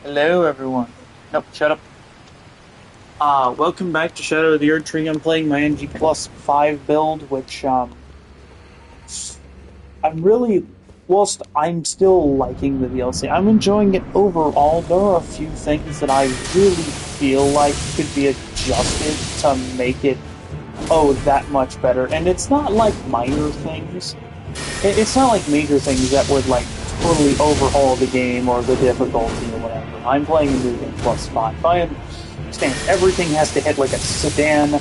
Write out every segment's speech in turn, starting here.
Hello, everyone. Nope, shut up. Welcome back to Shadow of the Erdtree. I'm playing my NG plus 5 build, which, I'm really, whilst I'm still liking the DLC, I'm enjoying it overall. There are a few things that I really feel like could be adjusted to make it, that much better. And it's not like minor things. It's not like major things that would, like, totally overhaul the game or the difficulty or whatever. I'm playing a new game plus 5. I understand everything has to hit like a sedan,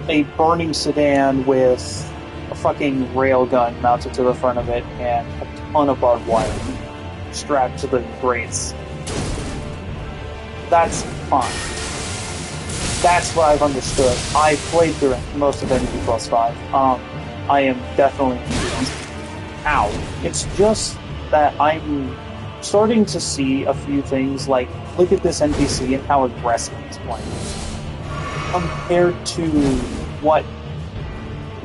a burning sedan with a fucking railgun mounted to the front of it and a ton of barbed wire strapped to the grates. That's fine. That's what I've understood. I played through most of NG plus 5. I am definitely ow. It's just that I'm starting to see a few things like, look at this NPC and how aggressive he's playing compared to what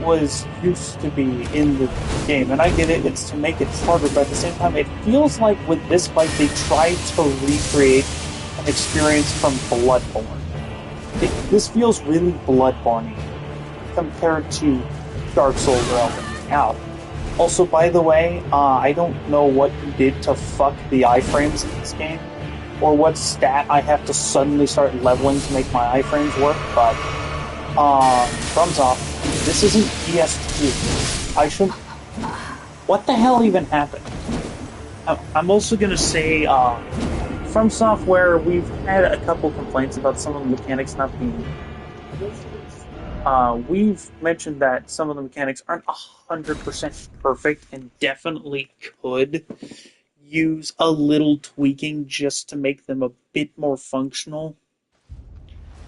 was used to be in the game. And I get it, it's to make it harder, but at the same time, it feels like with this fight, they tried to recreate an experience from Bloodborne. This feels really Bloodborne compared to Dark Souls or Elden. Ow. Also, by the way, I don't know what you did to fuck the iframes in this game, or what stat I have to suddenly start leveling to make my iframes work, but, thumbs off. This isn't PS2. I should... What the hell even happened? I'm also gonna say, From Software, we've had a couple complaints about some of the mechanics not being... We've mentioned that some of the mechanics aren't 100% perfect and definitely could use a little tweaking just to make them a bit more functional.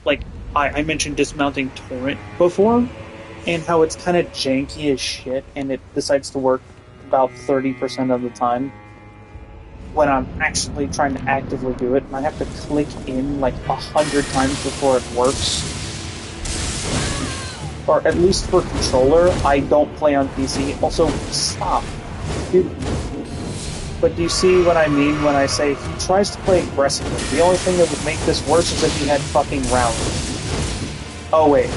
Like, I mentioned dismounting Torrent before, and how it's kind of janky as shit, and it decides to work about 30% of the time when I'm actually trying to actively do it, and I have to click in like 100 times before it works. Or at least for controller, I don't play on PC. Also, stop. Dude. But do you see what I mean when I say he tries to play aggressively? The only thing that would make this worse is if he had fucking Rally. Oh wait.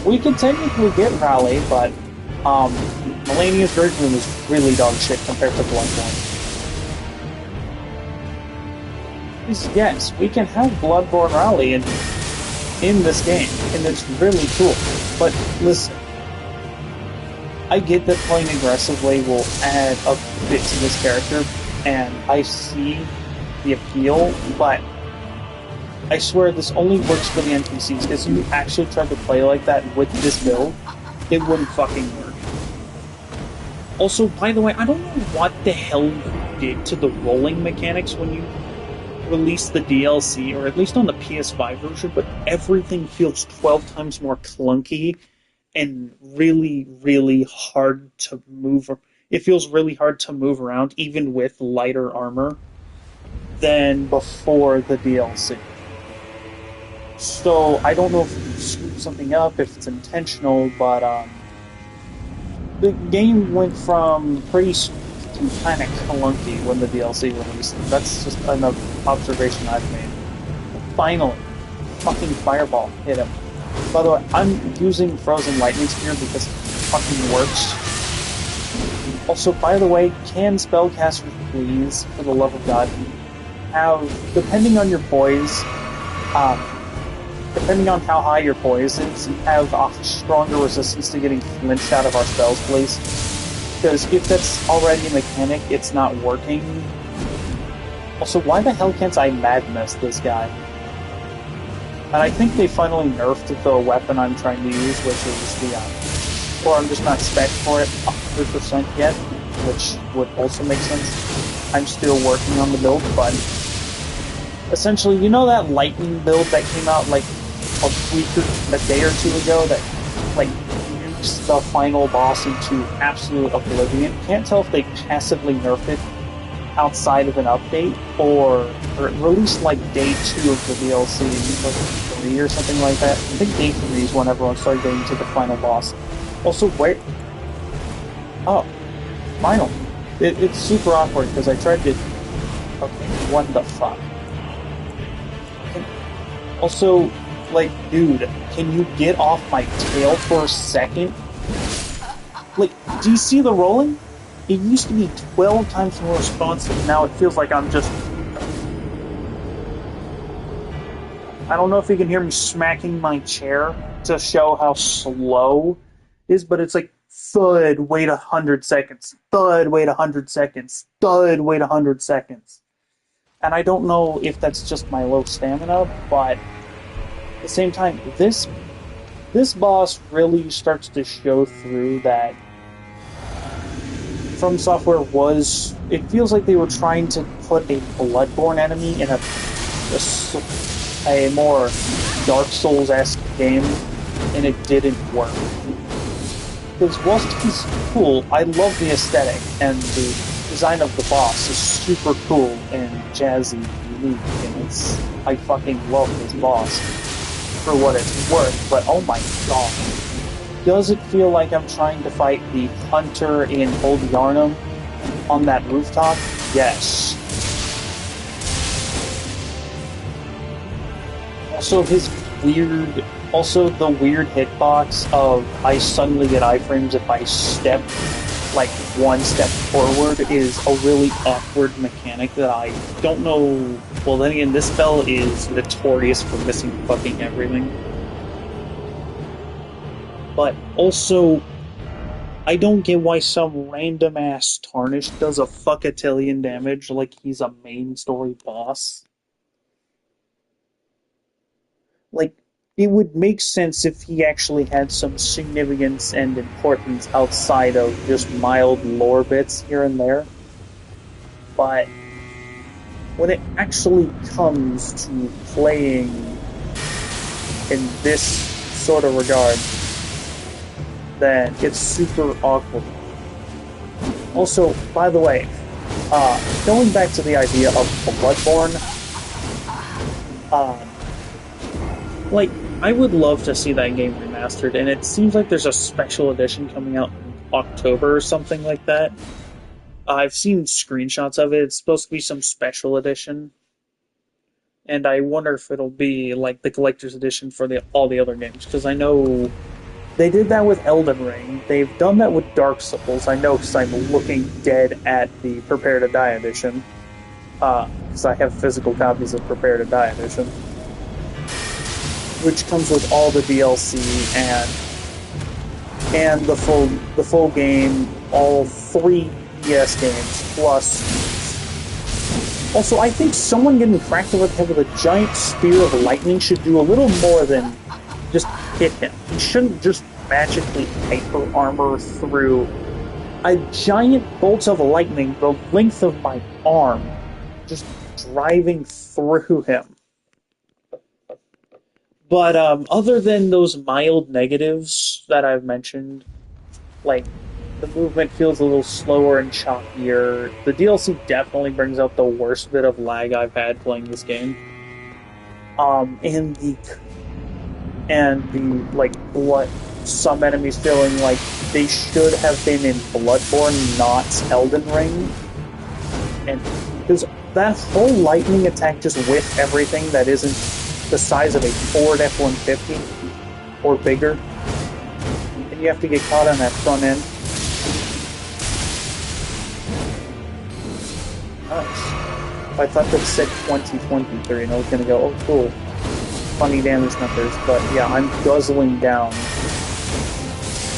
We can technically get Rally, but Melania's Virgin is really dog shit compared to Bloodborne. Yes, we can have Bloodborne Rally in this game, and it's really cool. But listen, I get that playing aggressively will add a bit to this character, and I see the appeal, but I swear this only works for the NPCs, because if you actually tried to play like that with this build, it wouldn't fucking work. Also, by the way, I don't know what the hell you did to the rolling mechanics when you released the DLC, or at least on the PS5 version, but everything feels 12 times more clunky and really, really hard to move. It feels really hard to move around, even with lighter armor, than before the DLC. So, I don't know if you screwed something up, if it's intentional, but, the game went from pretty kind of clunky when the DLC released. That's just an observation I've made. Finally, fucking Fireball hit him. By the way, I'm using Frozen Lightning Spear because it fucking works. Also, by the way, can spellcasters please, for the love of God, have, depending on your poise, depending on how high your poise is, have a stronger resistance to getting flinched out of our spells, please? Because if that's already a mechanic, it's not working. Also, why the hell can't I Madness this guy? And I think they finally nerfed the weapon I'm trying to use, which is the, or I'm just not spec for it 100% yet, which would also make sense. I'm still working on the build, but essentially, you know that lightning build that came out like a day or two ago that, like, the final boss into absolute oblivion? Can't tell if they passively nerfed it outside of an update, or released like day 2 of the DLC, like 3 or something like that. I think day 3 is when everyone started getting to the final boss. Also, where... Oh, final. It's super awkward, because I tried to Okay, what the fuck? Also, like, dude, can you get off my tail for a second? Like, do you see the rolling? It used to be 12 times more responsive. Now it feels like I'm just... I don't know if you can hear me smacking my chair to show how slow it is, but it's like, thud, wait 100 seconds. Thud, wait 100 seconds. Thud, wait 100 seconds. And I don't know if that's just my low stamina, but at the same time, this boss really starts to show through that From Software was... It feels like they were trying to put a Bloodborne enemy in a more Dark Souls-esque game, and it didn't work. Because whilst he's cool, I love the aesthetic, and the design of the boss is super cool and jazzy and unique, and I fucking love this boss for what it's worth, but oh my god. Does it feel like I'm trying to fight the hunter in Old Yarnum on that rooftop? Yes. Also the weird hitbox of I suddenly get iframes if I step like one step forward is a really awkward mechanic that I don't know. Well, then again, this spell is notorious for missing fucking everything. But also, I don't get why some random ass Tarnish does a fuckatillion damage like he's a main story boss. Like, it would make sense if he actually had some significance and importance outside of just mild lore bits here and there. But when it actually comes to playing in this sort of regard, then it's super awkward. Also, by the way, going back to the idea of Bloodborne, like, I would love to see that game remastered, and it seems like there's a special edition coming out in October or something like that. I've seen screenshots of it. It's supposed to be some special edition, and I wonder if it'll be like the collector's edition for all the other games, because I know they did that with Elden Ring. They've done that with Dark Souls. I know because I'm looking dead at the Prepare to Die edition, because I have physical copies of Prepare to Die edition, which comes with all the DLC and the full game, all 3 DS games, plus... Also, I think someone getting cracked over the head with a giant spear of lightning should do a little more than just hit him. He shouldn't just magically hyper armor through a giant bolt of lightning the length of my arm, just driving through him. But other than those mild negatives that I've mentioned, like, the movement feels a little slower and choppier. The DLC definitely brings out the worst bit of lag I've had playing this game. And the like what some enemies feeling like they should have been in Bloodborne, not Elden Ring. And because that whole lightning attack just whiffs everything that isn't the size of a Ford F-150 or bigger, and you have to get caught on that front end. Nice. I thought that said 2023, and I was gonna go, oh cool, funny damage numbers, but yeah, I'm guzzling down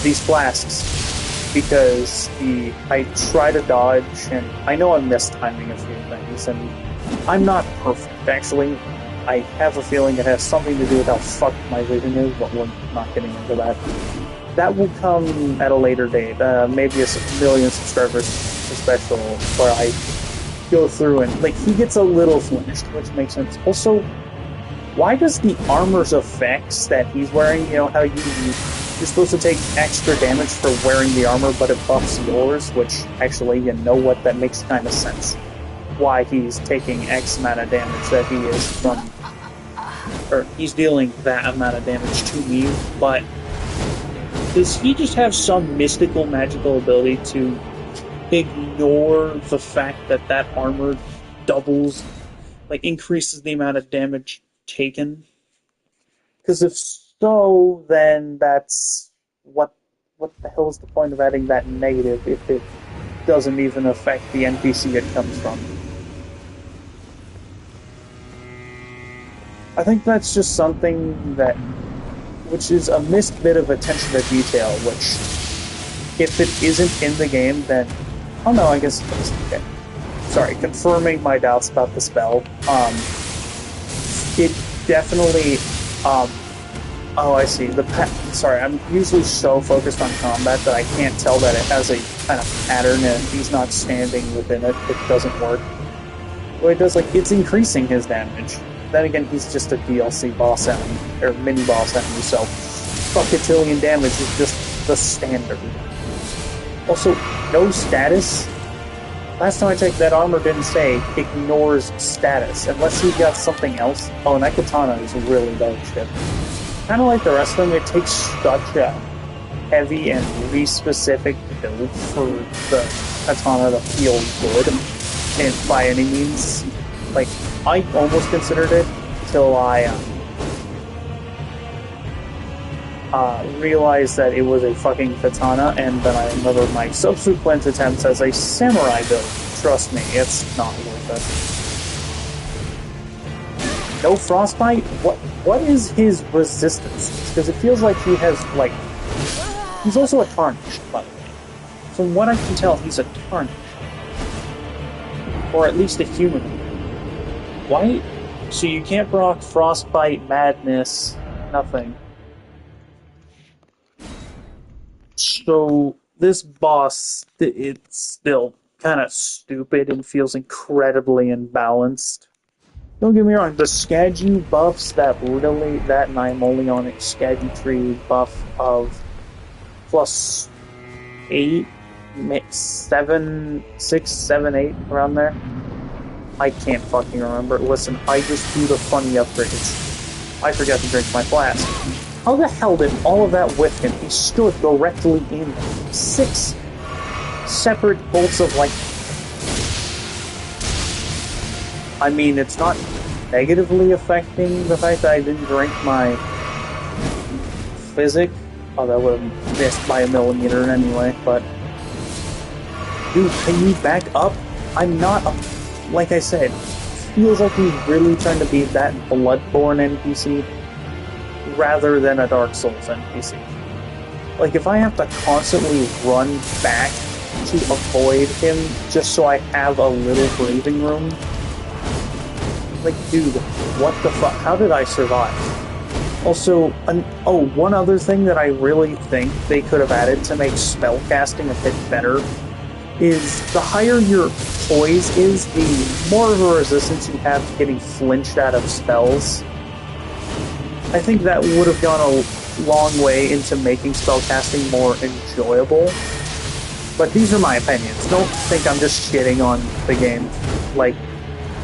these flasks because I try to dodge, and I know I'm mistiming a few things, and I'm not perfect, actually. I have a feeling it has something to do with how fucked my vision is, but we're not getting into that. That will come at a later date, maybe a million subscribers special, where I go through and, like, he gets a little flinched, which makes sense. Also, why does the armor's effects that he's wearing, you know, how you're supposed to take extra damage for wearing the armor, but it buffs yours, which, actually, you know what, that makes kind of sense. Why he's taking X amount of damage that he is from, or he's dealing that amount of damage to me, but does he just have some mystical, magical ability to ignore the fact that that armor doubles, like increases the amount of damage taken? Because if so, then that's what the hell is the point of adding that negative if it doesn't even affect the NPC it comes from? I think that's just something that, which is a missed bit of attention to detail, which, if it isn't in the game, then, oh no, I guess it's okay. Sorry, confirming my doubts about the spell. It definitely, oh, I see. Sorry, I'm usually so focused on combat that I can't tell that it has a kind of pattern, and if he's not standing within it, it doesn't work. Well, it does, like, it's increasing his damage. Then again, he's just a DLC boss enemy, or mini-boss enemy, so fuckatillion damage is just the standard. Also, no status. Last time I checked, that armor didn't say ignores status, unless he got something else. Oh, and that katana is really dog shit. Kind of like the rest of them, it takes such a heavy and really specific build for the katana to feel good, and by any means. Like, I almost considered it until I realized that it was a fucking katana, and then I remembered my subsequent attempts as a samurai build. Trust me, it's not worth it. No frostbite? What is his resistance? Because it feels like he has, like... He's also a tarnished, by the way. From what I can tell, he's a tarnished. Or at least a human. Why? So you can't proc frostbite, madness, nothing. So this boss, it's still kind of stupid and feels incredibly imbalanced. Don't get me wrong, the Skadu buffs that and I'm only on a Erdtree buff of plus 8, 7, 6, 7, 8, around there. I can't fucking remember. Listen, I just do the funny upgrades. I forgot to drink my flask. How the hell did all of that whiff him? He stood directly in 6 separate bolts of light. I mean, it's not negatively affecting the fact that I didn't drink my physic. Oh, that would have missed by a millimeter anyway, but... Dude, can you back up? I'm not a... Like I said, feels like he's really trying to be that Bloodborne NPC rather than a Dark Souls NPC. Like, if I have to constantly run back to avoid him just so I have a little breathing room, like, dude, what the fuck? How did I survive? Also, one other thing that I really think they could have added to make spellcasting a bit better is the higher your poise is, the more of a resistance you have to getting flinched out of spells. I think that would have gone a long way into making spellcasting more enjoyable. But these are my opinions. Don't think I'm just shitting on the game, like,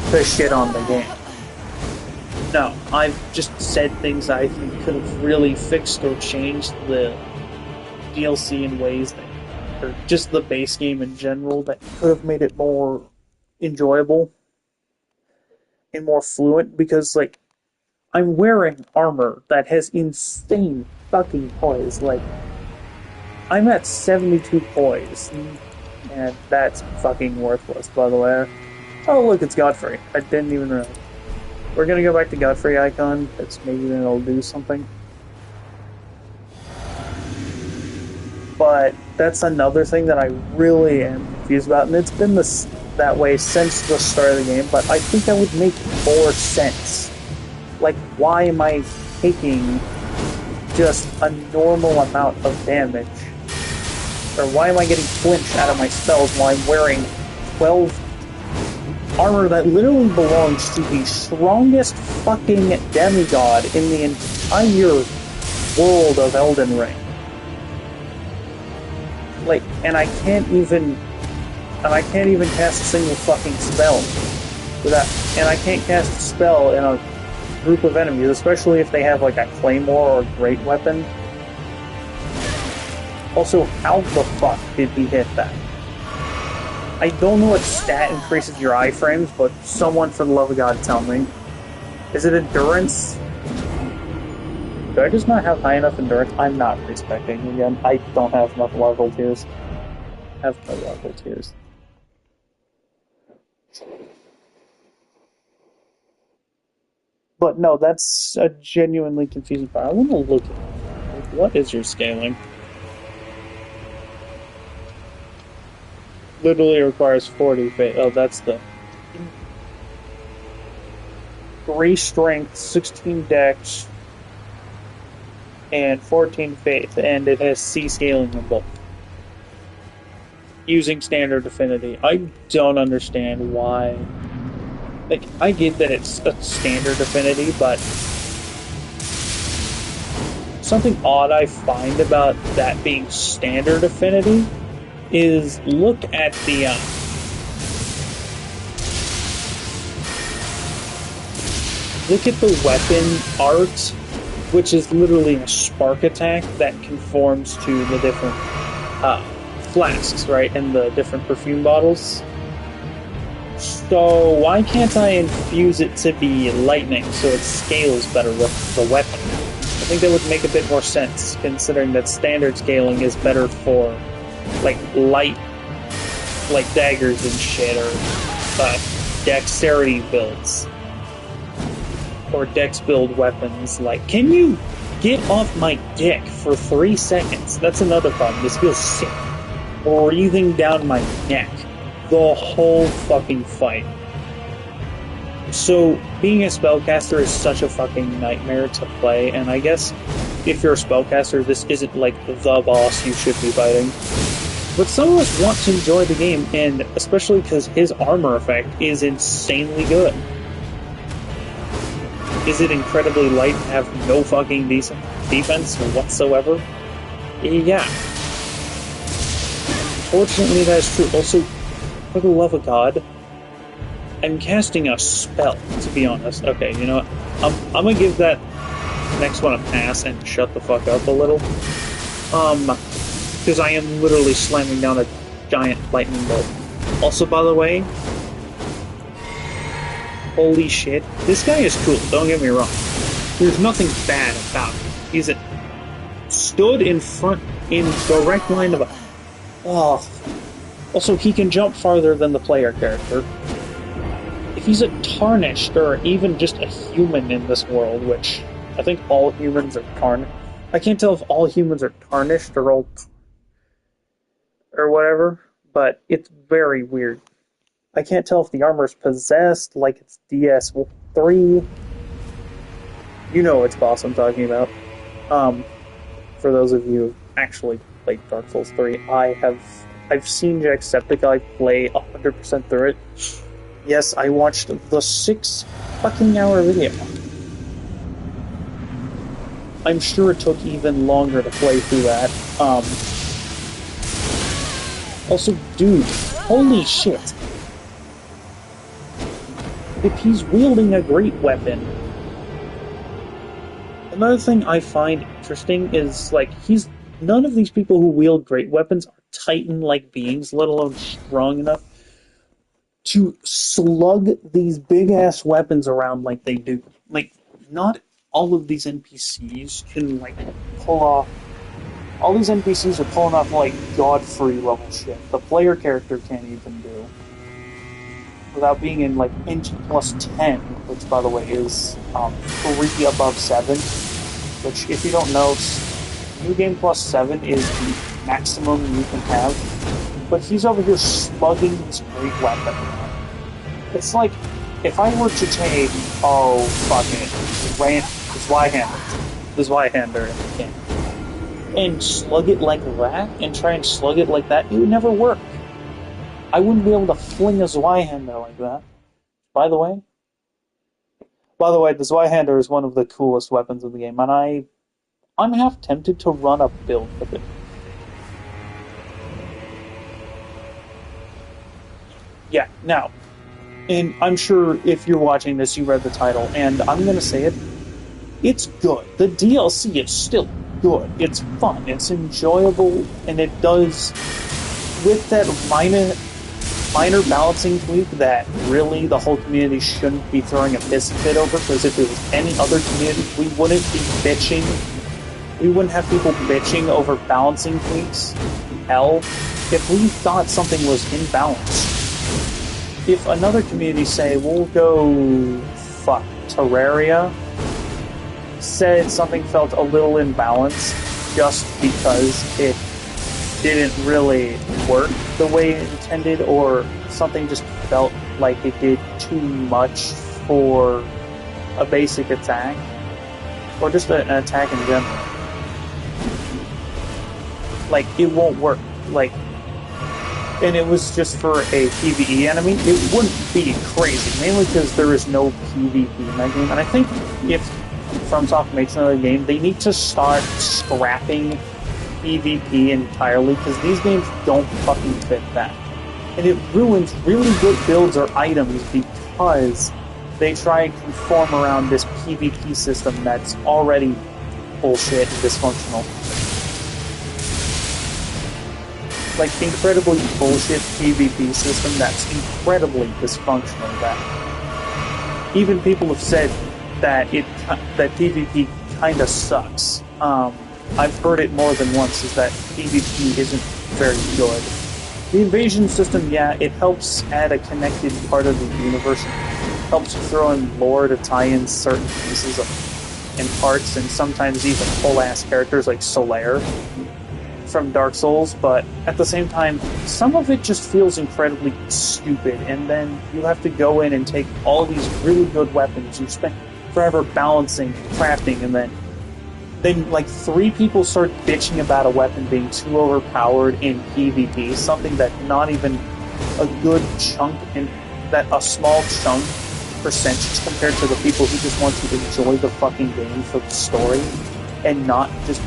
to shit on the game. No, I've just said things I think could have really fixed or changed the DLC in ways that, or just the base game in general, that could have made it more enjoyable and more fluent, because, like, I'm wearing armor that has insane fucking poise. Like, I'm at 72 poise, and that's fucking worthless, by the way. Oh, look, it's Godfrey. I didn't even realize. We're gonna go back to Godfrey icon, because maybe then it'll do something. But that's another thing that I really am confused about, and it's been that way since the start of the game, but I think that would make more sense. Like, why am I taking just a normal amount of damage? Or why am I getting flinched out of my spells while I'm wearing 12 armor that literally belongs to the strongest fucking demigod in the entire world of Elden Ring? Like, and I can't even cast a single fucking spell without, and I can't cast a spell in a group of enemies, especially if they have like a claymore or a great weapon. Also, how the fuck did he hit that? I don't know what stat increases your iframes, but someone, for the love of God, tell me. Is it endurance? Do I just not have high enough endurance? I'm not respecting again. I don't have enough level tiers. I have no level tiers. But no, that's a genuinely confusing part. I want to look at it. Like, what is your scaling? Literally requires 40 faith. Oh, that's the 3 strength, 16 dex, and 14 faith, and it has C scaling in both. Using standard affinity. I don't understand why. Like, I get that it's a standard affinity, but something odd I find about that being standard affinity is look at the weapon art, which is literally a spark attack that conforms to the different flasks, right, and the different perfume bottles. So why can't I infuse it to be lightning so it scales better with the weapon? I think that would make a bit more sense, considering that standard scaling is better for like light, like daggers and shit, or dexterity builds, or dex build weapons. Like, can you get off my dick for 3 seconds? That's another problem. This feels sick. Breathing down my neck the whole fucking fight. So, being a spellcaster is such a fucking nightmare to play, and I guess if you're a spellcaster, this isn't like the boss you should be fighting. But some of us want to enjoy the game, and especially because his armor effect is insanely good. Is it incredibly light and have no fucking decent defense whatsoever? Yeah. Fortunately, that is true. Also, for the love of God, I'm casting a spell, to be honest. Okay, you know what? I'm gonna give that next one a pass and shut the fuck up a little. Because I am literally slamming down a giant lightning bolt. Also, by the way, holy shit, this guy is cool, don't get me wrong. There's nothing bad about him. He's stood in front, in direct line of a... Oh. Also, he can jump farther than the player character. If he's a tarnished, or even just a human in this world, which I think all humans are tarnished. I can't tell if all humans are tarnished or all... or whatever, but it's very weird. I can't tell if the armor's possessed, like it's DS3. You know which boss I'm talking about. For those of you who actually played Dark Souls 3, I've seen Jacksepticeye play 100% through it. Yes, I watched the 6 fucking hour video. I'm sure it took even longer to play through that. Also, dude, holy shit. If he's wielding a great weapon... Another thing I find interesting is, like, none of these people who wield great weapons are Titan-like beings, let alone strong enough to slug these big-ass weapons around like they do. Like, not all of these NPCs can, like, pull off... All these NPCs are pulling off, like, Godfrey level shit. The player character can't even do. Without being in, like, Int plus 10, which, by the way, is 3 above 7. Which, if you don't know, New Game plus 7 is the maximum you can have. But he's over here slugging this great weapon. It's like, if I were to take, oh, fuck it, the Zweihander in the game, and slug it like that, and try and slug it like that, it would never work. I wouldn't be able to fling a Zweihander like that. By the way, the Zweihander is one of the coolest weapons in the game, and I'm half tempted to run a build with it. Yeah, now, and I'm sure if you're watching this, you read the title, and I'm gonna say it, it's good. The DLC is still good. It's fun, it's enjoyable, and it does, with that minor... minor balancing tweak that really the whole community shouldn't be throwing a piss fit over, because if it was any other community, we wouldn't be bitching. We wouldn't have people bitching over balancing tweaks. Hell, if we thought something was imbalanced. If another community, say, we'll go, fuck, Terraria, said something felt a little imbalanced just because it didn't really work the way it intended, or something just felt like it did too much for a basic attack, or just an attack in general. Like, it won't work. Like, and it was just for a PvE enemy, it wouldn't be crazy, mainly because there is no PvP in that game. And I think if FromSoft makes another game, they need to start scrapping PvP entirely, because these games don't fucking fit that. And it ruins really good builds or items because they try and conform around this PvP system that's already bullshit and dysfunctional. Like, incredibly bullshit PvP system that's incredibly dysfunctional. That even people have said that that PvP kinda sucks. I've heard it more than once, is that PvP isn't very good. The invasion system, yeah, it helps add a connected part of the universe. It helps throw in lore to tie in certain pieces and parts, and sometimes even whole-ass characters like Solaire from Dark Souls, but at the same time, some of it just feels incredibly stupid, and then you have to go in and take all these really good weapons. You spend forever balancing, crafting, and then like 3 people start bitching about a weapon being too overpowered in PvP, something that not even a good chunk, and that a small chunk percentage compared to the people who just want to enjoy the fucking game for the story, and not just...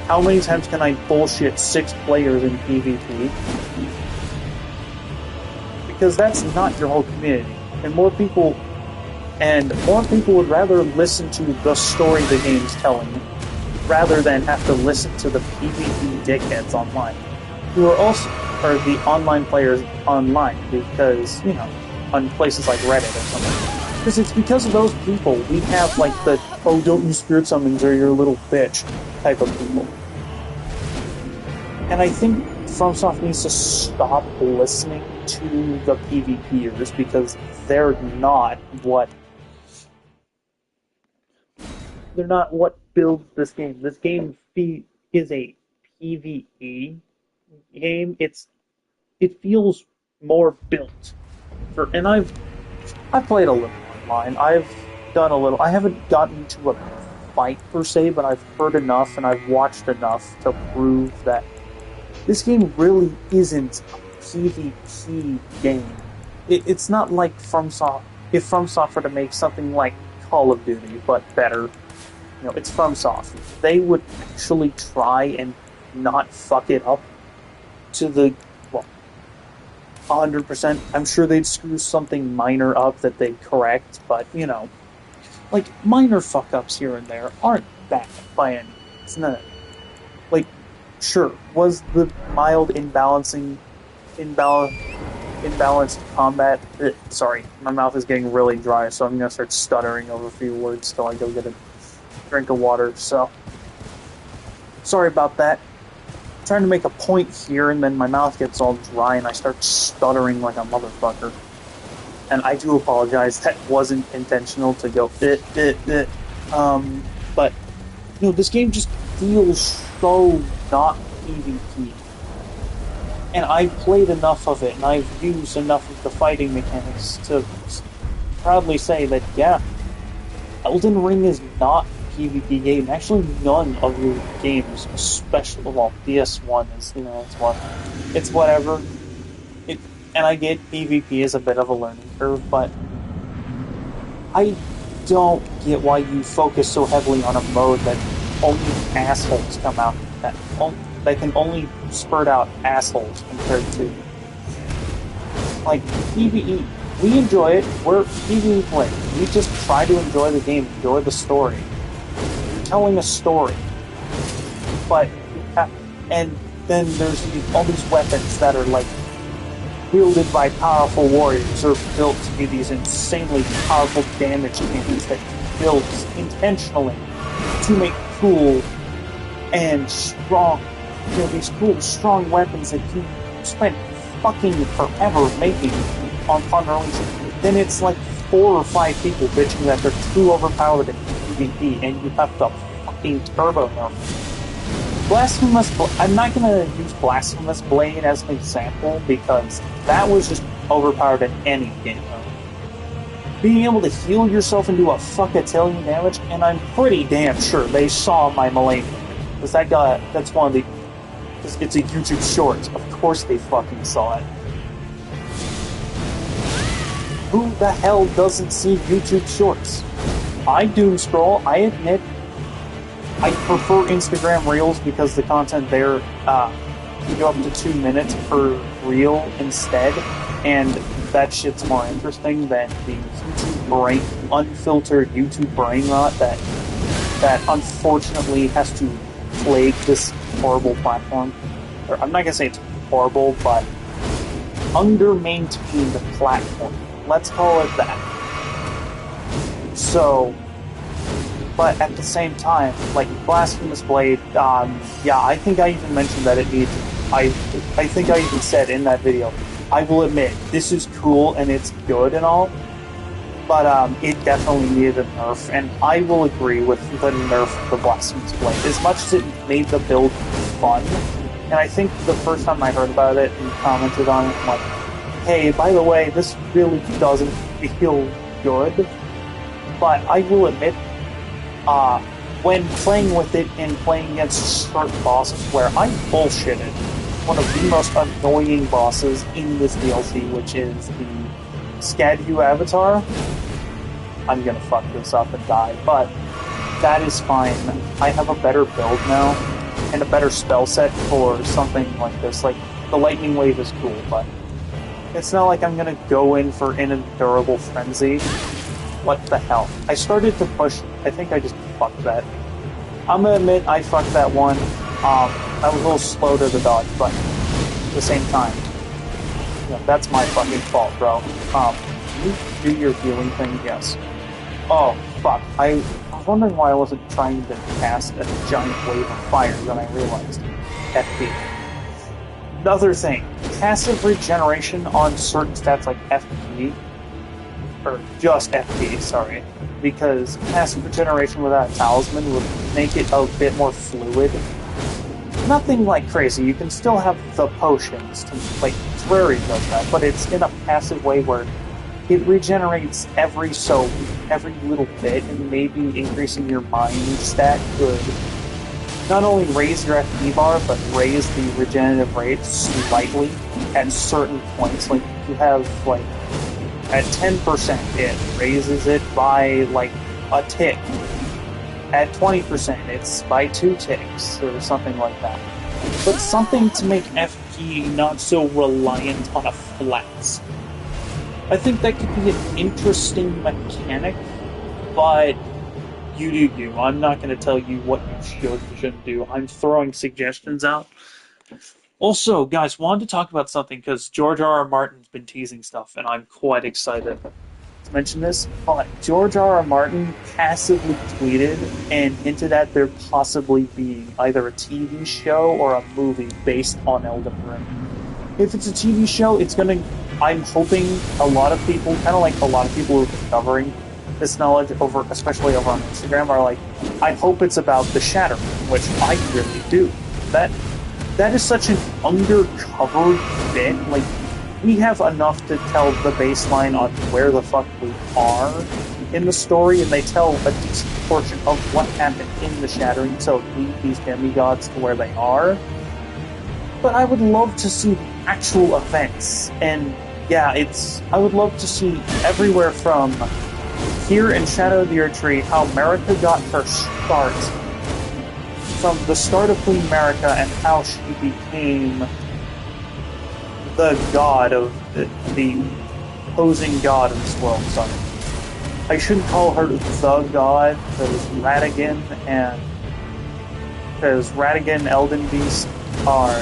How many times can I bullshit 6 players in PvP? Because that's not your whole community, and more people would rather listen to the story the game's telling, rather than have to listen to the PvP dickheads online, who are the online players online, because, you know, on places like Reddit or something. Because it's because of those people we have, like, the, oh, don't use spirit summons or you're a little bitch type of people. And I think FromSoft needs to stop listening to the PvPers, because they're not what builds this game. This game is a PvE game. It feels more built. And I've played a little online. I've done a little. I haven't gotten to a fight per se, but I've heard enough and I've watched enough to prove that this game really isn't a PvP game. It's not like FromSoft. If FromSoft were to make something like Call of Duty, but better, you know, it's FromSoft. They would actually try and not fuck it up to the, well, 100%. I'm sure they'd screw something minor up that they'd correct, but, you know, like, minor fuck-ups here and there aren't bad by any means. No. Like, sure, was the mild imbalanced combat... sorry, my mouth is getting really dry, so I'm gonna start stuttering over a few words till I go get a drink of water, so... Sorry about that. I'm trying to make a point here, and then my mouth gets all dry, and I start stuttering like a motherfucker. And I do apologize, that wasn't intentional to go but, you know, this game just feels so not PvP. And I've played enough of it, and I've used enough of the fighting mechanics to proudly say that, yeah, Elden Ring is not a PvP game. Actually, none of your games, especially, well, PS1 is, you know, it's whatever. And I get PvP is a bit of a learning curve, but I don't get why you focus so heavily on a mode that only assholes come out, that can only spurt out assholes compared to, like, PvE. We enjoy it, we're PvE players. We just try to enjoy the game, enjoy the story. You're telling a story. But, and then there's all these weapons that are, like, wielded by powerful warriors are built to be these insanely powerful damage cannons that built intentionally to make cool and strong, these cool, strong weapons that you spent fucking forever making on release. Then it's like 4 or 5 people bitching that they're too overpowered in PvP, and you have to fucking turbo them. I'm not gonna use Blasphemous Blade as an example because that was just overpowered in any game mode. Being able to heal yourself and do a fuck-a-tillion damage, and I'm pretty damn sure they saw my melee damage. Because that's one of the... It's a YouTube short. Of course they fucking saw it. Who the hell doesn't see YouTube shorts? I doom scroll, I admit. I prefer Instagram Reels because the content there, you go up to 2 minutes per reel instead, and that shit's more interesting than the unfiltered YouTube brain rot that unfortunately has to plague this horrible platform. Or, I'm not gonna say it's horrible, but under-maintained platform. Let's call it that. So, but at the same time, like Blasphemous Blade, yeah, I think I even mentioned that it needs. I think I even said in that video, I will admit this is cool and it's good and all, but it definitely needed a nerf, and I will agree with the nerf of the Blasphemous Blade. As much as it made the build fun, and I think the first time I heard about it and commented on it, I'm like, hey, by the way, this really doesn't feel good. But I will admit, when playing with it and playing against certain bosses where I bullshitted one of the most annoying bosses in this DLC, which is the Skadu Avatar. I'm gonna fuck this up and die, but that is fine. I have a better build now, and a better spell set for something like this. Like, the Lightning Wave is cool, but it's not like I'm gonna go in for an Endurable Frenzy. What the hell? I started to push. I think I just fucked that. I'm gonna admit I fucked that one. I was a little slow to the dodge, but at the same time, that's my fucking fault, bro. You do your healing thing, yes. Oh, fuck. I was wondering why I wasn't trying to cast a giant wave of fire, then I realized. FP. Another thing, passive regeneration on certain stats like FP, or just FP, sorry, because passive regeneration without a talisman would make it a bit more fluid. Nothing like crazy, you can still have the potions, like Terraria does that, but it's in a passive way where it regenerates every little bit, and maybe increasing your mind stat could not only raise your FP bar, but raise the regenerative rate slightly at certain points. Like, you have, like, at 10% it raises it by, like, a tick. At 20% it's by 2 ticks, or something like that. But something to make FP not so reliant on a flats. I think that could be an interesting mechanic, but you do you. I'm not going to tell you what you should and shouldn't do. I'm throwing suggestions out. Also, guys, wanted to talk about something because George R. R. Martin's been teasing stuff, and I'm quite excited to mention this. But George R. R. Martin passively tweeted and hinted at there possibly being either a TV show or a movie based on Elden Ring. If it's a TV show, it's going to... I'm hoping a lot of people, kind of like a lot of people who are discovering this knowledge, especially over on Instagram, are like, I hope it's about the Shatter, which I really do. That is such an undercover bit. Like, we have enough to tell the baseline on where the fuck we are in the story, and they tell a decent portion of what happened in the Shattering to lead these demigods to where they are. But I would love to see the actual events, and yeah, I would love to see everywhere from here in Shadow of the Erdtree how Marika got her start, from the start of Queen Marika and how she became the god of the opposing god of this world. Sorry, I shouldn't call her the god, because Radagon and Elden Beast are...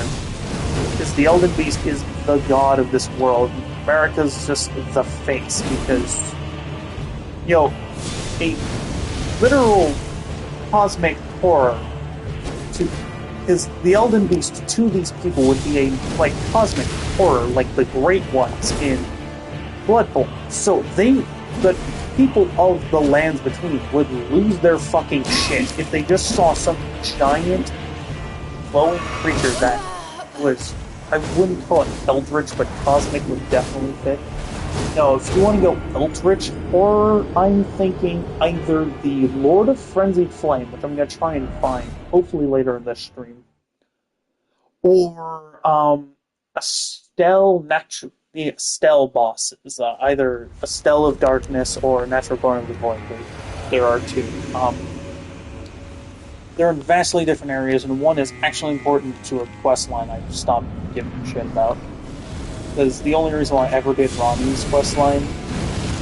Because the Elden Beast is the god of this world. America's just the face because, a literal cosmic horror to is the Elden Beast to these people would be a cosmic horror like the great ones in Bloodborne. So the people of the lands between would lose their fucking shit if they just saw some giant glowing creature that was, I wouldn't call it eldritch, but cosmic would definitely fit. No, if you want to go eldritch horror, I'm thinking either the Lord of Frenzied Flame, which I'm going to try and find, hopefully later in this stream, or the Estelle bosses, either Estelle of Darkness or Natural Born of the Void. There are two. They're in vastly different areas, and one is actually important to a quest line I've stopped giving a shit about. Because the only reason why I ever did Ronnie's quest line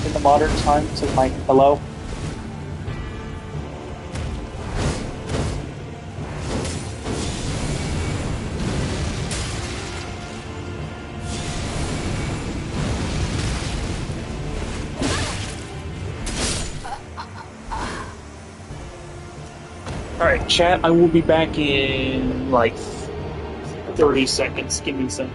in the modern times is hello? Alright, chat, I will be back in 30 seconds. Give me some.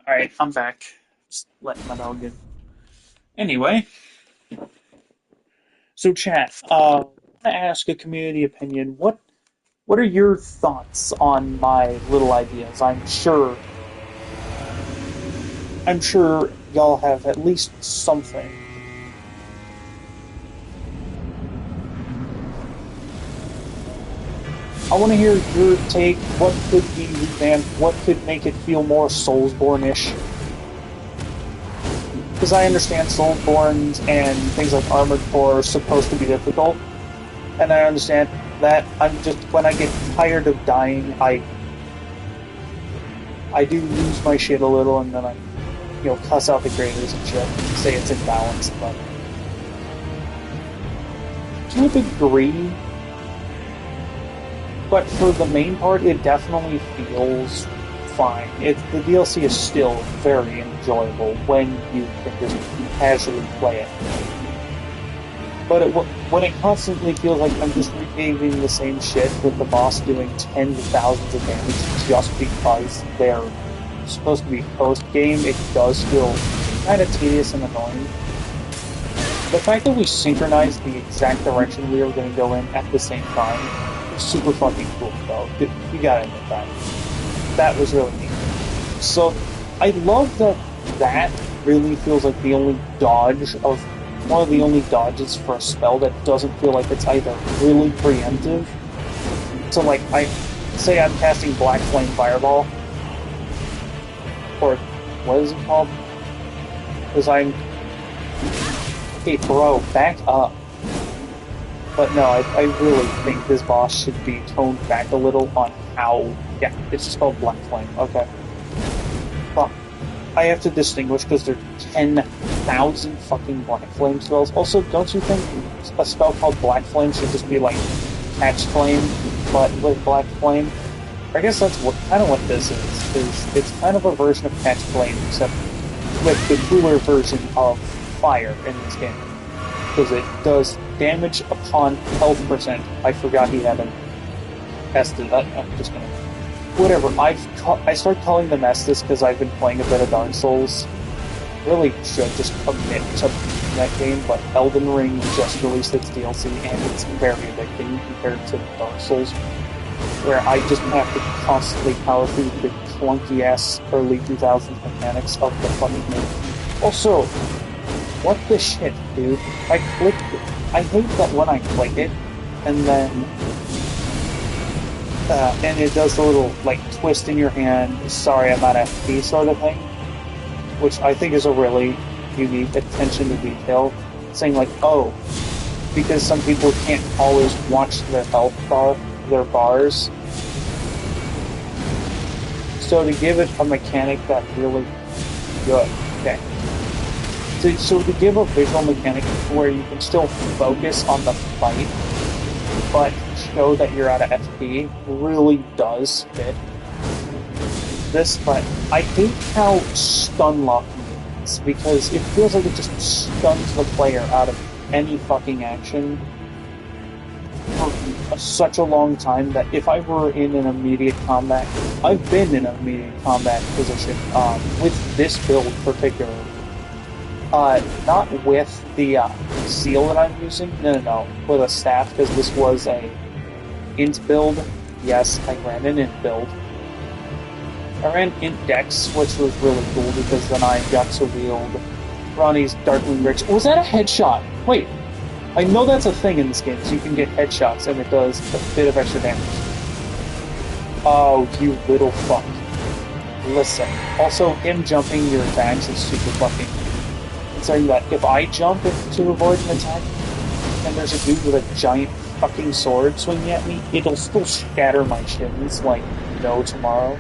Alright, I'm back. Just letting my dog in. Anyway. So chat, I want to ask a community opinion. What are your thoughts on my little ideas? I'm sure y'all have at least something. I want to hear your take. What could be revamped? What could make it feel more Soulsborne-ish? Because I understand Soulsborne and things like Armored Core are supposed to be difficult, and I understand that. When I get tired of dying, I do lose my shit a little, and then I, cuss out the creators and shit, and say it's imbalanced, but to a degree. But for the main part, it definitely feels fine. The DLC is still very enjoyable when you can just casually play it. But when it constantly feels like I'm just repeating the same shit with the boss doing tens of thousands of damage just because they're supposed to be post-game, it does feel kind of tedious and annoying. The fact that we synchronized the exact direction we were going to go in at the same time was super fucking cool, though. You gotta admit that. That was really neat. So, I love that really feels like the only one of the only dodges for a spell that doesn't feel like it's either really preemptive. So, I say I'm casting Black Flame Fireball, or what is it called? Because hey bro, back up. But no, I really think this boss should be toned back a little on how... Yeah, it's just called Black Flame. Okay. Well, I have to distinguish because there are 10,000 fucking Black Flame spells. Also, don't you think a spell called Black Flame should just be like Catch Flame, but with Black Flame? I guess that's kind of what this is it's kind of a version of Catch Flame, except with the cooler version of fire in this game. Because it does damage upon health percent. I forgot he had an Estus. I'm just gonna... Whatever, I started calling them Estus because I've been playing a bit of Dark Souls. Really should just commit to that game, but Elden Ring just released its DLC, and it's very addicting compared to Dark Souls, where I just have to constantly power through the clunky-ass early 2000s mechanics of the fucking game. Also, what the shit, dude? I clicked it. I hate that when I click it, and then and it does the little, like, twist in your hand, sorry, I'm at FP sort of thing, which I think is a really unique attention to detail, saying like, oh, because some people can't always watch their health bar, their bars, so to give it a mechanic that really good, okay. So to give a visual mechanic where you can still focus on the fight, but show that you're out of FP, really does fit this, but I hate how stun locking it is, because it feels like it just stuns the player out of any fucking action for such a long time that if I were in an immediate combat, I've been in an immediate combat position, with this build particularly. Not with the seal that I'm using. No, with a staff, because this was a int build. Yes, I ran an int build. I ran int dex, which was really cool because then I got to wield Ronnie's Darkling Rich. Was that a headshot? Wait, I know that's a thing in this game, so you can get headshots and it does a bit of extra damage. Oh, you little fuck. Listen. Also, him jumping your attacks is super fucking. Saying that if I jump to avoid an attack, and there's a dude with a giant fucking sword swinging at me, it'll still shatter my shins like no tomorrow.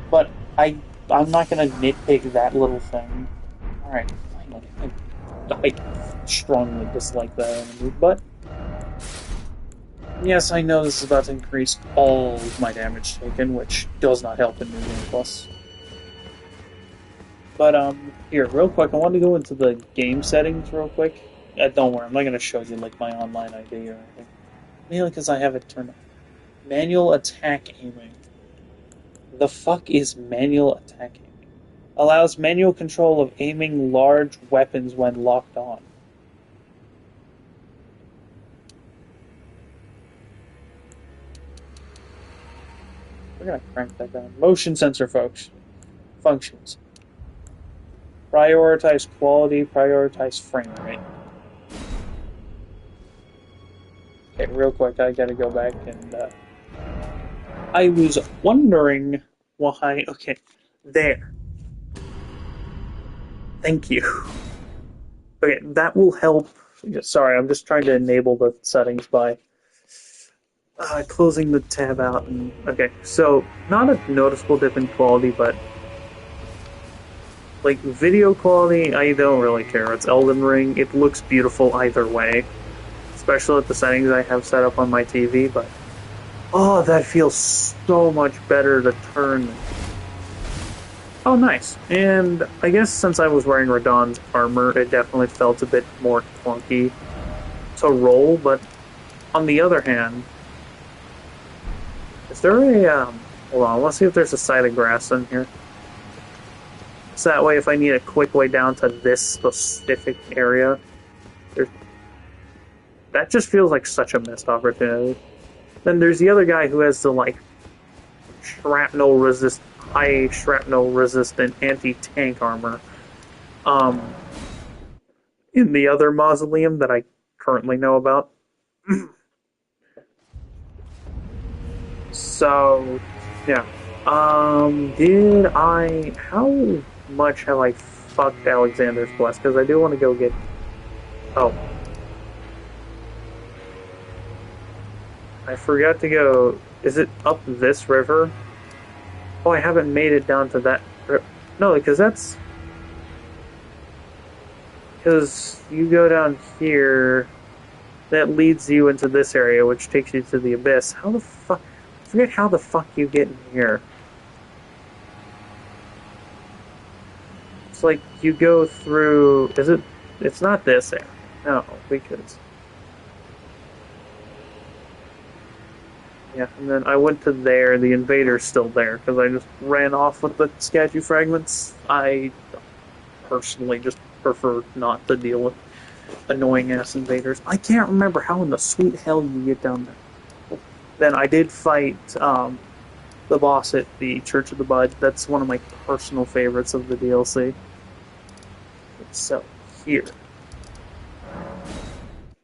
But I'm not gonna nitpick that little thing. Alright, finally. I strongly dislike that enemy, but yes, I know this is about to increase all of my damage taken, which does not help in New Game Plus. But, here, real quick, I want to go into the game settings real quick. Don't worry, I'm not going to show you, like, my online ID or anything. Mainly because I have it turned on. Manual attack aiming. The fuck is manual attack aiming? Allows manual control of aiming large weapons when locked on. We're going to crank that down. Motion sensor, folks. Functions. Prioritize quality, prioritize frame rate. Okay, real quick, I gotta go back and, I was wondering why... Okay, there. Thank you. Okay, that will help... Sorry, I'm just trying to enable the settings by closing the tab out. And okay, so, not a noticeable dip in quality, but like, video quality, I don't really care. It's Elden Ring. It looks beautiful either way. Especially with the settings I have set up on my TV, but... Oh, that feels so much better to turn. Oh, nice. And I guess since I was wearing Radahn's armor, it definitely felt a bit more clunky to roll, but on the other hand... Is there a, Hold on, let's see if there's a side of grass in here. So that way, if I need a quick way down to this specific area, that just feels like such a missed opportunity. Then there's the other guy who has the, like, high shrapnel resistant anti-tank armor. In the other mausoleum that I currently know about. So, yeah. How much have I fucked Alexander's Bless? Because I do want to go get... Oh. I forgot to go... Is it up this river? Oh, I haven't made it down to that... No, because that's... Because you go down here... That leads you into this area, which takes you to the Abyss. How the fuck... I forget how the fuck you get in here. It's like you go through... Is it... It's not this area. No, because... Yeah, and then I went to there, the invader's still there, because I just ran off with the statue fragments. I personally just prefer not to deal with annoying ass invaders. I can't remember how in the sweet hell you get down there. Then I did fight the boss at the Church of the Bud. That's one of my personal favorites of the DLC. So, here.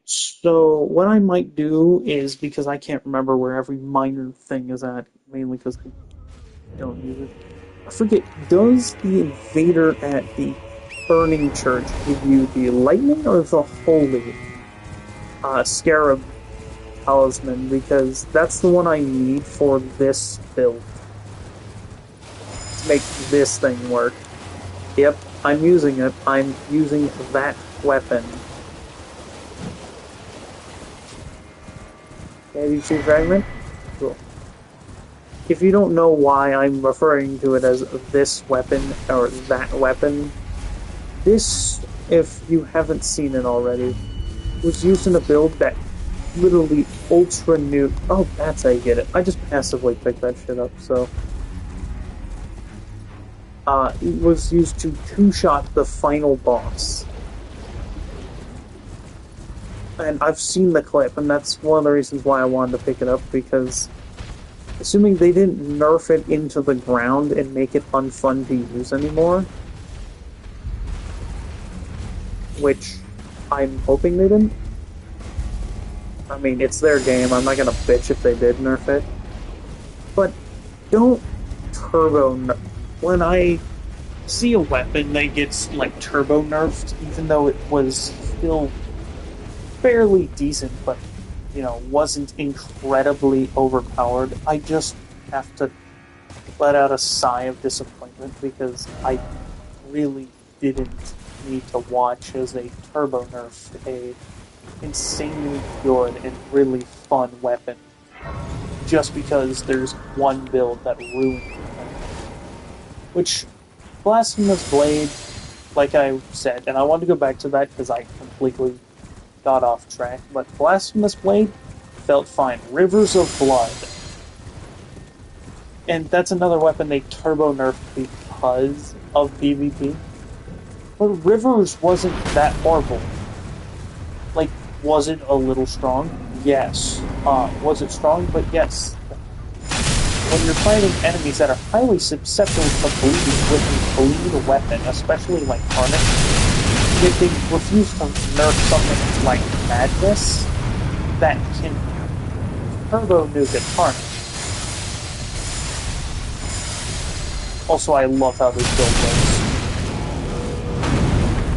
So, what I might do is, because I can't remember where every minor thing is at, mainly because I don't use it. I forget, does the invader at the Burning Church give you the lightning or the holy scarab talisman? Because that's the one I need for this build. To make this thing work. Yep, I'm using it. I'm using that weapon. ADC fragment? Cool. If you don't know why I'm referring to it as this weapon, or that weapon, this, if you haven't seen it already, was used in a build that literally ultra nuked. Oh, that's how you get it. I just passively picked that shit up, so. It was used to two-shot the final boss. And I've seen the clip, and that's one of the reasons why I wanted to pick it up, because assuming they didn't nerf it into the ground and make it unfun to use anymore, which I'm hoping they didn't. I mean, it's their game, I'm not gonna bitch if they did nerf it. But don't turbo nerf. When I see a weapon that gets, like, turbo nerfed, even though it was still fairly decent, but, you know, wasn't incredibly overpowered, I just have to let out a sigh of disappointment, because I really didn't need to watch as they turbo nerfed a insanely good and really fun weapon just because there's one build that ruined it. Which, Blasphemous Blade, like I said, and I want to go back to that because I completely got off track, but Blasphemous Blade felt fine. Rivers of Blood. And that's another weapon they turbo nerfed because of PvP. But Rivers wasn't that horrible. Like, was it a little strong? Yes. Was it strong? But yes. When you're fighting enemies that are highly susceptible to bleeding with a bleed weapon, especially like Carnage, if they refuse to nerf something like Madness, that can turbo nuke at Carnage. Also, I love how this build works.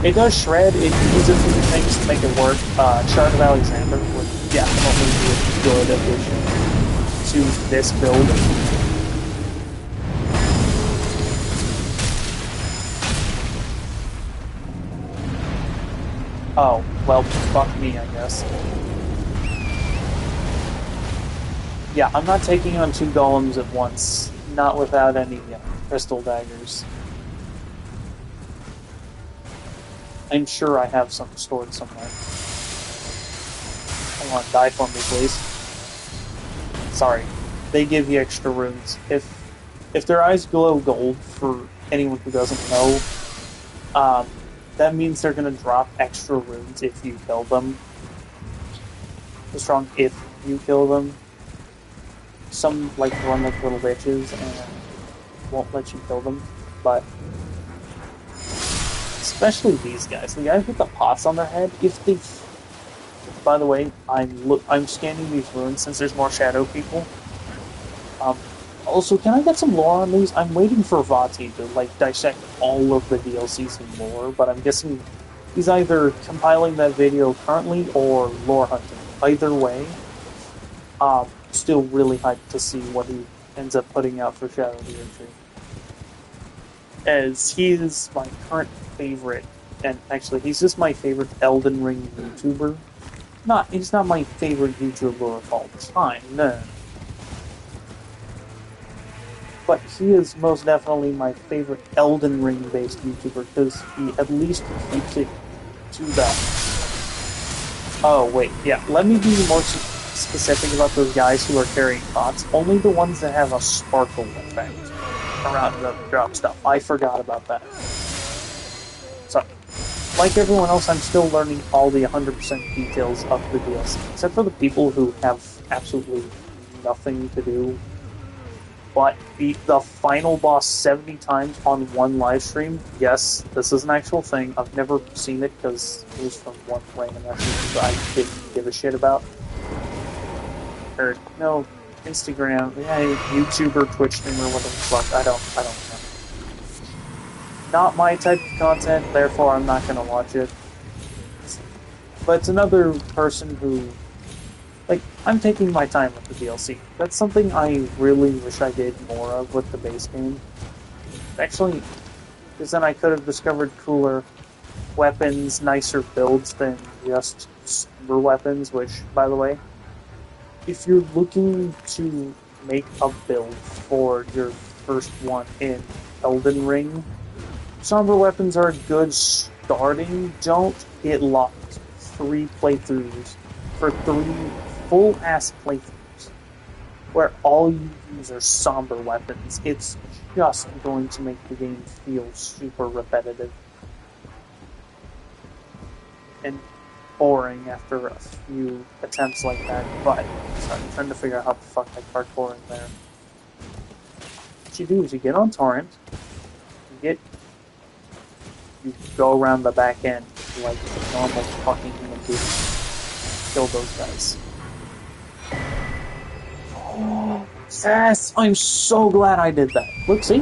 It does shred, it uses a few things to make it work. Shard of Alexander would definitely be a good addition to this build. Oh, well, fuck me, I guess. Yeah, I'm not taking on two golems at once, not without any crystal daggers. I'm sure I have some stored somewhere. Come on, die for me, please. Sorry, they give you extra runes. If their eyes glow gold, for anyone who doesn't know, that means they're gonna drop extra runes if you kill them. It's strong if you kill them. Some like to run like little bitches and won't let you kill them, but especially these guys, the guys with the pots on their head. If they, by the way, I'm scanning these runes since there's more shadow people. Also, can I get some lore on these? I'm waiting for Vati to like dissect all of the DLCs and lore, but I'm guessing he's either compiling that video currently or lore hunting. Either way, still really hyped to see what he ends up putting out for Shadow of the Erdtree. As he is my current favorite, and actually he's just my favorite Elden Ring YouTuber. He's not my favorite YouTuber of all time, no. But he is most definitely my favorite Elden Ring based YouTuber because he at least keeps it to that. Oh wait, yeah, let me be more specific about those guys who are carrying pots. Only the ones that have a sparkle effect around the drop stuff. I forgot about that. So, like everyone else, I'm still learning all the 100% details of the DLC, except for the people who have absolutely nothing to do but beat the final boss 70 times on one live stream. Yes, this is an actual thing. I've never seen it because it was from one random message that I didn't give a shit about. Or, no, Instagram, yeah, YouTuber, Twitch streamer, whatever the fuck. I don't know. Not my type of content, therefore I'm not gonna watch it. But it's another person who, like, I'm taking my time with the DLC. That's something I really wish I did more of with the base game. Actually, because then I could have discovered cooler weapons, nicer builds than just super weapons, which, by the way, if you're looking to make a build for your first one in Elden Ring, somber weapons are a good starting. Don't get locked 3 playthroughs for 3 full-ass playthroughs where all you use are somber weapons. It's just going to make the game feel super repetitive and boring after a few attempts like that. But, sorry, I'm trying to figure out how the fuck I parkour in there. What you do is you get on torrent, you go around the back end like a normal fucking human being. Kill those guys. Oh, yes! I'm so glad I did that. Look, see?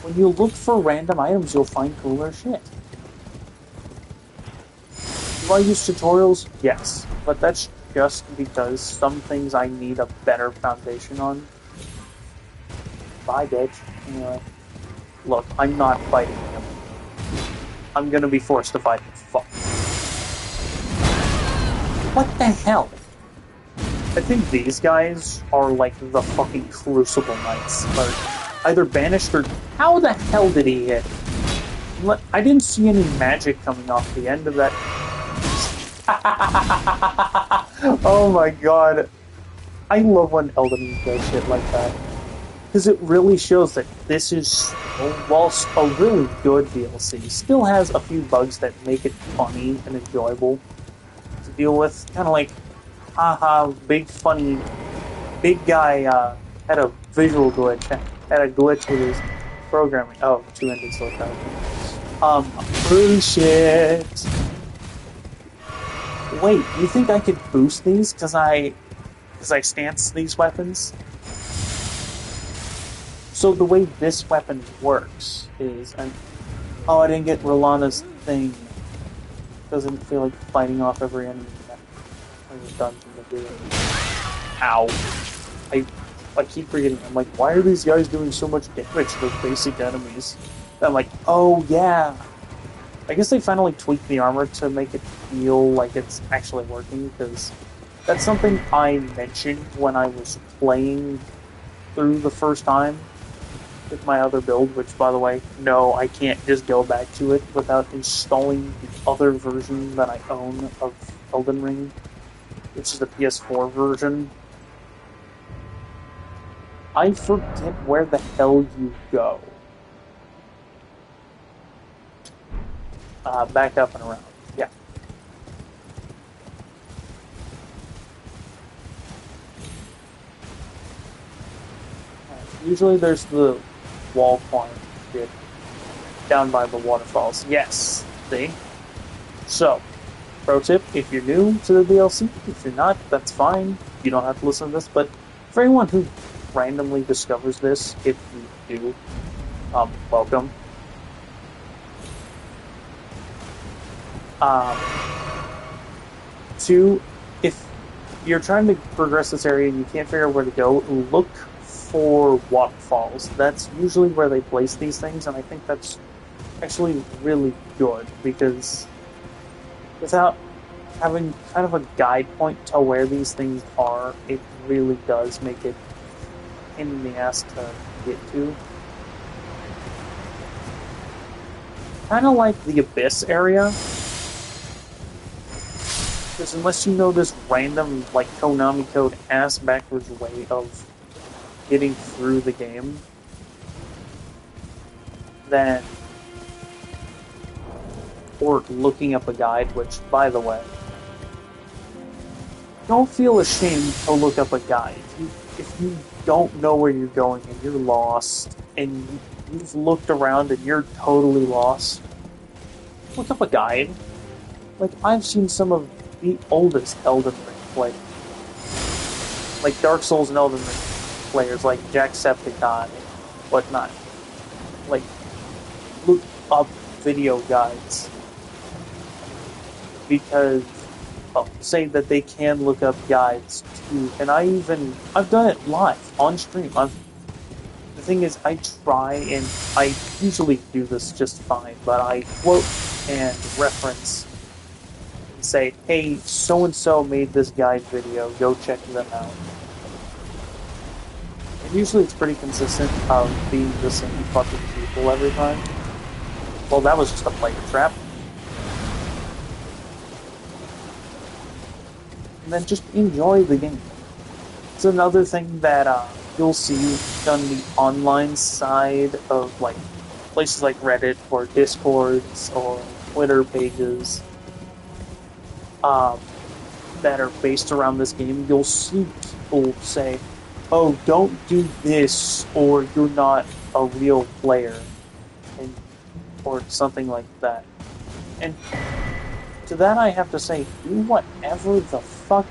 When you look for random items, you'll find cooler shit. Do I use tutorials? Yes. But that's just because some things I need a better foundation on. Bye, bitch. Anyway. Look, I'm not fighting him. I'm gonna be forced to fight him. Fuck. What the hell? I think these guys are like the fucking Crucible Knights. Or either banished or... How the hell did he hit? I didn't see any magic coming off the end of that. Oh my god. I love when Elden does shit like that. Because it really shows that this is, whilst a really good DLC, still has a few bugs that make it funny and enjoyable to deal with. Kind of like, haha, big funny, big guy had a visual glitch, had a glitch with his programming. Oh, 2-ended still bullshit. Wait, you think I could boost these because I stance these weapons? So the way this weapon works is, oh, I didn't get Rolana's thing. Doesn't feel like fighting off every enemy that was dungeon to do it. Ow. I keep forgetting. I'm like, why are these guys doing so much damage to those basic enemies? And I'm like, oh yeah. I guess they finally tweaked the armor to make it feel like it's actually working, because that's something I mentioned when I was playing through the first time with my other build, which, by the way, no, I can't just go back to it without installing the other version that I own of Elden Ring, which is the PS4 version. I forget where the hell you go. Back up and around. Yeah. Usually there's the wall climb bit down by the waterfalls. Yes, see? So, pro tip, if you're new to the DLC, if you're not, that's fine. You don't have to listen to this, but for anyone who randomly discovers this, if you do, welcome. Two, if you're trying to progress this area and you can't figure out where to go, look for waterfalls. That's usually where they place these things, and I think that's actually really good, because without having kind of a guide point to where these things are, it really does make it a pain in the ass to get to. Kind of like the Abyss area. Because unless you know this random, like, Konami code ass backwards way of getting through the game, then or looking up a guide, which, by the way, don't feel ashamed to look up a guide. If you don't know where you're going and you're lost, and you've looked around and you're totally lost, look up a guide. Like, I've seen some of the oldest Elden Ring players. Like Dark Souls and Elden Ring players, like Jacksepticeye and whatnot. Like, look up video guides. Because, well, say that they can look up guides too. And I've done it live, on stream. The thing is, I try, and I usually do this just fine, but I quote and reference and say, hey, so-and-so made this guide video, go check them out. And usually it's pretty consistent of being the same fucking people every time. Well, that was just a player trap. And then just enjoy the game. It's another thing that you'll see on the online side of like places like Reddit or Discords or Twitter pages that are based around this game. You'll see people say, oh, don't do this or you're not a real player, and or something like that. And to that I have to say, do whatever the fuck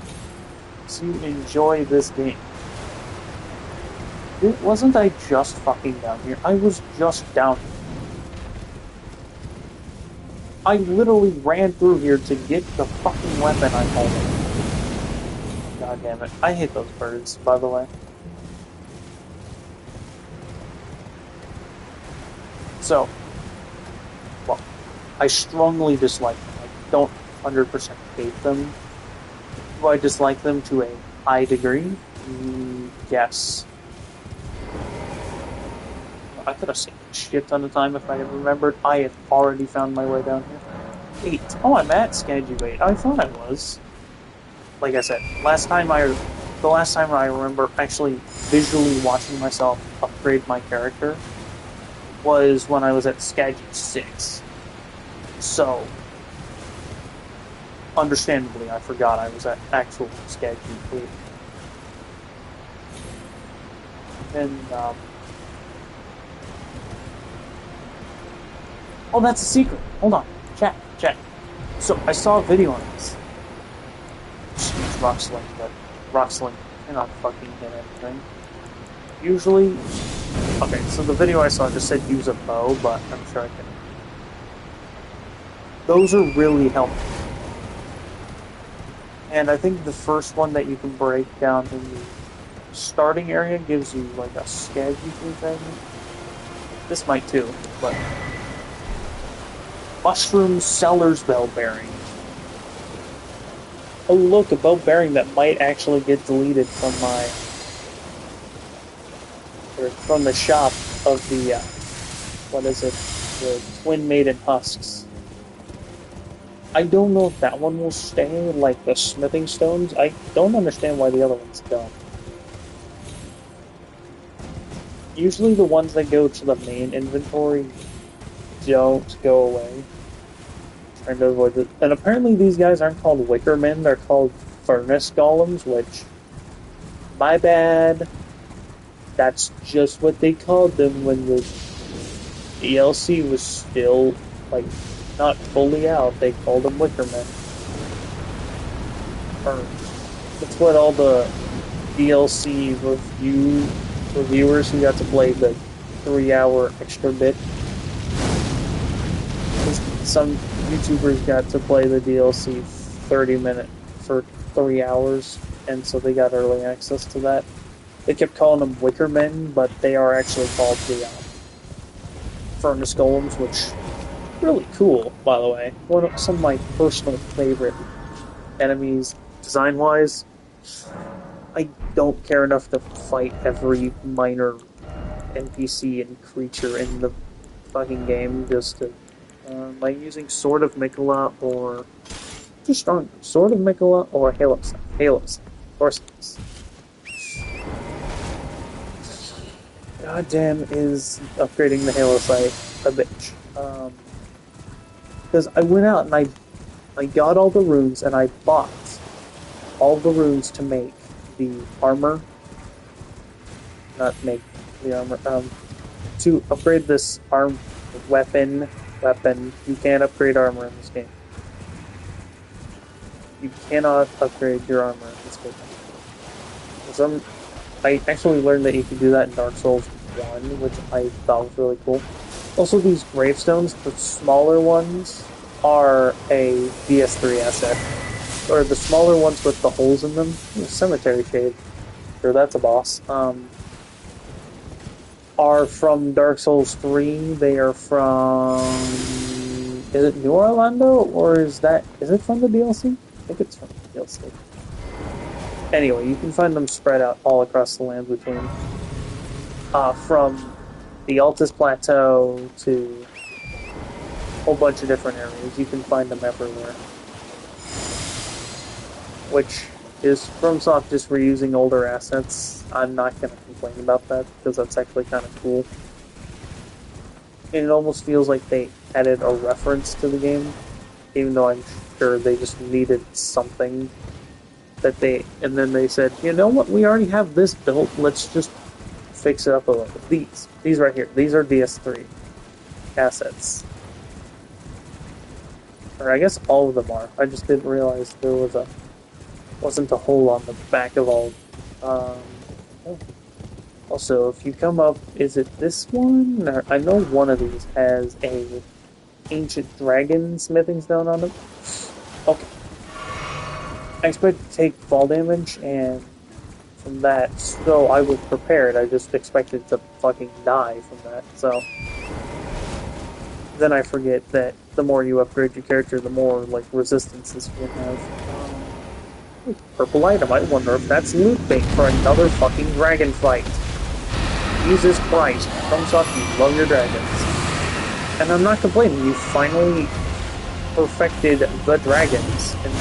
you enjoy this game. Wasn't I just fucking down here? I was just down here. I literally ran through here to get the fucking weapon I'm holding. God damn it. I hate those birds, by the way. So, well, I strongly dislike them. I don't 100% hate them. Do I dislike them to a high degree? Yes. I could have saved a shit ton of time if I had remembered. I had already found my way down here. 8. Oh, I'm at Skaggy 8. I thought I was. Like I said, the last time I remember actually visually watching myself upgrade my character was when I was at Skaggy 6. So, understandably, I forgot I was at actual Skaggy 8. And, oh, that's a secret. Hold on. Chat. So, I saw a video on this. Just use Rocksling, but Rocksling cannot fucking hit anything. Usually... Okay, so the video I saw just said use a bow, but I'm sure I can... Those are really helpful. And I think the first one that you can break down in the starting area gives you, like, a Skaggy thing. This might too, but... Mushroom Seller's Bell Bearing. Oh look, a bell bearing that might actually get deleted from my... or from the shop of the, what is it? The Twin Maiden Husks. I don't know if that one will stay, like the smithing stones. I don't understand why the other ones don't. Usually the ones that go to the main inventory don't go away. Trying to avoid it. And apparently these guys aren't called Wickermen, they're called Furnace Golems, which... My bad. That's just what they called them when the DLC was still, like, not fully out. They called them Wickermen. That's what all the DLC reviewers who got to play the 3-hour extra bit. Some YouTubers got to play the DLC 30-minute for 3 hours, and so they got early access to that. They kept calling them Wickermen, but they are actually called the Furnace Golems, which really cool, by the way. Some of my personal favorite enemies, design-wise. I don't care enough to fight every minor NPC and creature in the fucking game, just to... by using Sword of Mikola or... Just strong. Sword of Mikola or Halo Sight. Halo Sight. Or Sights. Goddamn is upgrading the Halo Sight a bitch. Because I went out and I got all the runes and I bought all the runes to make the armor. Not make the armor. To upgrade this weapon. You can't upgrade armor in this game. You cannot upgrade your armor in this game. I actually learned that you can do that in Dark Souls 1, which I thought was really cool. Also, these gravestones, the smaller ones, are a DS3 asset. Or the smaller ones with the holes in them. Cemetery Shade. Sure, that's a boss. Are from Dark Souls 3. They are from... Is it New Orlando? Or is it from the DLC? I think it's from the DLC. Anyway, you can find them spread out all across the land between... from the Altus Plateau to a whole bunch of different areas. You can find them everywhere. Which is FromSoft just reusing older assets. I'm not going to complain about that, because that's actually kind of cool. And it almost feels like they added a reference to the game, even though I'm sure they just needed something that and then they said, you know what, we already have this built, let's just fix it up a little. These right here, these are DS3 assets. Or I guess all of them are. I just didn't realize there wasn't a hole on the back of all. Also, if you come up, is it this one? Or, I know one of these has a ancient dragon smithing stone on it. Okay. I expect to take fall damage, and from that, so I was prepared. I just expected to fucking die from that, so... Then I forget that the more you upgrade your character, the more, like, resistances you have. Purple item, I wonder if that's loot bait for another fucking dragon fight. Jesus Christ, FromSoft, you love your dragons. And I'm not complaining, you finally perfected the dragons, and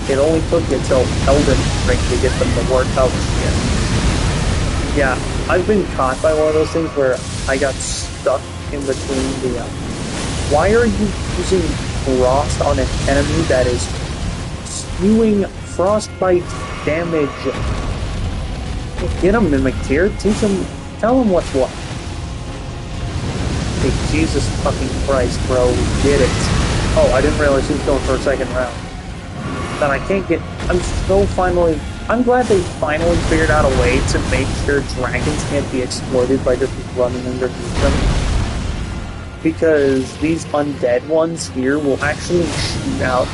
it only took you till Elden Ring to get them to work out again. Yeah, I've been caught by one of those things where I got stuck in between the... why are you using frost on an enemy that is spewing frostbite damage? Get him, Mimic Tier. Teach him... Tell him what's what. Hey, Jesus fucking Christ, bro. We did it. Oh, I didn't realize he was going for a second round. Then I can't get... I'm glad they finally figured out a way to make sure dragons can't be exploited by just running underneath them. Because these undead ones here will actually shoot out...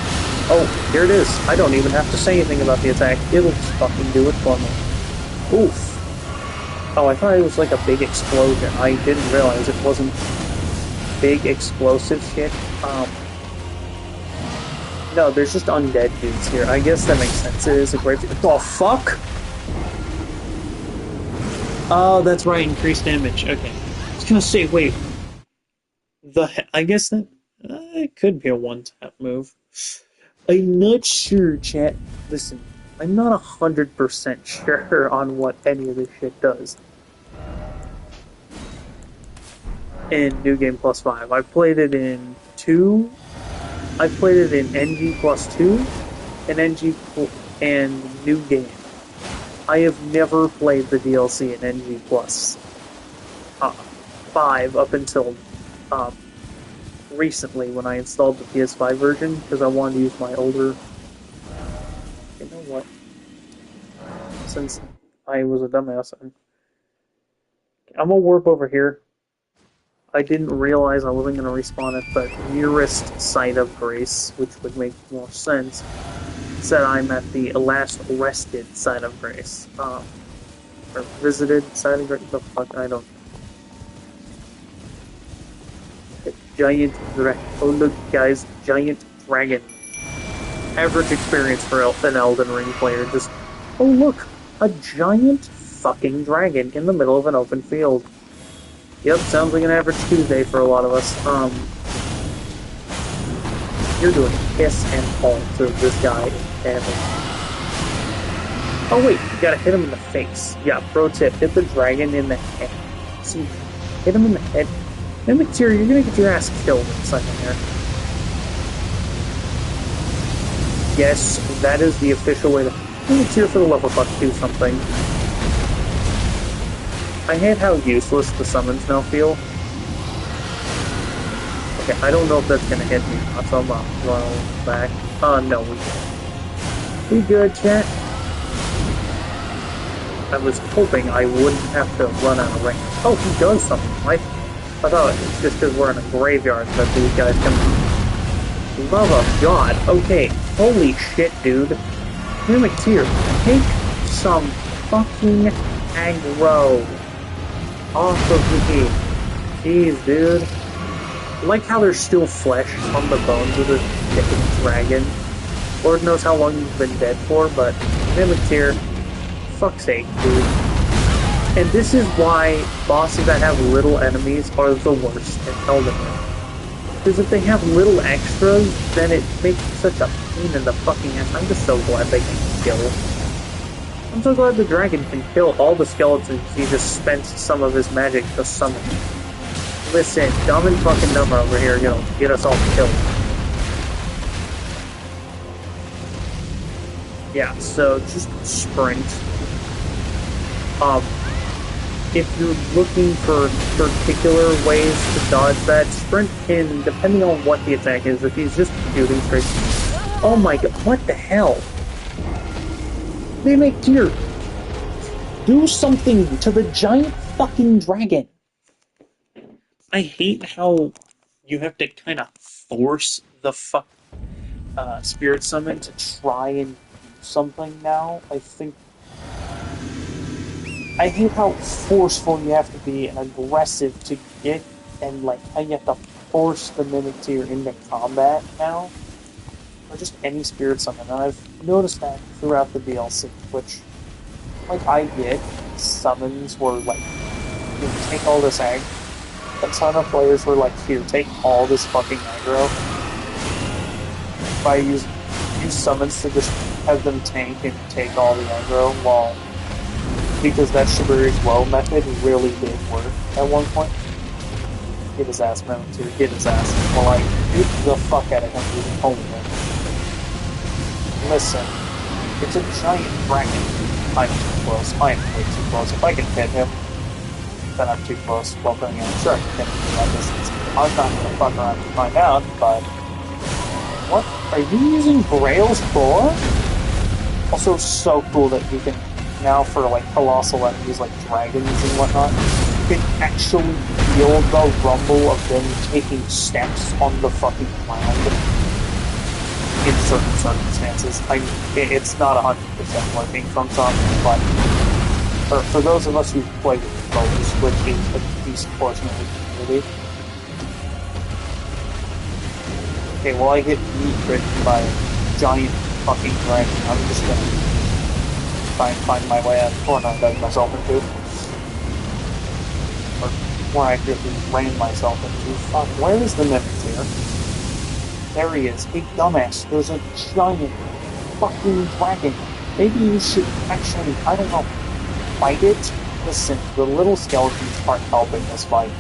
Oh, here it is. I don't even have to say anything about the attack. It'll just fucking do it for me. Oof. Oh, I thought it was like a big explosion. I didn't realize it wasn't big explosive shit. No, there's just undead dudes here. I guess that makes sense. It is a great... Oh, fuck? Oh, that's right. Increased damage. Okay. I was gonna say, wait. I guess that... it could be a one-tap move. I'm not sure, chat. Listen, I'm not 100% sure on what any of this shit does. In New Game Plus 5. I've played it in 2... I've played it in NG plus 2 and and New Game. I have never played the DLC in NG plus 5 up until recently when I installed the PS5 version because I wanted to use my older... You know what? Since I was a dumbass, I'm gonna warp over here. I didn't realize I wasn't going to respawn at the nearest site of grace, which would make more sense. Said I'm at the last rested site of grace. Or visited site of grace? The fuck, I don't know. Giant dragon. Oh look guys, giant dragon. Average experience for an Elden Ring player. Just, oh look, a giant fucking dragon in the middle of an open field. Yep, sounds like an average Tuesday for a lot of us. You're doing piss and all to this guy. And oh wait, you gotta hit him in the face. Yeah, pro tip, hit the dragon in the head. See, hit him in the head. Mimic Tier, you're gonna get your ass killed in a second here. guess that is the official way to... It's here for the level fuck do something. I hate how useless the summons now feel. Okay, I don't know if that's gonna hit me. So I'm going back. No, we good, chat. I was hoping I wouldn't have to run out of range. Oh, he does something. I thought it's just because we're in a graveyard that these guys can... Love of God. Okay, holy shit, dude. Mimic Tier, take some fucking aggro off of me. Jeez, dude. I like how there's still flesh on the bones of the fucking dragon. Lord knows how long you've been dead for, but Mimic Tier, fuck's sake, dude. And this is why bosses that have little enemies are the worst at Elden Ring. Because if they have little extras, then it makes such a pain in the fucking ass. I'm just so glad they can kill. I'm so glad the dragon can kill all the skeletons he just spent some of his magic to summon. Listen, Dumb and fucking Dumber over here, you know, get us all killed. Yeah, so just sprint. If you're looking for particular ways to dodge that, sprint can, depending on what the attack is, if he's just shooting straight... Oh my god, what the hell? Mimic Tier! Do something to the giant fucking dragon! I hate how you have to kind of force the spirit summon to try and do something now. I hate how forceful you have to be and aggressive to get, and like how you have to force the Mimic Tier into combat now. Or just any spirit summon. And I've noticed that throughout the DLC, which, like, I get summons where, like, you take all this aggro. A ton of players were like, here, take all this fucking aggro. If I use summons to just have them tank and take all the aggro, well, because that Shibari's Woe method really did work at one point. Get his ass, man, too. Get his ass. Well, like, get the fuck out of him, dude. Holy man. Listen, it's a giant dragon. I'm too close. I am way too close. If I can hit him, then I'm too close. Well, then again, sure, I can hit him from that distance. I'm not gonna fuck around to find out, but... What? Are you using Grail's Boar? Also, so cool that you can, now for, like, colossal enemies like dragons and whatnot, you can actually feel the rumble of them taking steps on the fucking ground. In certain circumstances. It's not 100% working sometimes, but for those of us who play with bows, which is a decent portion of the community. Okay, well, I get meat-ridden by a giant fucking dragon. I'm just gonna try and find my way out of the corner I dug myself into. Or more accurately, ran myself into. Fuck, where is the Mimic Tier? There he is. Hey, dumbass, there's a giant fucking dragon. Maybe you should actually, I don't know, fight it? Listen, the little skeletons aren't helping this fight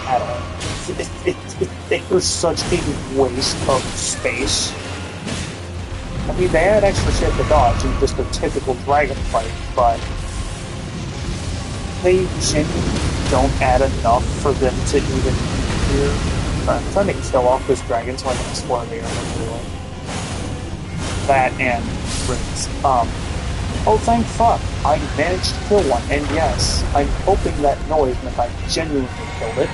at all. There's such a waste of space. I mean, they had extra shit to dodge in just a typical dragon fight, but they genuinely don't add enough for them to even appear. I'm trying to kill off this dragon so I can explore the area. That and rings. Oh, thank fuck. I managed to kill one, and yes, I'm hoping that noise meant I genuinely killed it.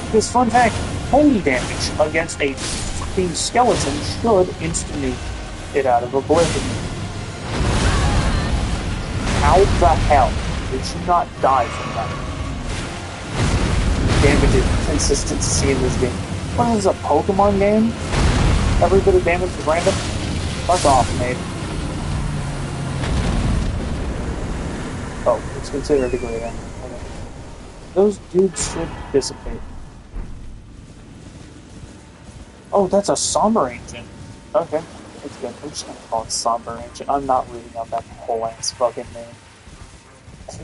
Because, fun fact, holy damage against a fucking skeleton should instantly it out of oblivion. How the hell did you not die from that? Damage and consistency in this game. What is this, a Pokemon game? Every bit of damage is random? Fuck off, mate. Oh, it's considered a great enemy. Okay. Those dudes should dissipate. Oh, that's a Somber Ancient. Okay, that's good. I'm just gonna call it Somber Ancient. I'm not reading out that whole ass fucking name. It's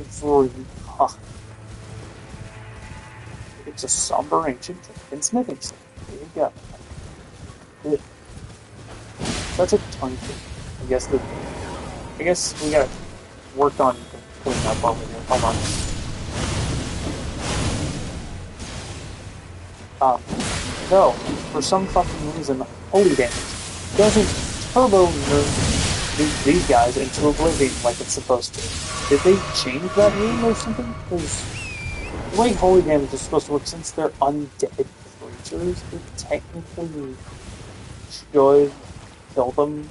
a Somber Ancient Dragon Smithing Stick. There you go. That's a ton. I guess we gotta work on cleaning up over here. Hold on. No. For some fucking reason, holy damage doesn't turbo nerf these guys into oblivion like it's supposed to. Did they change that rule or something? Because the way holy damage is supposed to work, since they're undead creatures, it technically should kill them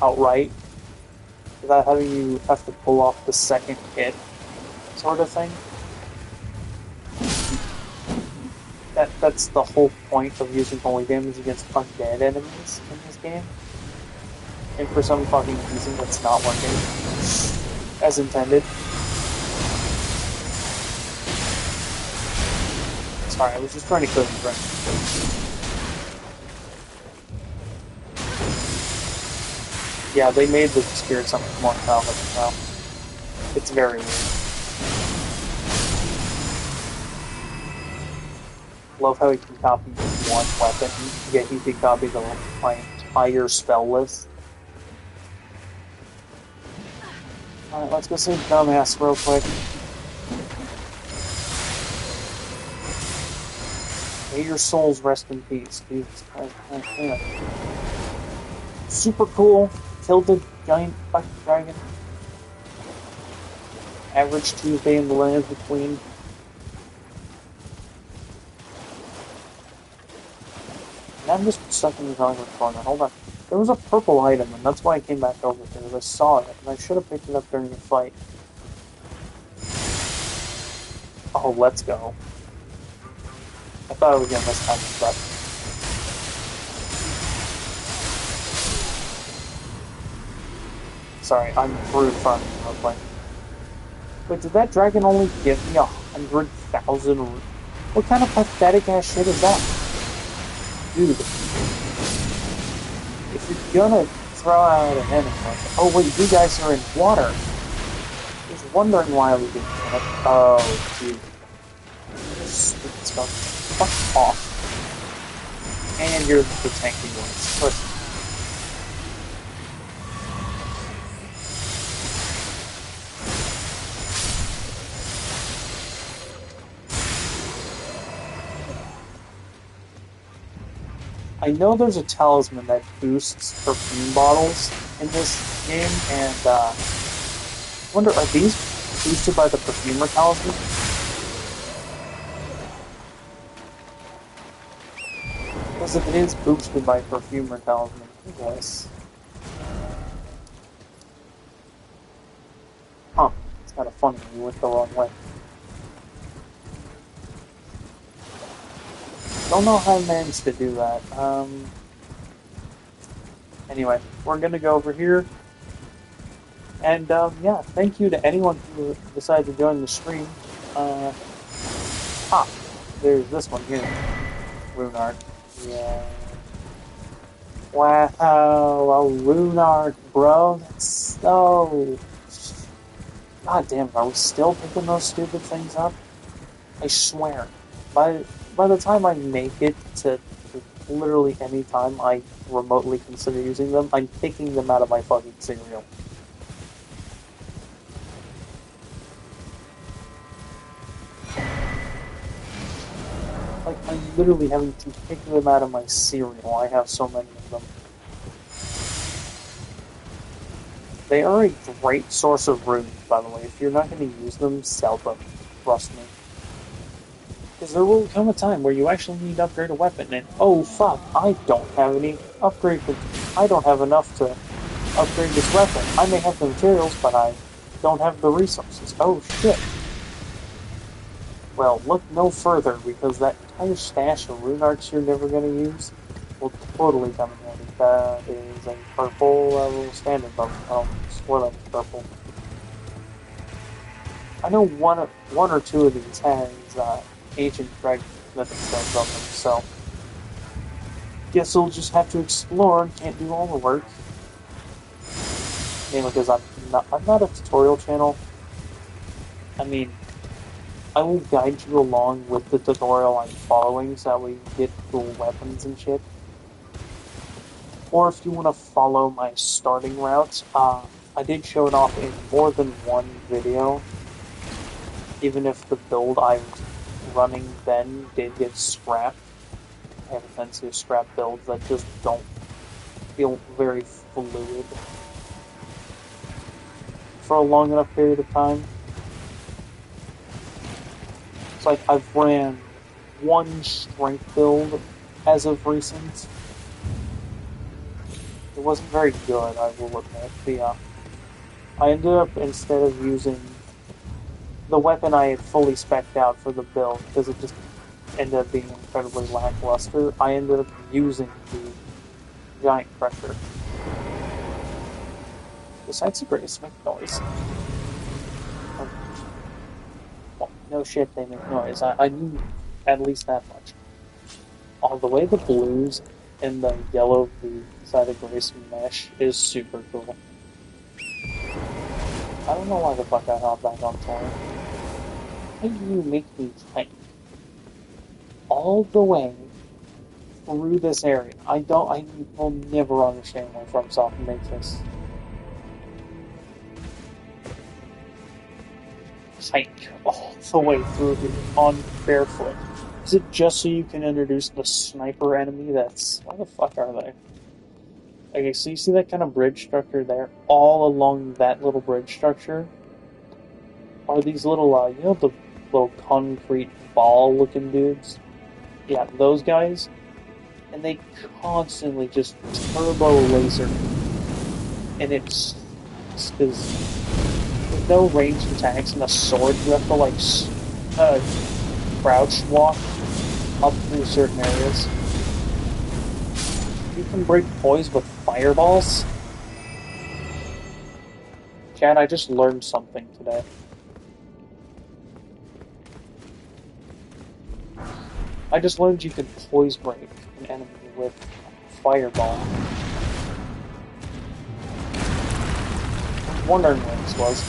outright without having you have to pull off the second hit, sort of thing. That's the whole point of using holy damage against undead enemies in this game. And for some fucking reason, it's not working as intended. Sorry, I was just trying to clear the brain. Yeah, they made the spirit something more powerful now. It's very weird. Love how he can copy one weapon, yet he can copy my entire spell list. Alright, let's go save dumbass real quick. May your souls rest in peace. Jesus Christ. Yeah. Super cool. Killed the giant fucking dragon. Average Tuesday in the land between. And I'm just stuck in the Hollywood corner. Hold on. There was a purple item, and that's why I came back over here. I saw it, and I should have picked it up during the fight. Oh, let's go. I thought I was gonna miss time, but... Sorry, I'm brute farming real quick. Wait, did that dragon only give me 100,000? What kind of pathetic ass shit is that? Dude. If you're gonna throw out an enemy like that. Oh wait, you guys are in water. I was wondering why I was doing that. Oh, dude. Stupid stuff. Fuck off. And you're the tanky ones. Listen. I know there's a talisman that boosts perfume bottles in this game, and I wonder, are these boosted by the perfumer talisman? Because if it is boosted by perfumer talisman, I guess. Huh, it's kind of funny, you went the wrong way. Don't know how I managed to do that. Anyway, we're gonna go over here. And, yeah, thank you to anyone who decided to join the stream. There's this one here. Rune art. Yeah. Wow, a rune art, bro. That's so... God damn it, are we still picking those stupid things up? I swear. By the time I make it to literally any time I remotely consider using them, I'm picking them out of my fucking cereal. Like, I'm literally having to pick them out of my cereal. I have so many of them. They are a great source of runes, by the way. If you're not going to use them, sell them. Trust me. Because there will come a time where you actually need to upgrade a weapon, and oh fuck, I don't have any upgrade. I don't have enough to upgrade this weapon. I may have the materials, but I don't have the resources. Oh shit. Well, look no further, because that entire stash of rune arts you're never going to use will totally come in handy. That is a purple level standard level. Oh, four level purple. I know one or two of these has ancient dragon mythic stones on them, so guess we'll just have to explore and can't do all the work. Mainly because I'm not a tutorial channel. I mean, I will guide you along with the tutorial I'm following so that we get cool weapons and shit. or if you want to follow my starting route, I did show it off in more than one video, even if the build I was running then did get scrapped. I have a tendency to scrap builds that just don't feel very fluid for a long enough period of time. It's like I've ran one strength build as of recent. It wasn't very good, I will admit. I ended up, instead of using the weapon I had fully spec'd out for the build, because it just ended up being incredibly lackluster, I ended up using the giant crusher. The sights of grace make noise. Oh, well, no shit, they make noise. I knew at least that much. Oh, the way the blues and the yellow of the side of grace mesh is super cool. I don't know why the fuck I hopped back on torrent. Why do you make me hike all the way through this area? I will never understand why FromSoft makes this. Hike all the way through here on barefoot. Is it just so you can introduce the sniper enemy that's... Where the fuck are they? Okay, so you see that kind of bridge structure there? All along that little bridge structure are these little, you know, the little concrete ball-looking dudes? Yeah, those guys. And they constantly just turbo laser. And it's because with no ranged attacks and a sword, you have to, like, crouch walk up through certain areas. You can break poise with fireballs? Chad, I just learned something today. I just learned you can poise break an enemy with fireball. I was wondering where this was.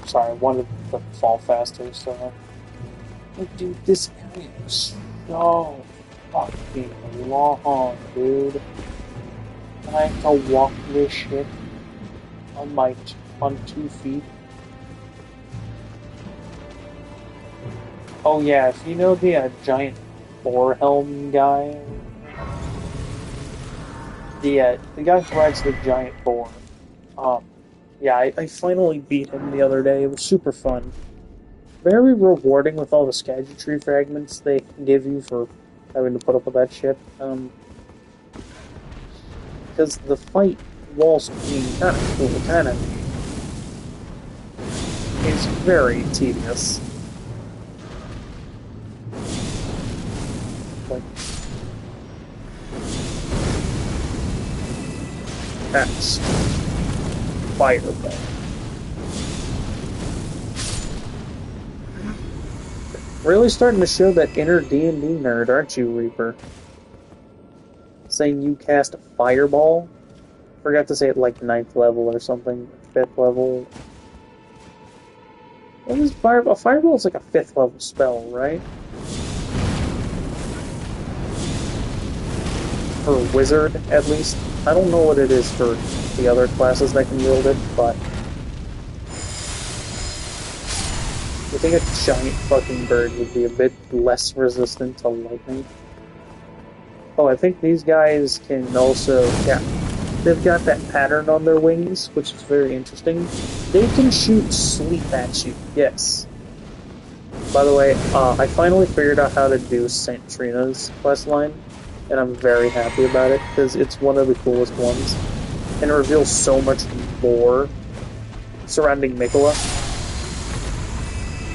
Sorry, I wanted to fall faster, so... Like, dude, this area is so fucking long, dude. And I have to walk this shit on 2 feet. Oh yeah, if you know the giant boar helm guy, the guy who rides the giant boar, yeah, I finally beat him the other day. It was super fun. Very rewarding with all the Erdtree fragments they give you for having to put up with that shit. Because the fight, whilst being kind of cool, is very tedious. Like, that's fireball. Really starting to show that inner D&D nerd, aren't you, Reaper? Saying you cast a fireball? Forgot to say it like 9th level or something. 5th level. What is fireball? Fireball is like a 5th level spell, right? For a wizard, at least. I don't know what it is for the other classes that can wield it, but... I think a giant fucking bird would be a bit less resistant to lightning. Oh, I think these guys can also... Yeah, they've got that pattern on their wings, which is very interesting. They can shoot sleep at you, yes. By the way, I finally figured out how to do St. Trina's questline, and I'm very happy about it, because it's one of the coolest ones. And it reveals so much lore surrounding Mikola.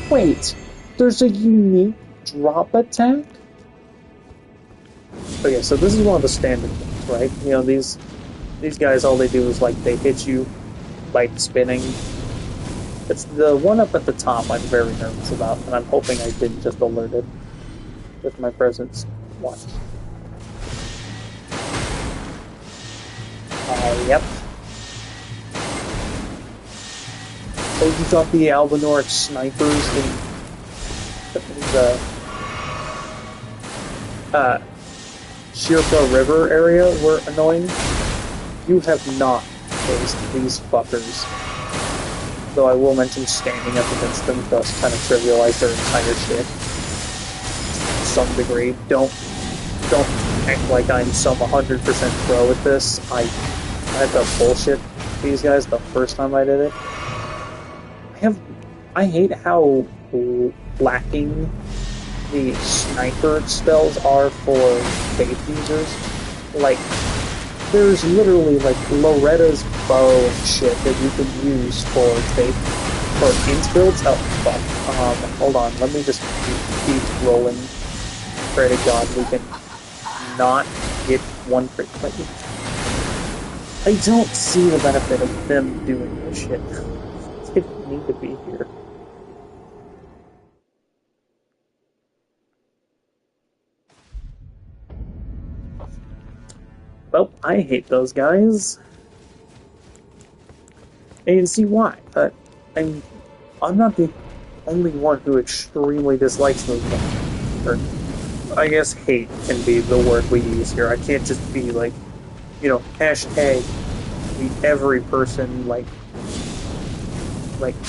Wait, there's a unique drop attack? Okay, so this is one of the standard ones, right? You know, these guys, all they do is, like, they hit you by spinning. It's the one up at the top I'm very nervous about, and I'm hoping I didn't just alert it with my presence. Watch. Yep. Oh, you thought the Albinoric snipers Shirka River area were annoying. You have not faced these fuckers. Though I will mention standing up against them does kind of trivialize their entire shit. To some degree. Don't act like I'm some 100% pro at this. I had to bullshit these guys the first time I did it. I hate how lacking the sniper spells are for faith users. Like, there's literally like Loretta's bow and shit that you can use for faith for int builds. Oh fuck. Hold on, let me just keep rolling. Pray to God we can not get one crit click. I don't see the benefit of them doing this shit. They don't need to be here. Well, I hate those guys. And you can see why. I'm not the only one who extremely dislikes those guys. Or, I guess hate can be the word we use here. I can't just be like, you know, hashtag every person like,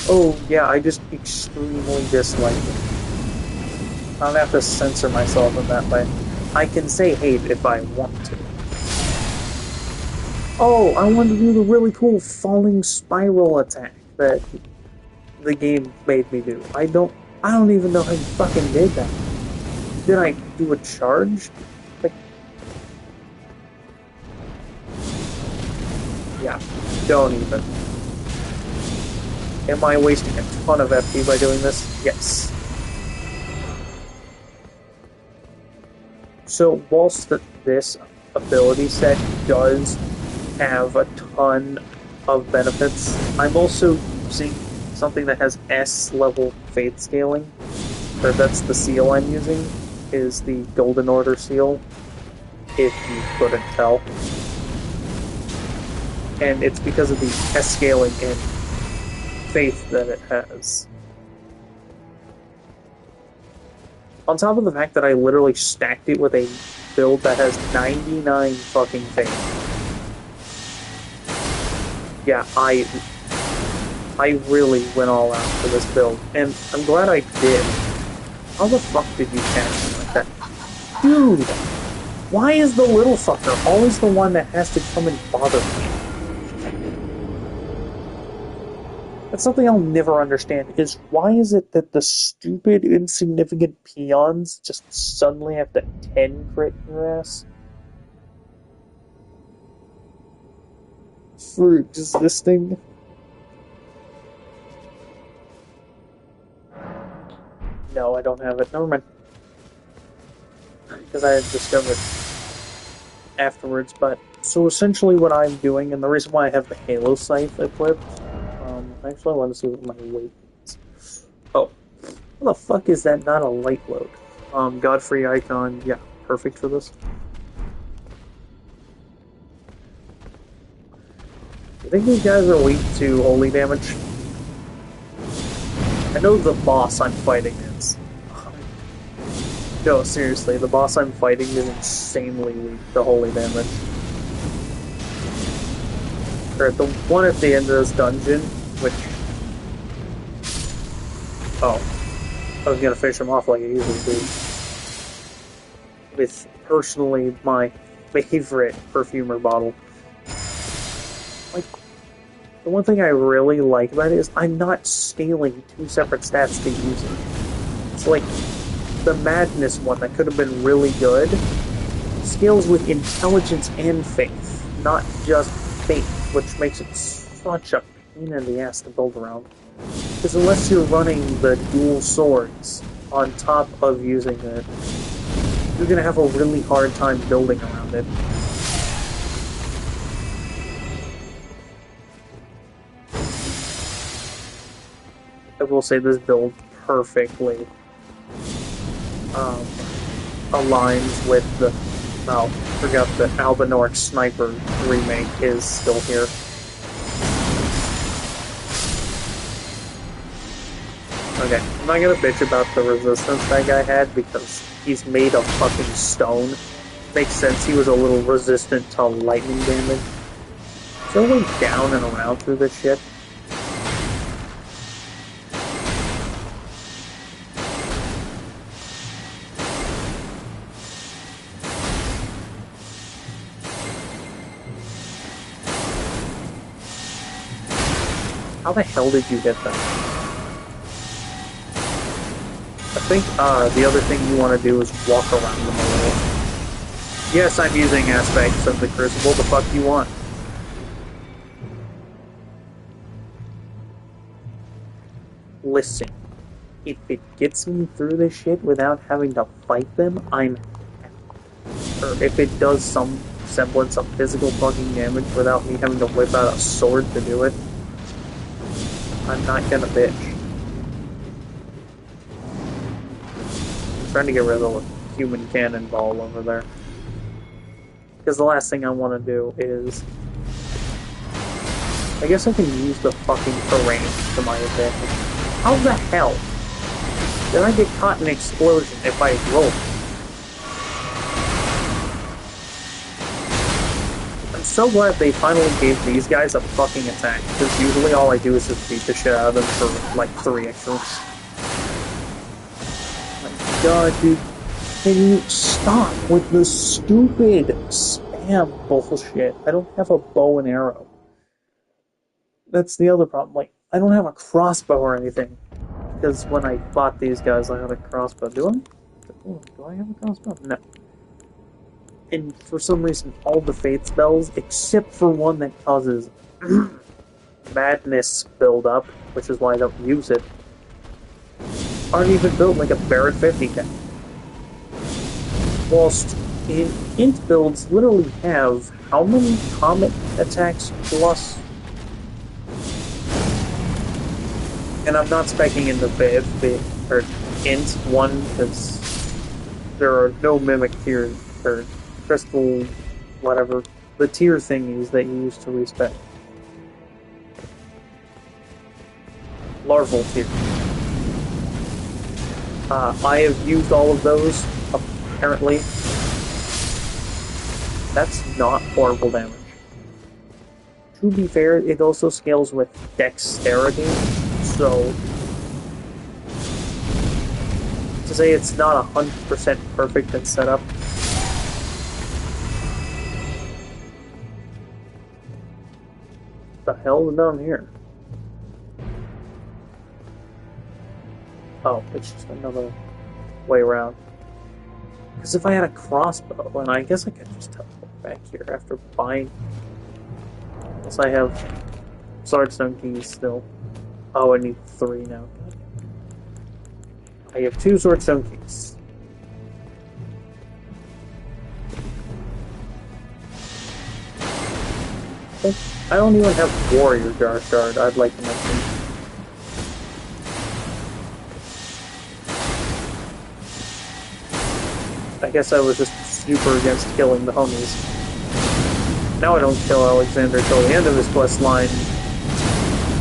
oh yeah, I just extremely dislike it. I don't have to censor myself in that way. I can say hate if I want to. Oh, I wanted to do the really cool falling spiral attack that the game made me do. I don't even know how you fucking did that. Did I do a charge? Like, yeah, don't even. Am I wasting a ton of FP by doing this? Yes. So, whilst this ability set does have a ton of benefits, I'm also using something that has S level faith scaling. Or that's the seal I'm using, is the Golden Order seal, if you couldn't tell. And it's because of the S scaling in faith that it has. On top of the fact that I literally stacked it with a build that has 99 fucking faith. Yeah, I really went all out for this build, and I'm glad I did. How the fuck did you catch me like that? Dude! Why is the little fucker always the one that has to come and bother me? That's something I'll never understand, is why is it that the stupid, insignificant peons just suddenly have to 10 crit your ass? For existing? No, I don't have it. Never mind. Because I had discovered afterwards, but... So essentially what I'm doing, and the reason why I have the Halo Scythe equipped... actually I want to see what my weight is. Oh. How the fuck is that not a light load? Godfrey icon, yeah, perfect for this. I think these guys are weak to holy damage. I know the boss I'm fighting is. No, seriously, the boss I'm fighting is insanely weak to holy damage. Or the one at the end of this dungeon, which... Oh. I was gonna finish him off like I usually do. With, personally, my favorite perfumer bottle. Like, the one thing I really like about it is I'm not scaling two separate stats to use it. It's like the Madness one that could have been really good scales with intelligence and faith, not just faith, which makes it such a pain in the ass to build around. Because unless you're running the dual swords on top of using it, you're going to have a really hard time building around it. I will say this build perfectly aligns with the... Oh, forgot the Albanor Sniper remake is still here. Okay, I'm not gonna bitch about the resistance that guy had because he's made of fucking stone. Makes sense, he was a little resistant to lightning damage. So I went down and around through this shit. How the hell did you get that? I think the other thing you want to do is walk around them a little. Yes, I'm using aspects of the Crucible. The fuck you want? Listen, if it gets me through this shit without having to fight them, I'm happy. Or if it does some semblance of physical fucking damage without me having to whip out a sword to do it, I'm not gonna bitch. I'm trying to get rid of the human cannonball over there. Because the last thing I want to do is... I guess I can use the fucking terrain to my advantage. How the hell did I get caught in an explosion if I rolled? I'm so glad they finally gave these guys a fucking attack, because usually all I do is just beat the shit out of them for like 3 extra. My god, dude. Can you stop with the stupid spam bullshit? I don't have a bow and arrow. That's the other problem. Like, I don't have a crossbow or anything. Because when I fought these guys, I had a crossbow. Do I? Oh, do I have a crossbow? No. And for some reason, all the fate spells, except for one that causes madness build-up, which is why I don't use it, aren't even built like a Barrett 50 can. Whilst int builds literally have how many comet attacks plus? And I'm not specking in the or int one because there are no mimic tiers or crystal whatever the tier thingies that you use to respec. Larval tier. I have used all of those. Apparently, that's not horrible damage. To be fair, it also scales with dexterity, so to say it's not 100% perfect and set up. What the hell is down here? Oh, it's just another way around. Because if I had a crossbow, and I guess I could just teleport back here after buying. Unless I have swordstone keys still. Oh, I need 3 now. I have 2 swordstone keys. I don't even have warrior guard, I'd like to mention. I guess I was just super against killing the homies. Now I don't kill Alexander till the end of his quest line.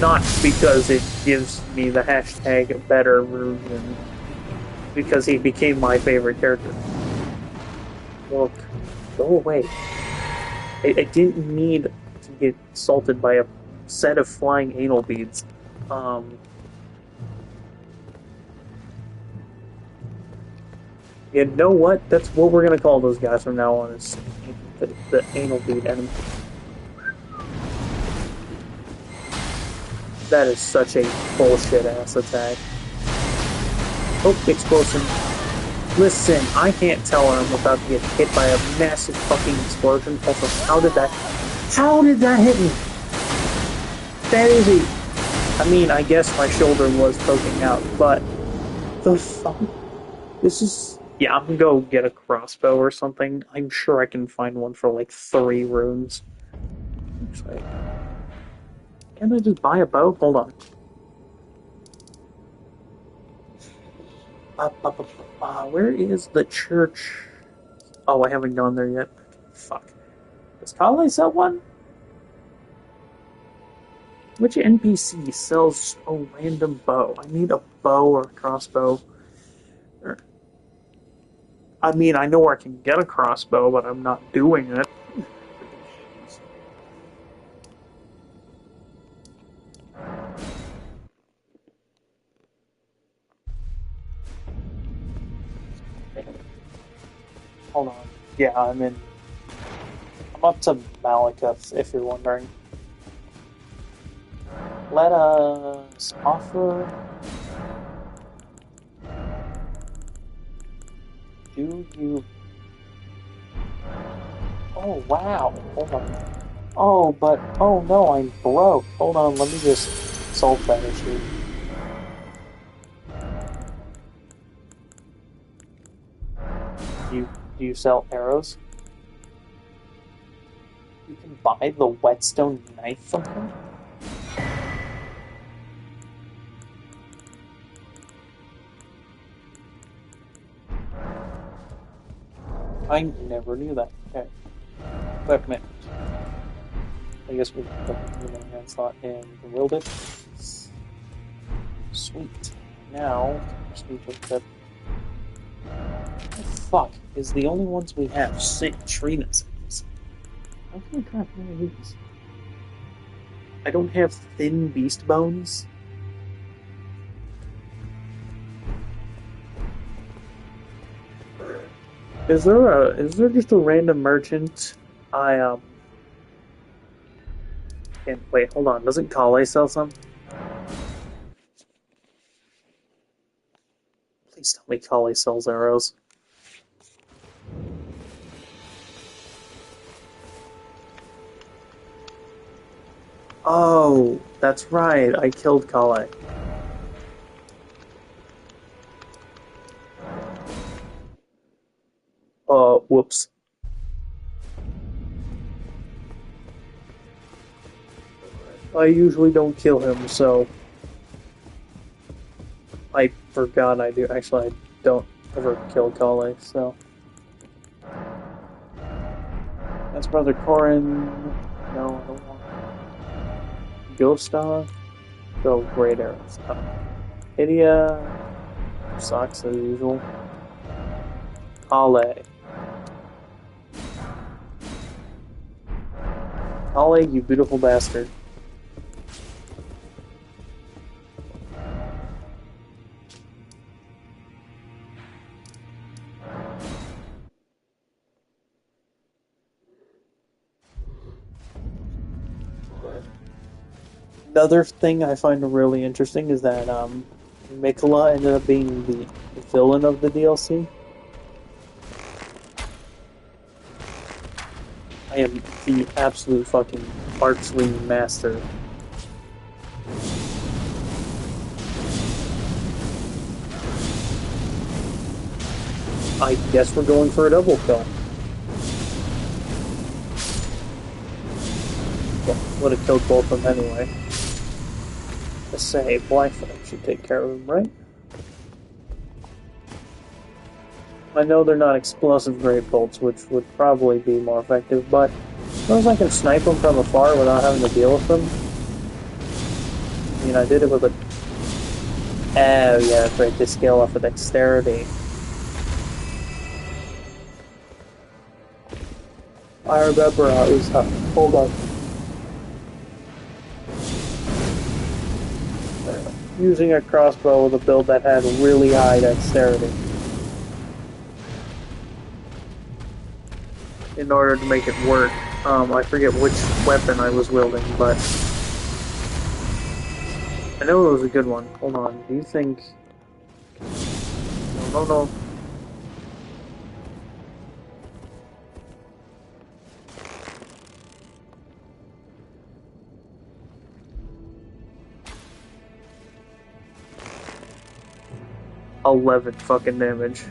Not because it gives me the hashtag better version, because he became my favorite character. Look, go away. I didn't need to get assaulted by a set of flying anal beads. You know what? That's what we're gonna call those guys from now on, is the anal bead enemy. That is such a bullshit-ass attack. Oh, explosion. Listen, I can't tell I'm about to get hit by a massive fucking explosion. Also, how did that hit me? That is a... I mean, I guess my shoulder was poking out, but... The fuck? This is... Yeah, I'm gonna go get a crossbow or something. I'm sure I can find one for like 3 runes. Looks like... Can't I just buy a bow? Hold on. Where is the church? Oh, I haven't gone there yet. Fuck. Does Kale sell one? Which NPC sells a random bow? I need a bow or a crossbow. I mean, I know I can get a crossbow, but I'm not doing it. Hold on. Yeah, I'm up to Malekith, if you're wondering. Let us offer. Do you? Oh wow! Hold on. Oh no, I'm broke. Hold on, let me just solve that issue. Do you sell arrows? You can buy the whetstone knife from him? I never knew that. Okay. Equipment. I guess we can put the human hand slot in the wielded. Sweet. Now, just need to equip. Oh, fuck, is the only ones we have sick Trina's. How can I craft one of these? I don't have thin beast bones. Is there just a random merchant can't wait, hold on, doesn't Kale sell some? Please tell me Kale sells arrows. Oh, that's right, I killed Kale. Whoops. I usually don't kill him, so I forgot I do. Actually, I don't ever kill Kale, so. That's Brother Corin. No, I don't want. Ghosta. Go Great Arrows. Idia. Sucks as usual. Kale. Kale, you beautiful bastard. Another thing I find really interesting is that Mikola ended up being the villain of the DLC. I am the absolute fucking archery master. I guess we're going for a double kill. Well, would have killed both of them anyway. Let's say Blindfold should take care of him, right? I know they're not explosive great bolts, which would probably be more effective, but as long as I can snipe them from afar without having to deal with them. I mean, I did it with a... Oh, yeah, that's right, they scale off of dexterity. I remember how it was tough. Hold on. Using a crossbow with a build that had really high dexterity. In order to make it work. I forget which weapon I was wielding, but I know it was a good one. Hold on, do you think... No. 11 fucking damage.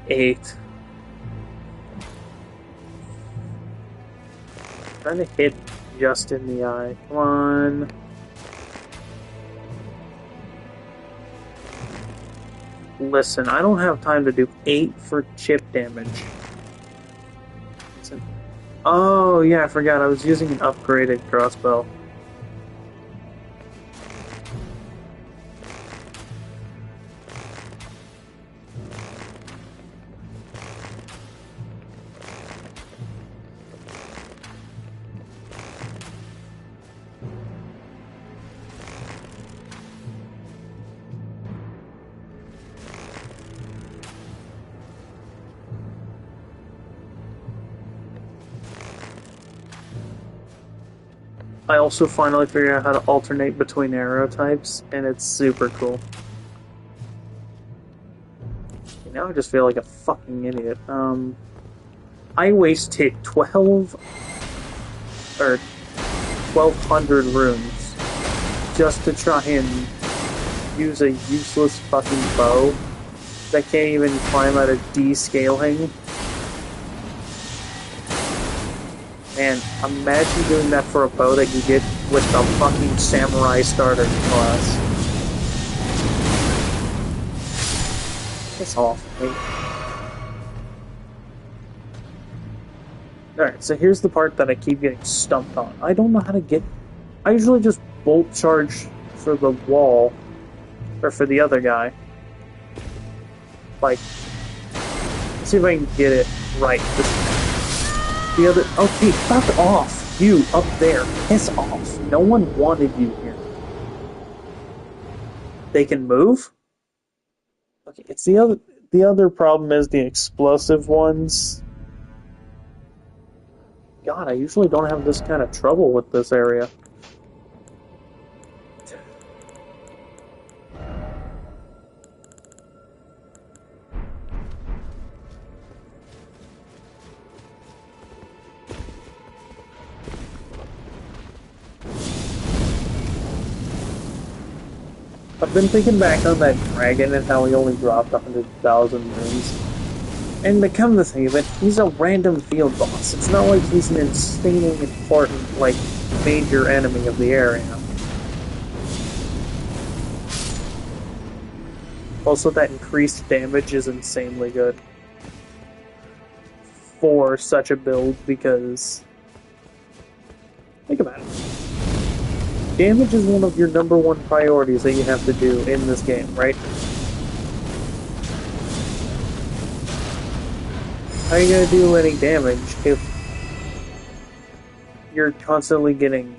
8. Trying to hit just in the eye. Come on. Listen, I don't have time to do 8 for chip damage. Oh, yeah, I forgot. I was using an upgraded crossbow. I also finally figured out how to alternate between arrow types, and it's super cool. Okay, now I just feel like a fucking idiot. I wasted 1,200 runes just to try and use a useless fucking bow that can't even climb out of descaling. Man, imagine doing that for a bow that you get with the fucking samurai starter class. Piss off, mate. Alright, so here's the part that I keep getting stumped on. I don't know how to get... I usually just bolt charge for the wall, or for the other guy. Like, let's see if I can get it right. The other... Okay, fuck off! You, up there. Piss off. No one wanted you here. They can move? Okay, it's the other problem is the explosive ones. God, I usually don't have this kind of trouble with this area. I've been thinking back on that dragon and how he only dropped 100,000 runes. And to come to think of it, he's a random field boss. It's not like he's an insanely important, like, major enemy of the area. Also, that increased damage is insanely good for such a build, because... think about it. Damage is one of your #1 priorities that you have to do in this game, right? How are you gonna do any damage if you're constantly getting...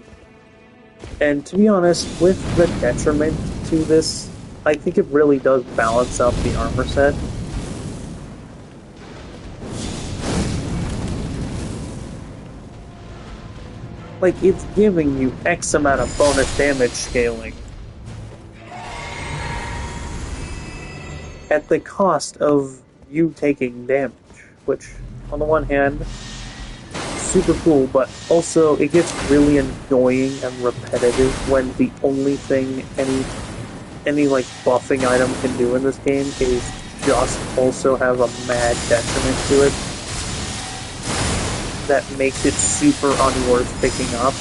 And to be honest, with the detriment to this, I think it really does balance out the armor set. Like, it's giving you X amount of bonus damage scaling at the cost of you taking damage, which, on the one hand, super cool, but also it gets really annoying and repetitive when the only thing any like buffing item can do in this game is just also have a mad detriment to it that makes it super unworth picking up.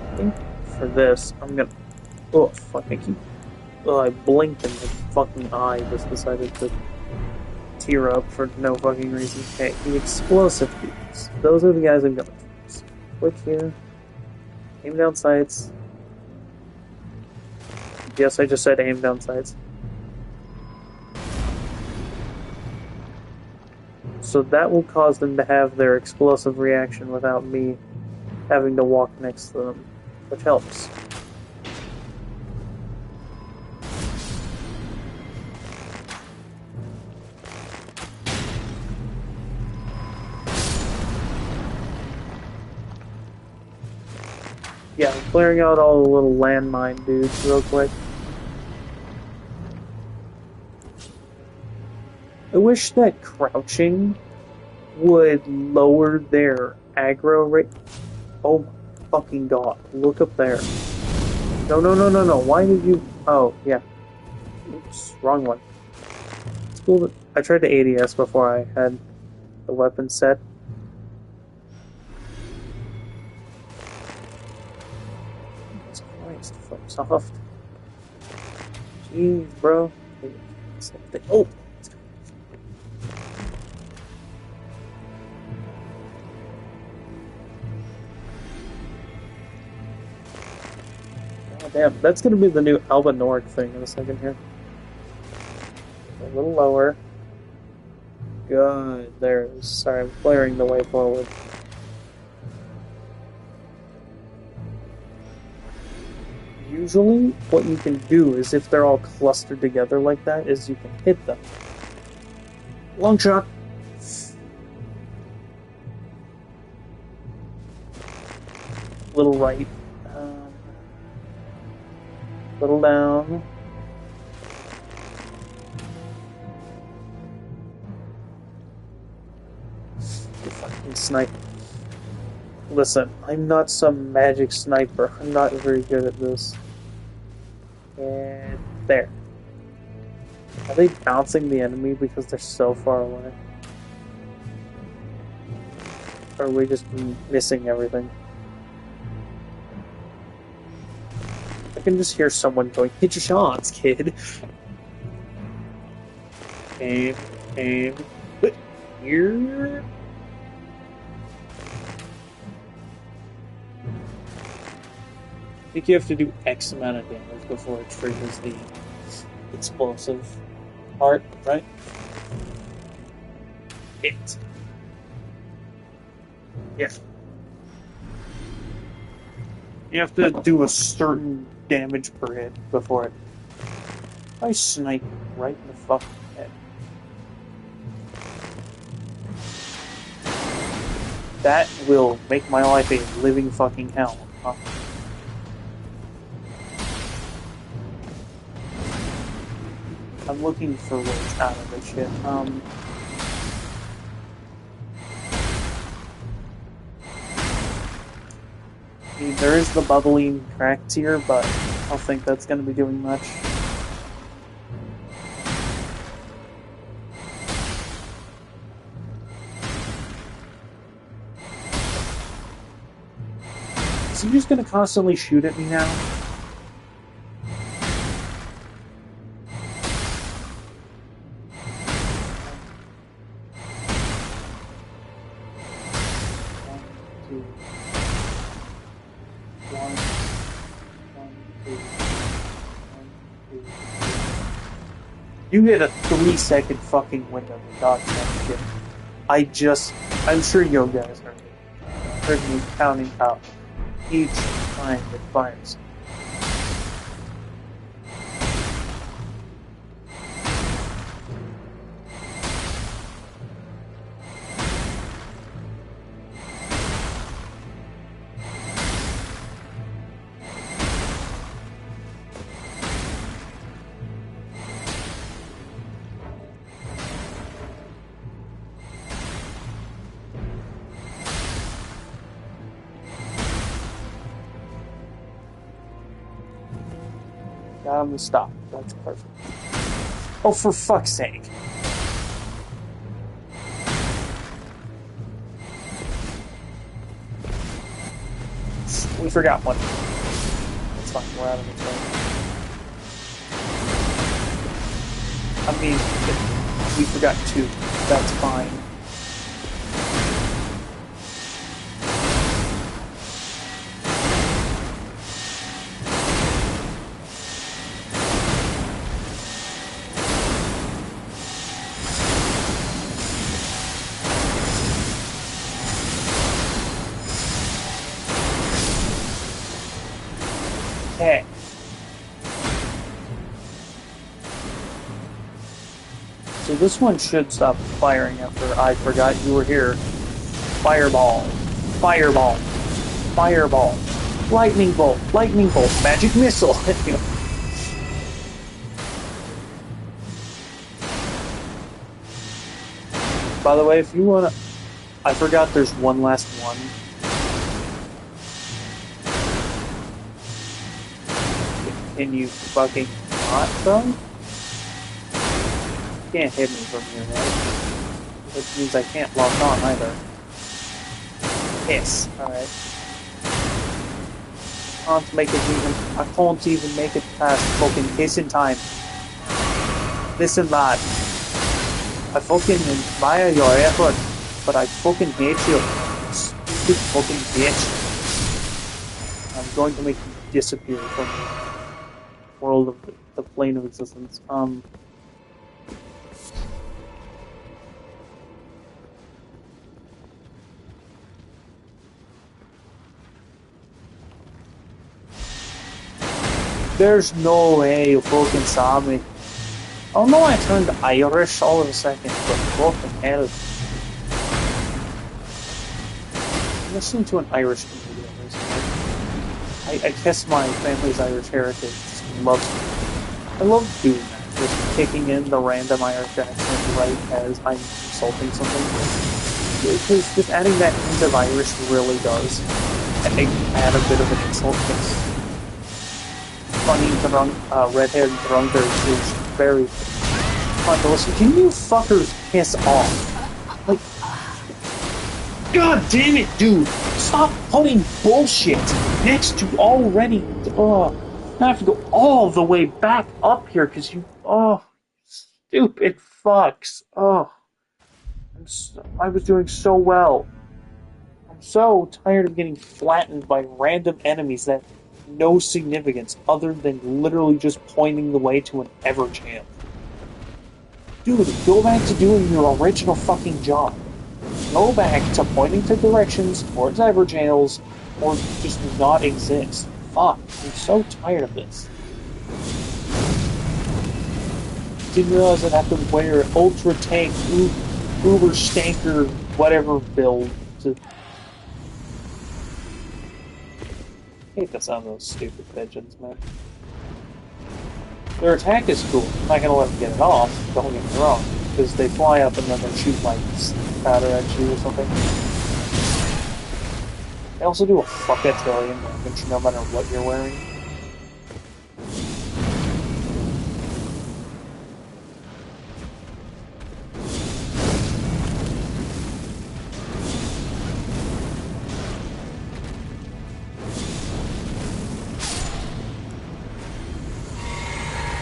I think for this, I'm gonna... Oh, fuck, I blinked and my fucking eye just decided to tear up for no fucking reason. Okay, the explosive dudes. Those are the guys I'm going to. Click here. Aim down sights. Yes, I just said aim down sights. So that will cause them to have their explosive reaction without me having to walk next to them, which helps. Yeah, I'm clearing out all the little landmine dudes real quick. I wish that crouching would lower their aggro rate. Oh my fucking god, look up there. No, no, no, no, no, why did you... Oh, yeah. Oops, wrong one. It's cool that... I tried the ADS before I had the weapon set. Jesus Christ, fuck soft. Jeez, bro. Oh! Damn, that's gonna be the new Albanoric thing in a second here. A little lower. Good, there it is. Sorry, I'm clearing the way forward. Usually, what you can do is, if they're all clustered together like that, is you can hit them. Long shot! little right. Little down. You fucking sniper. Listen, I'm not some magic sniper. I'm not very good at this. And there. Are they bouncing the enemy because they're so far away? Or are we just missing everything? I can just hear someone going, hit your shots, kid. Aim. Here. I think you have to do X amount of damage before it triggers the explosive part, right? Hit. Yeah. You have to do a certain damage per hit before it. I snipe right in the fucking head. That will make my life a living fucking hell. Huh? I'm looking for ways out of this shit. I mean, there is the bubbling cracks here, but I don't think that's going to be doing much. Is he just going to constantly shoot at me now? You get a 3-second fucking window to dodge that shit. I'm sure you guys heard me counting out each time it fires. Got him to stop. That's perfect. Oh, for fuck's sake. We forgot one. It's fine. We're out of the way. I mean, we forgot 2. That's fine. Okay. So this one should stop firing after I forgot you were here. Fireball. Fireball. Fireball. Lightning bolt. Lightning bolt. Magic missile. By the way, if you wanna... I forgot there's one last one. Can you fucking not, though? You can't hit me from here, right? Which means I can't lock on either. Yes, alright. I can't even make it past fucking kiss in time. Listen, lad. I fucking admire your effort, but I fucking hate you. Stupid fucking bitch. I'm going to make you disappear from the world of the plane of existence. There's no way you fucking saw me. Oh no, I turned Irish all of a second, but fucking hell. I'm listening to an Irish comedian recently. I guess my family's Irish heritage loves I love doing that, just kicking in the random Irish accent right as I'm insulting something. Because just adding that hint of Irish really does add a bit of an insult. It's funny, redhead drunker is very fun to listen. Can you fuckers piss off? Like, god damn it, dude! Stop putting bullshit next to already. I have to go all the way back up here because you. Stupid fucks. I was doing so well. I'm so tired of getting flattened by random enemies that have no significance other than literally just pointing the way to an Everjam. Dude, go back to doing your original fucking job. Go back to pointing to directions towards Everjails or just not exist. Fuck, I'm so tired of this. Didn't realize I'd have to wear Ultra Tank, Uber Stanker, whatever build to. I hate the sound of those stupid pigeons, man. Their attack is cool. I'm not gonna let them get it off, don't get me wrong. Because they fly up and then they shoot like powder at you or something. They also do a fuck-a-trillion damage no matter what you're wearing.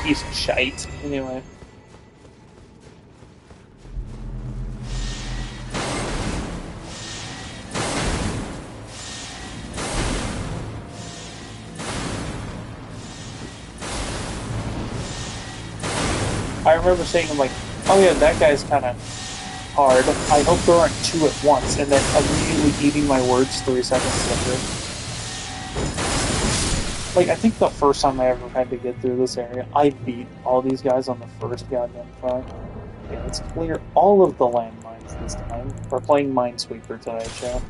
Piece of shite. Anyway. I remember saying, I'm like, oh yeah, that guy's kind of hard. I hope there aren't two at once, and then immediately eating my words 3 seconds later. Like, I think the first time I ever had to get through this area, I beat all these guys on the first goddamn try. Okay, let's clear all of the landmines this time. We're playing Minesweeper today, chat.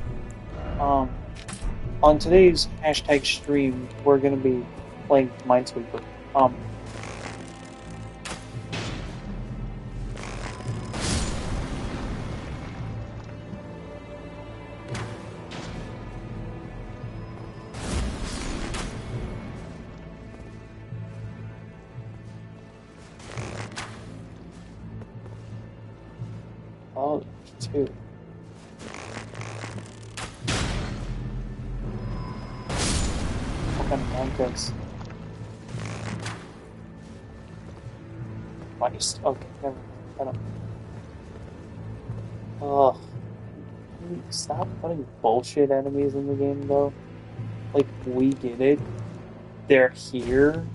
On today's hashtag stream, we're gonna be playing Minesweeper. Oh, two. What kind of blankets? Feist. Okay, never mind. I don't. Ugh. Stop putting bullshit enemies in the game, though. Like, we get it. They're here.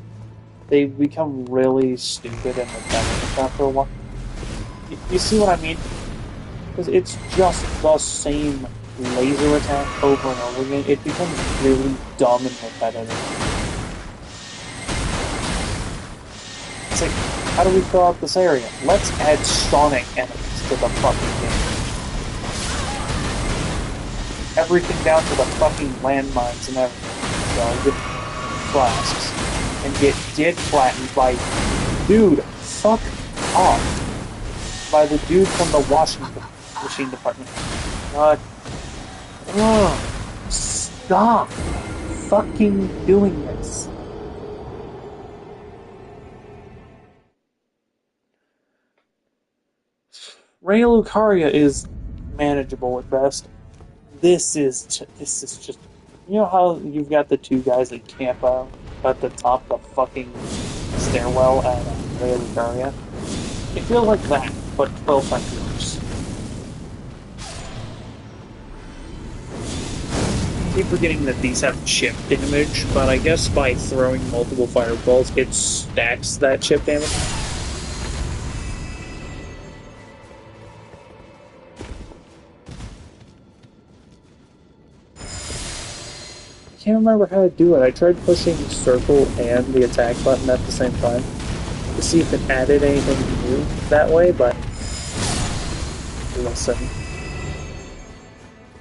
They become really stupid and repetitive after a while. You see what I mean? Because it's just the same laser attack over and over again. It becomes really dumb and repetitive. It's like, how do we fill out this area? Let's add Sonic enemies to the fucking game. Everything down to the fucking landmines and everything. So get flasks and get dead flattened by dude, fuck off. By the dude from the washing machine department. God. Stop fucking doing this. Rey Lucaria is manageable at best. This is just, you know how you've got the two guys that camp out at the top of the fucking stairwell at Rey Lucaria? It feels like that, but 12 times worse. I keep forgetting that these have chip damage, but I guess by throwing multiple fireballs, it stacks that chip damage. I can't remember how to do it. I tried pushing circle and the attack button at the same time to see if it added anything new that way, but listen.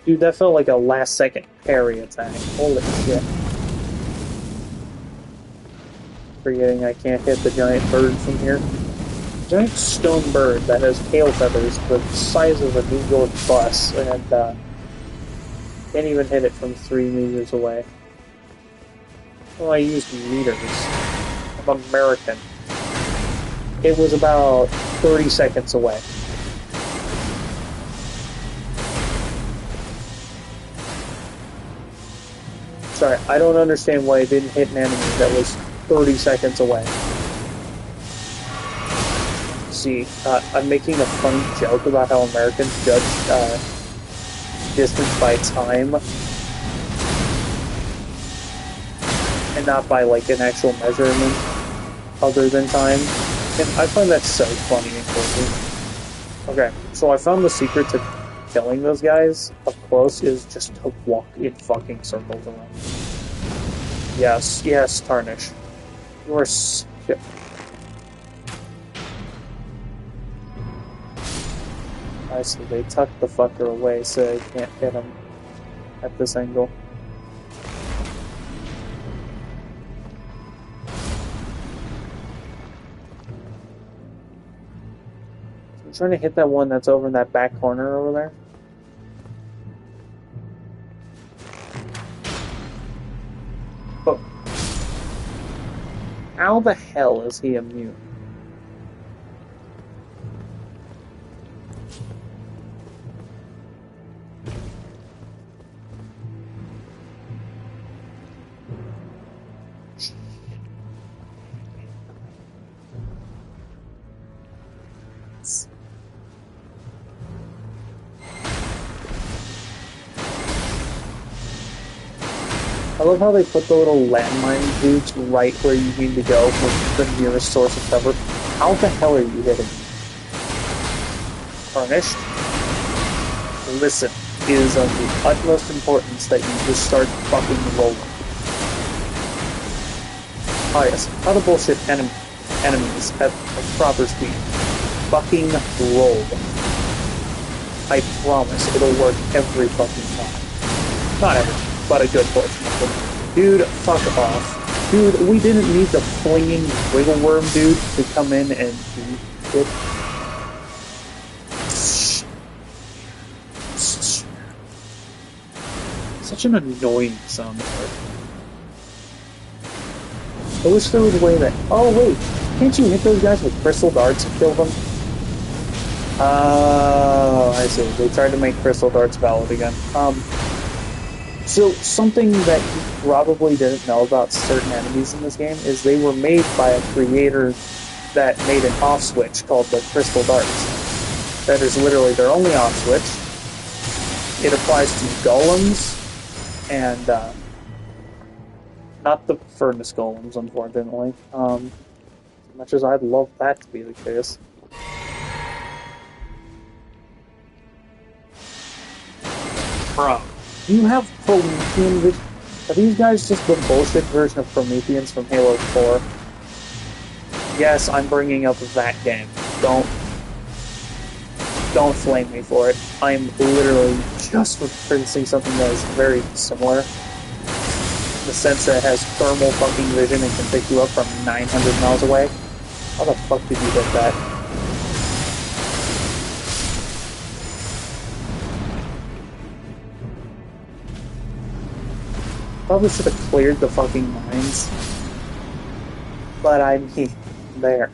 Dude, that felt like a last second parry attack. Holy shit. Forgetting I can't hit the giant bird from here. Giant stone bird that has tail feathers the size of a New York bus, and can't even hit it from 3 meters away. Well, I used meters. I'm American. It was about 30 seconds away. Sorry, I don't understand why it didn't hit an enemy that was 30 seconds away. See, I'm making a funny joke about how Americans judge distance by time and not by like an actual measurement other than time. And I find that so funny and cool. Okay, so I found the secret to killing those guys up close is just to walk in fucking circles around. Yes, yes, Tarnish. You are sick. I see, they tucked the fucker away so I can't hit him at this angle. I'm trying to hit that one that's over in that back corner over there. Oh. How the hell is he immune? I love how they put the little landmine dudes right where you need to go for the nearest source of cover. How the hell are you hitting me? Tarnished? Listen, it is of the utmost importance that you just start fucking rolling. Ah yes, how to bullshit enemies at a proper speed. Fucking roll. I promise it'll work every fucking time. Not every, but a good portion of them. Dude, fuck off. Dude, we didn't need the flinging wiggle worm dude to come in and do it. Such an annoying sound effect. I wish there was a way that... Oh, wait. Can't you hit those guys with crystal darts and kill them? Oh, I see. They tried to make crystal darts valid again. So, something that you probably didn't know about certain enemies in this game is they were made by a creator that made an off switch called the crystal darts. That is literally their only off switch. It applies to golems and, not the furnace golems, unfortunately. As much as I'd love that to be the case. Bro, you have Promethean vision? Are these guys just the bullshit version of Prometheans from Halo 4? Yes, I'm bringing up that game. Don't flame me for it. I'm literally just referencing something that is very similar. In the sense that it has thermal fucking vision and can pick you up from 900 miles away. How the fuck did you get that? Probably should have cleared the fucking mines. But I mean, there.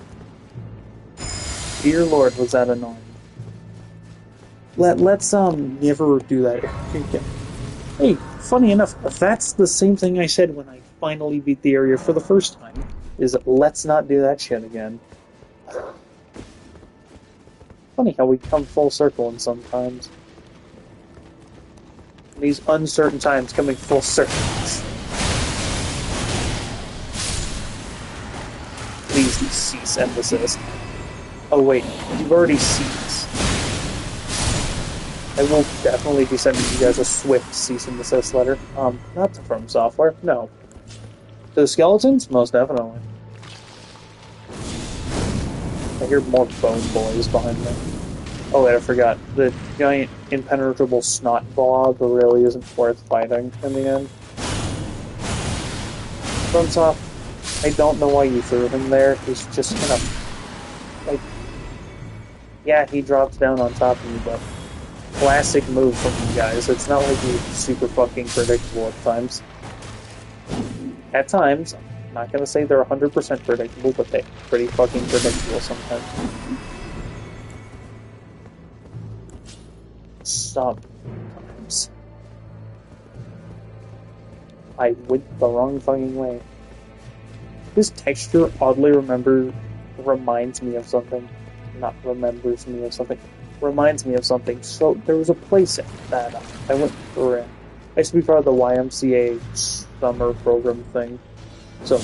Dear Lord, was that annoying. Let's never do that again. Hey, funny enough, that's the same thing I said when I finally beat the area for the first time. Is let's not do that shit again. Funny how we come full circle in sometimes. These uncertain times coming full circle. Please cease and desist. Oh wait, you've already ceased. I will definitely be sending you guys a swift cease and desist letter. Not to From Software, no. To the skeletons? Most definitely. I hear more bone boys behind me. Oh wait, I forgot. The giant impenetrable snot blob really isn't worth fighting in the end. FromSoft, I don't know why you threw him there. He's just kind of like, yeah, he drops down on top of you, but classic move from you guys. It's not like he's super fucking predictable at times. At times, I'm not gonna say they're 100% predictable, but they're pretty fucking predictable sometimes. Sometimes. I went the wrong fucking way. This texture oddly reminds me of something. Not remembers me of something. Reminds me of something. So there was a place that I went for. I used to be part of the YMCA summer program thing. So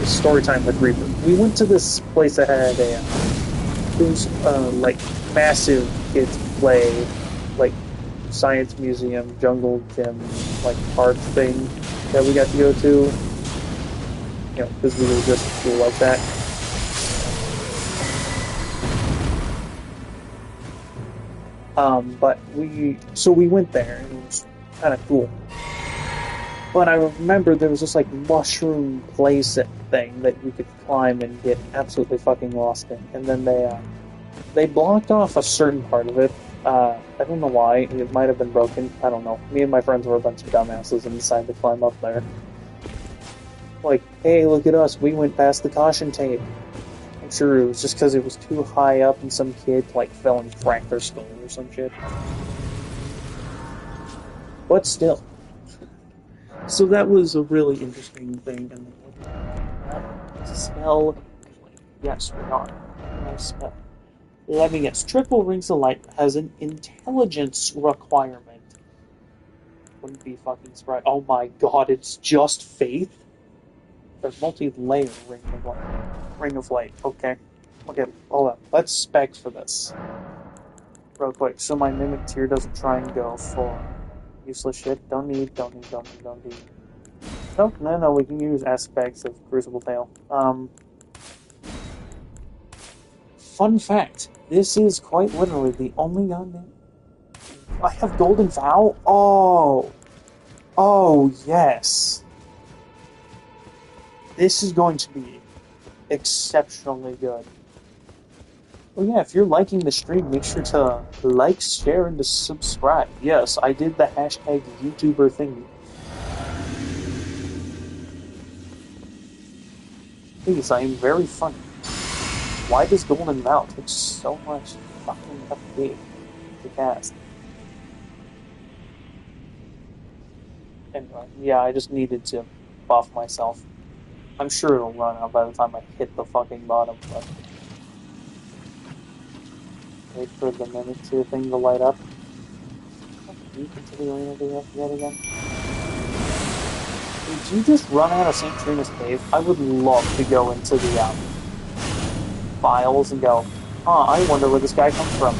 story time with Reaper. We went to this place that had it was like massive kids play, like science museum, jungle gym, like park thing that we got to go to. You know, because we were just cool like that. But we went there and it was kind of cool. But I remember there was this like mushroom playset thing that you could climb and get absolutely fucking lost in, and then they blocked off a certain part of it. I don't know why. It might have been broken. I don't know. Me and my friends were a bunch of dumbasses and decided to climb up there. Like, hey, look at us. We went past the caution tape. I'm sure it was just because it was too high up and some kid like fell and cracked their skull or some shit. But still. So that was a really interesting thing. And spell. Yes, we are. Nice spell. Let me guess. Triple Rings of Light has an intelligence requirement. Wouldn't be fucking surprised. Oh my god, it's just faith? There's multi-layer Ring of Light. Ring of Light, okay. Okay, hold on. Let's spec for this. Real quick, so my Mimic Tier doesn't try and go for useless shit. Don't need. Nope, no, we can use aspects of Crucible Tail. Fun fact, this is quite literally the only gun I have Golden Vow? Oh, yes. This is going to be exceptionally good. Oh yeah, if you're liking the stream, make sure to like, share, and to subscribe. Yes, I did the hashtag YouTuber thingy. Please, I am very funny. Why does Golden Vow take so much fucking FP to cast? Anyway, yeah, I just needed to buff myself. I'm sure it'll run out by the time I hit the fucking bottom, but... Wait for the Mimic Tier thing to light up. Deep into the arena do you have to get again? Did you just run out of St. Trina's Cave? I would love to go into the files and go, I wonder where this guy comes from.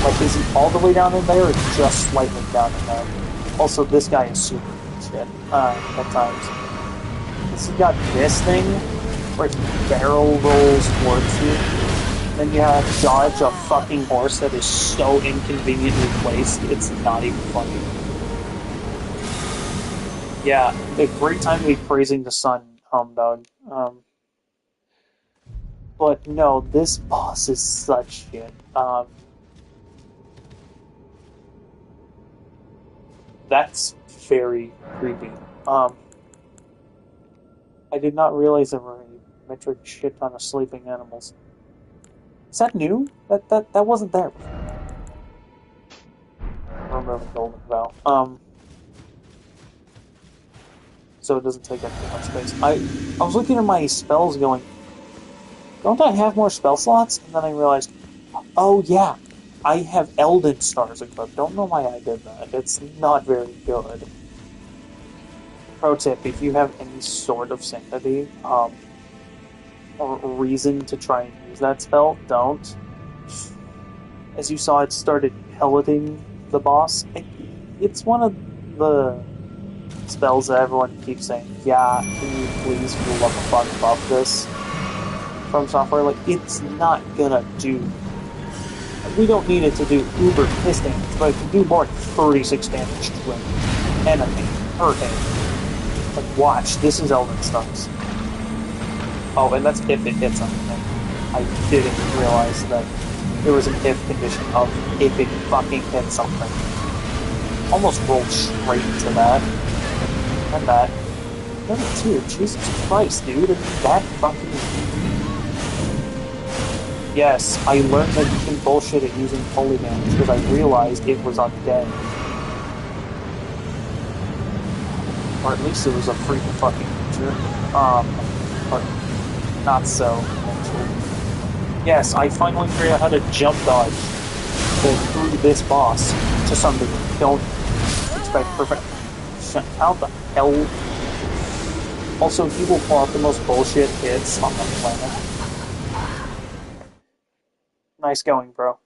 Like, is he all the way down in there or just slightly down in there? Also, this guy is super shit at times. He's got this thing where he barrel rolls towards you. Then you have to dodge a fucking horse that is so inconveniently placed, it's not even funny. Yeah, a great time to be praising the sun, dog. But no, this boss is such shit. That's very creepy. I did not realize there were a metric shit ton of sleeping animals. Is that new? That wasn't there before. I remember the Golden Vow. So it doesn't take up too much space. I was looking at my spells going, don't I have more spell slots? And then I realized, oh yeah, I have Elden stars equipped. Don't know why I did that. It's not very good. Pro tip, if you have any sort of sanity, or reason to try and use that spell, don't. As you saw, it started pelleting the boss. It's one of the spells that everyone keeps saying, yeah, can you please, for the love of fuck, buff this from software? Like, it's not gonna do... We don't need it to do uber piss damage, but it can do more than 36 damage to an enemy per hit. Like, watch, this is Elden Stars. Oh, and that's if it hits something. I didn't realize that there was an if condition of if it fucking hits something. Almost rolled straight into that. And that. Number two, Jesus Christ, dude. That fucking... Yes, I learned that you can bullshit at using holy damage because I realized it was undead. Or at least it was a freak fucking creature. But not so, actually. Yes, I finally figured out how to jump dodge through this boss to some degree. Don't expect perfect. How the hell? Also, he will pull out the most bullshit hits on the planet. Nice going, bro.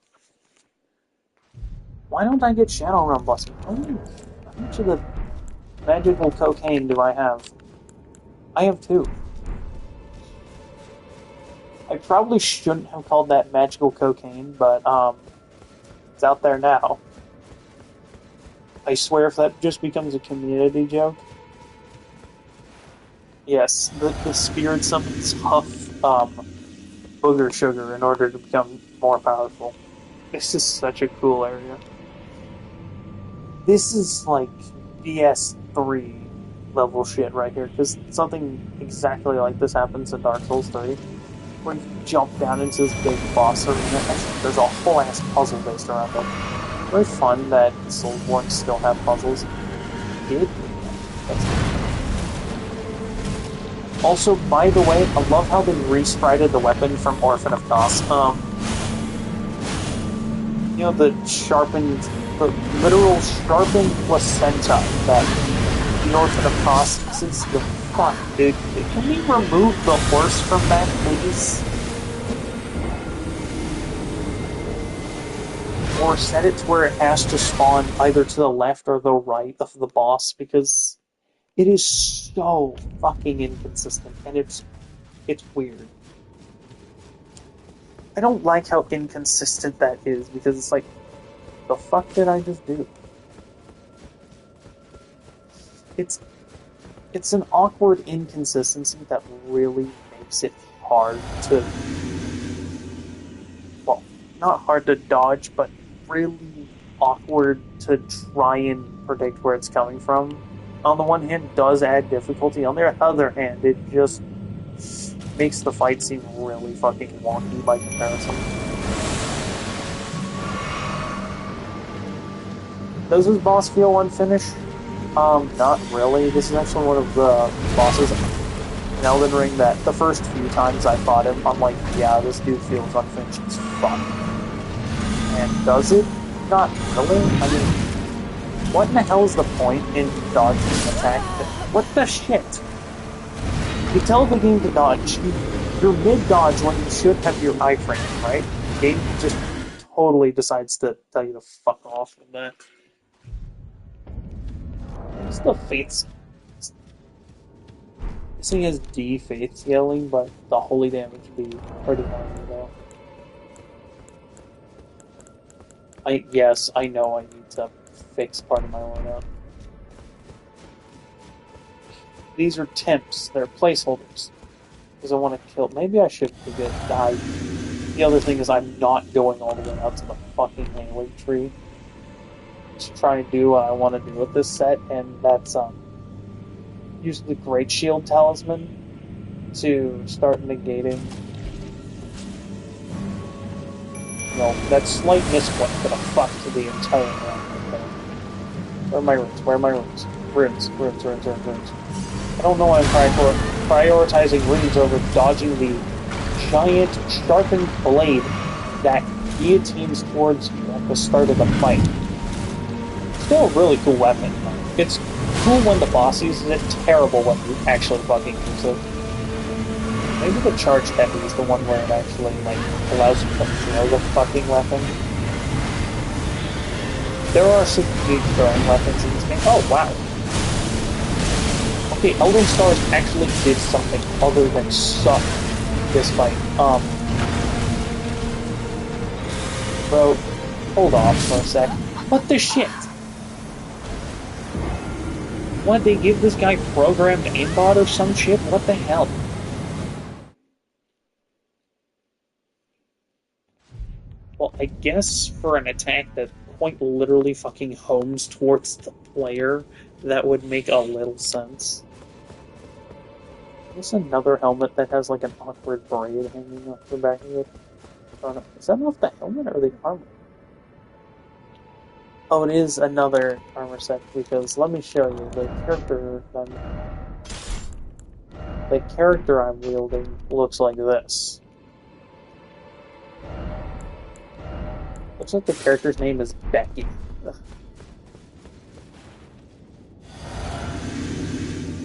Why don't I get Shadowrun Blessing? How much of the magical cocaine do I have? I have 2. I probably shouldn't have called that magical cocaine, but, it's out there now. I swear if that just becomes a community joke. Yes, the spirit summons Huff, booger sugar in order to become more powerful. This is such a cool area. This is like BS3 level shit right here, because something exactly like this happens in Dark Souls 3, where you jump down into this big boss arena. Actually, there's a whole ass puzzle based around it. Very fun that Soulsborne still have puzzles. Did? Also, by the way, I love how they re-sprited the weapon from Orphan of Kos. You know, the literal sharpened placenta that the Orphan of Kos uses. The fuck, dude. Can we remove the horse from that, please? Or set it to where it has to spawn either to the left or the right of the boss, because it is so fucking inconsistent, and it's weird. I don't like how inconsistent that is, because it's like, the fuck did I just do? It's an awkward inconsistency that really makes it hard to... Well, not hard to dodge, but really awkward to try and predict where it's coming from. On the one hand, does add difficulty. On the other hand, it just makes the fight seem really fucking wonky by comparison. Does this boss feel unfinished? Not really. This is actually one of the bosses in Elden Ring that the first few times I fought him, I'm like, yeah, this dude feels unfinished as fuck. And does it? Not really. I mean, what in the hell is the point in dodging an attack? What the shit? You tell the game to dodge. You're mid-dodge when you should have your iframe, right? The game just totally decides to tell you to fuck off with that. What's the fates? This thing has D faith scaling, but the holy damage would be pretty minor though. Yes, I know I need to fix part of my lineup. These are temps, they're placeholders. Because I want to kill. Maybe I should forget die. The other thing is I'm not going all the way out to the fucking Erdtree to try and do what I want to do with this set, and that's use the Great Shield Talisman to start negating. No, that slight misclick but a fuck to the entire round. Okay. Where are my runes? Where are my runes? Runes. I don't know why I'm prioritizing runes over dodging the giant sharpened blade that guillotines towards you at the start of the fight. Still a really cool weapon. It's cool when the boss uses it, terrible when you actually fucking use it. Maybe the charge heavy is the one where it actually, like, allows you to throw the fucking weapon. There are some big throwing weapons in this game. Oh, wow. Okay, Elden Stars actually did something other than suck this fight. Bro, hold off for a sec. What the shit? What, they give this guy programmed aimbot or some shit? What the hell? I guess for an attack that quite literally fucking homes towards the player, that would make a little sense. There's another helmet that has like an awkward braid hanging off the back of it. I don't know. Is that off the helmet or the armor? Oh, it is another armor set because let me show you the character I'm wielding looks like this. Looks like the character's name is Becky.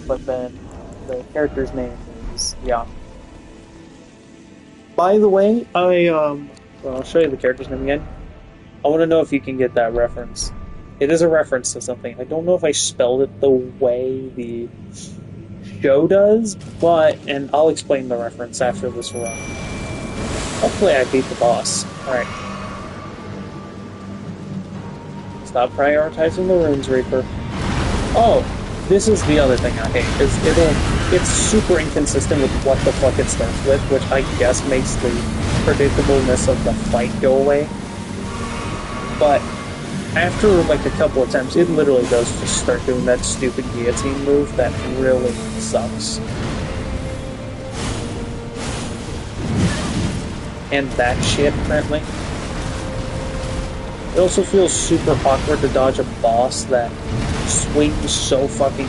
But then the character's name is Young. By the way, well, I'll show you the character's name again. I want to know if you can get that reference. It is a reference to something. I don't know if I spelled it the way the show does, and I'll explain the reference after this run. Hopefully I beat the boss. Alright. Stop prioritizing the runes, Reaper. Oh, this is the other thing I hate. It's super inconsistent with what the fuck it starts with, which I guess makes the predictableness of the fight go away. But after like a couple of attempts, it literally does just start doing that stupid guillotine move that really sucks. And that shit, apparently. It also feels super awkward to dodge a boss that swings so fucking...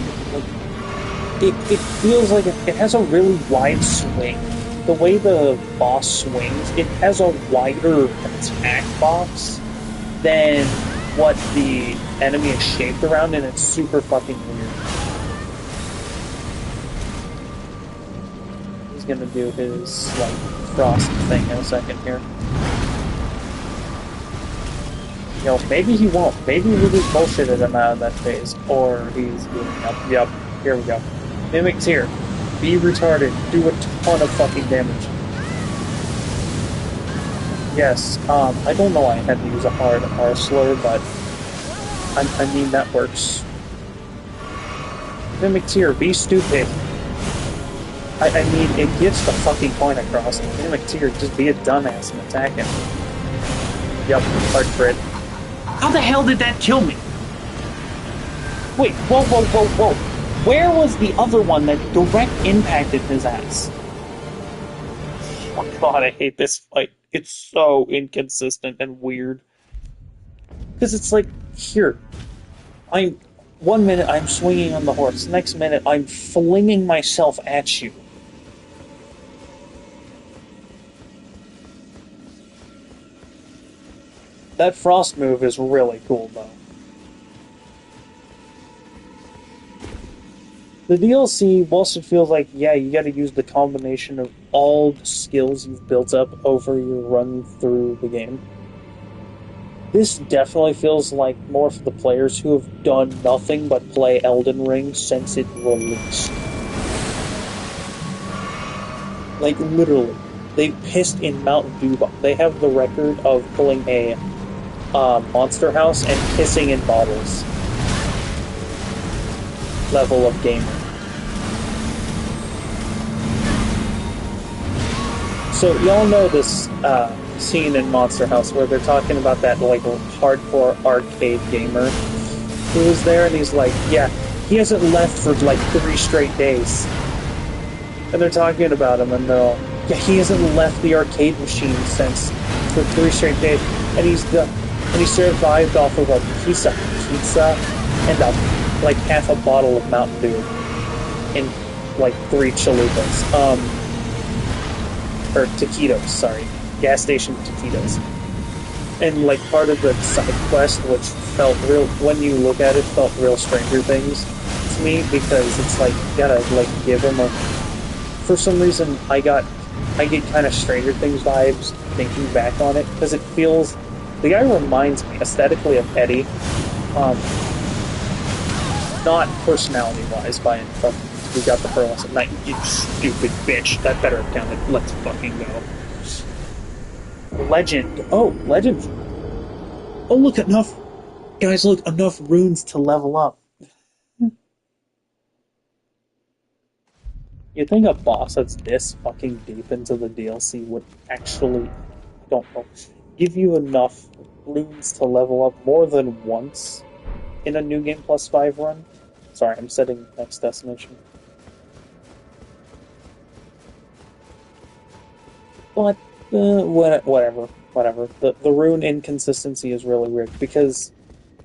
It feels like it has a really wide swing. The way the boss swings, it has a wider attack box than what the enemy is shaped around, and it's super fucking weird. He's gonna do his, like, frost thing in a second here. You know, maybe he won't. Maybe we just bullshitted him out of that phase. Or he's doing... Yep, here we go. Mimic's here. Be retarded. Do a ton of fucking damage. Yes, I don't know why I had to use a hard R slur, but I mean, that works. Mimic's here. Be stupid. I mean, it gets the fucking point across. Mimic's here. Just be a dumbass and attack him. Yep, hard crit. How the hell did that kill me? Wait, whoa, whoa, whoa, whoa. Where was the other one that direct impacted his ass? Oh god, I hate this fight. It's so inconsistent and weird. Because it's like, here, one minute I'm swinging on the horse, next minute I'm flinging myself at you. That frost move is really cool, though. The DLC, whilst it feels like, yeah, you gotta use the combination of all the skills you've built up over your run through the game, this definitely feels like more for the players who have done nothing but play Elden Ring since it released. Like, literally. They pissed in Mount Dew. They have the record of pulling a monster house and pissing in bottles level of gamer. So y'all know this scene in Monster House where they're talking about that like hardcore arcade gamer who was there, and he's like, yeah, he hasn't left for like 3 straight days. And they're talking about him, and they're all, yeah, he hasn't left the arcade machine since for 3 straight days, and he survived off of a piece of pizza and like half a bottle of Mountain Dew in like 3 chalupas. Or taquitos, sorry. Gas station taquitos. And like part of the side quest, which felt real, when you look at it, felt real Stranger Things to me, because it's like, you gotta like give him a... For some reason, I get kind of Stranger Things vibes thinking back on it, because it feels... The guy reminds me aesthetically of Eddie. Not personality-wise, but we got the pearls at night. You stupid bitch. That better have counted. Let's fucking go. Legend. Oh, legend. Oh, look, enough. Guys, look, enough runes to level up. You think a boss that's this fucking deep into the DLC would actually, I don't know, give you enough runes to level up more than once in a New Game Plus 5 run. Sorry, I'm setting next destination. But, whatever. The rune inconsistency is really weird, because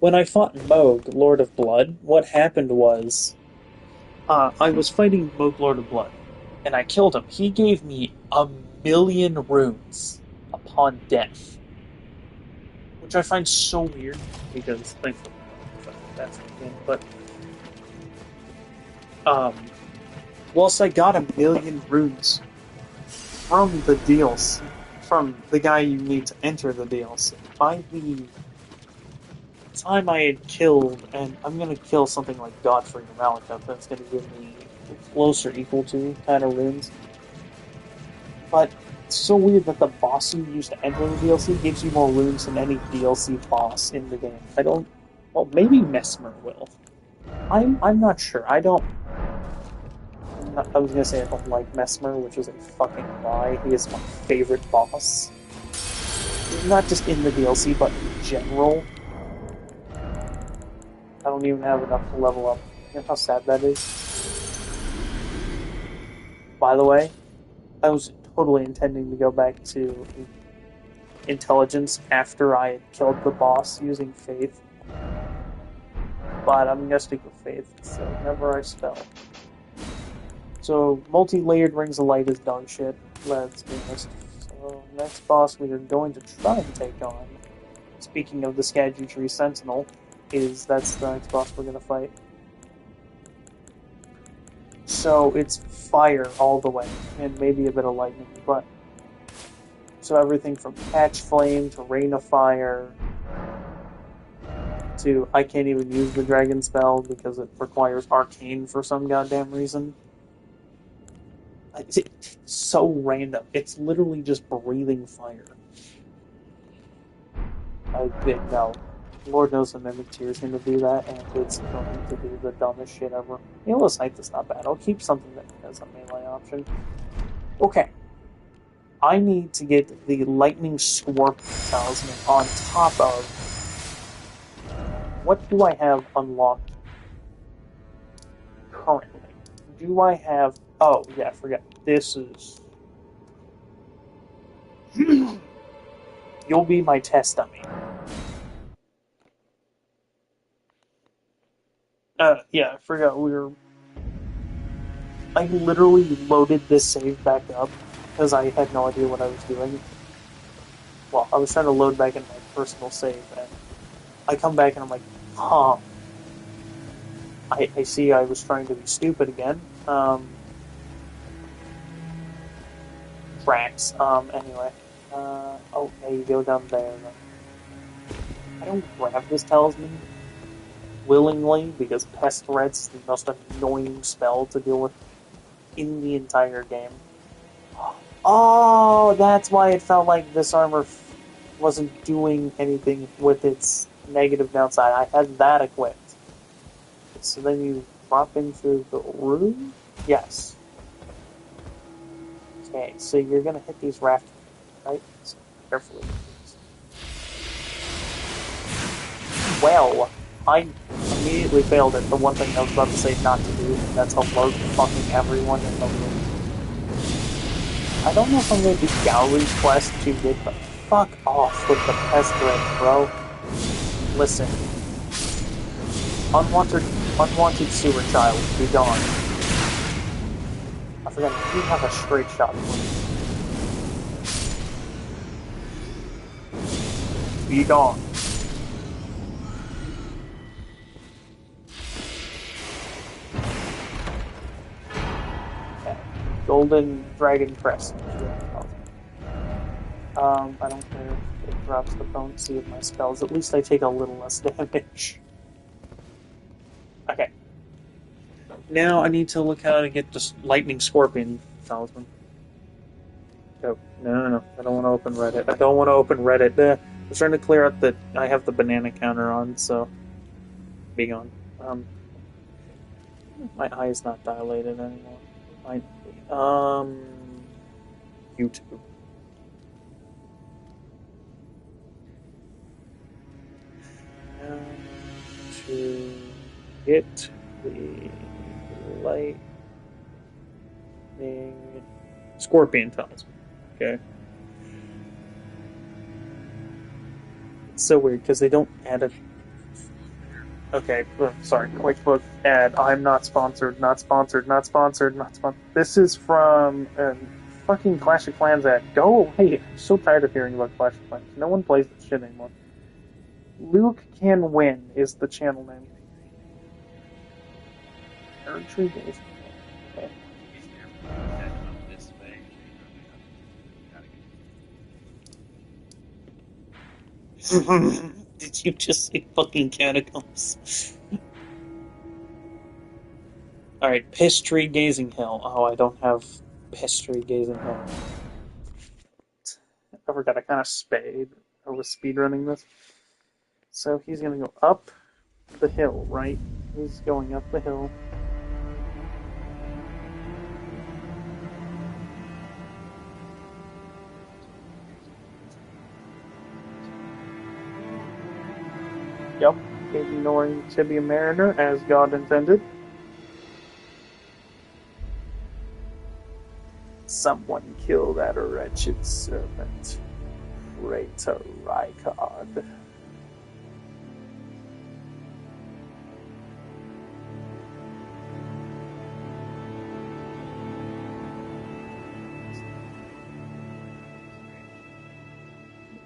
when I fought Moog, Lord of Blood, what happened was, I was fighting Moog, Lord of Blood, and I killed him. He gave me 1,000,000 runes upon death, which I find so weird, because thankfully that's the game, but, whilst I got 1,000,000 runes from the DLC, from the guy you need to enter the DLC, by the time I had killed, and I'm gonna kill something like Godfrey or Malekith, that's gonna give me close or equal to kind of runes. But it's so weird that the boss you use to enter the DLC gives you more runes than any DLC boss in the game. I don't. Well, maybe Mesmer will. I'm not sure. I was gonna say I don't like Mesmer, which is a fucking lie. He is my favorite boss. Not just in the DLC, but in general. I don't even have enough to level up. You know how sad that is? By the way, I was totally intending to go back to intelligence after I had killed the boss using faith. But I'm gonna stick with faith, so never I spell. So, multi-layered rings of light is dog shit, let's be honest. So, next boss we are going to try and take on, speaking of the Erdtree Sentinel, that's the next boss we're gonna fight. So, it's fire all the way, and maybe a bit of lightning, but... So everything from Patch Flame to Rain of Fire to I can't even use the dragon spell because it requires arcane for some goddamn reason. It's so random. It's literally just breathing fire. No. Lord knows the Mimic Tear's going to do that, and it's going to be the dumbest shit ever. Healer's Height is not bad. I'll keep something that has a melee option. Okay. I need to get the Lightning Scorpion Talisman on top of... What do I have unlocked currently? Do I have... Oh, yeah, I forgot. This is... You'll be my test dummy. Yeah, I forgot we were... I literally loaded this save back up because I had no idea what I was doing. Well, I was trying to load back in my personal save, and I come back and I'm like, huh. I see I was trying to be stupid again. Tracks. Anyway. Okay, you go down there. I don't grab this talisman willingly because Pest Threat's the most annoying spell to deal with in the entire game. Oh, that's why it felt like this armor wasn't doing anything with its negative downside. I had that equipped. So then you drop into the room? Yes. Okay, so you're gonna hit these rafters, right? So carefully. Well, I immediately failed at the one thing I was about to say not to do, and that's alert fucking everyone in the room. I don't know if I'm going to do Gallery's quest to get the fuck off with the pest threat, bro. Listen. Unwanted sewer child, be gone. I forgot, you have a straight shot for me. Be gone. Golden Dragon Crest. I don't care if it drops the potency of my spells. At least I take a little less damage. Okay. Now I need to look how to get this Lightning Scorpion Talisman. Oh, no. I don't want to open Reddit. I don't want to open Reddit. I was trying to clear out that I have the banana counter on, so... Be gone. My eye is not dilated anymore. YouTube. to get the lightning scorpion talisman. Okay. It's so weird because they don't add a. Okay, sorry. QuickBook ad. I'm not sponsored. Not sponsored. Not sponsored. Not sponsored. This is from fucking Clash of Clans ad. Go away. I'm so tired of hearing about Clash of Clans. No one plays this shit anymore. Luke Can Win is the channel name. Erdtree Days. Okay. Did you just say fucking catacombs? Alright, Piss Tree Gazing Hill. Oh, I don't have Piss Tree Gazing Hill. I forgot I kind of spade. I was speedrunning this. So he's gonna go up the hill, right? He's going up the hill. Yep, ignoring Tibia Mariner as God intended. Someone kill that wretched servant. Pray to Rykard.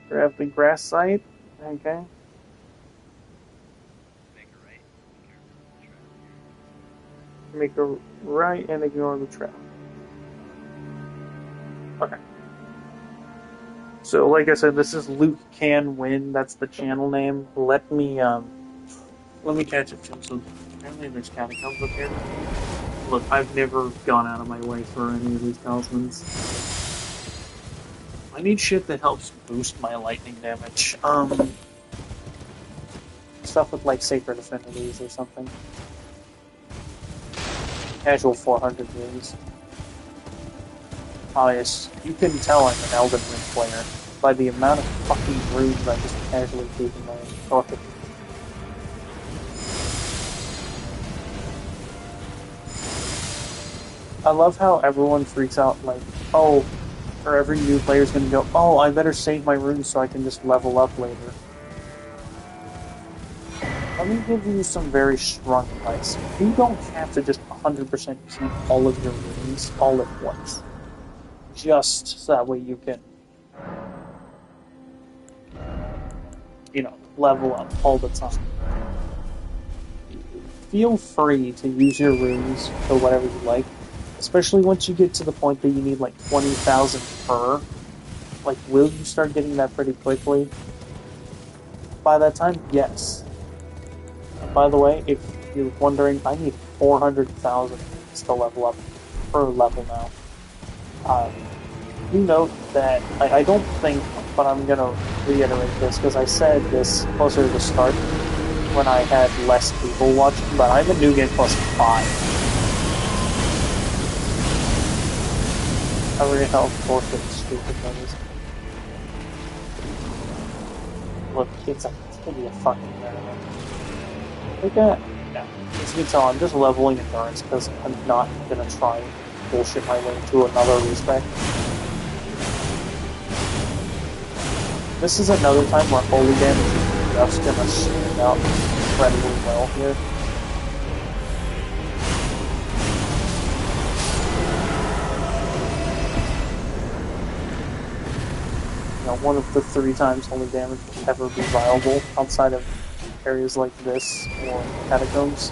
Grab the grass site. Okay. Make a right and ignore the trail. Okay. So, like I said, this is Luke Can Win. That's the channel name. Let me catch it. So, apparently there's catacombs up here. Look, I've never gone out of my way for any of these talismans. I need shit that helps boost my lightning damage. Stuff with, like, Sacred Affinities or something. Casual 400 runes. Oh, yes, you can tell I'm an Elden Ring player by the amount of fucking runes I just casually keep in my pocket. I love how everyone freaks out, like, oh, or every new player's gonna go, oh, I better save my runes so I can just level up later. Let me give you some very strong advice. You don't have to just 100% keep all of your runes all at once. Just so that way you can, level up all the time. Feel free to use your runes for whatever you like, especially once you get to the point that you need like 20,000 per. Like, will you start getting that pretty quickly? By that time, yes. And by the way, if you're wondering, I need 400,000 to level up per level now. You note that I don't think, but I'm gonna reiterate this because I said this closer to the start when I had less people watching, but I'm a new game plus 5. I really help forfeit stupid numbers. Look, it's gonna be a fucking marathon. Look at yeah. As you can tell, I'm just leveling endurance because I'm not gonna try and bullshit my way into another respec. This is another time where holy damage is just gonna stand out incredibly well here. One of the 3 times holy damage will ever be viable outside of areas like this or catacombs.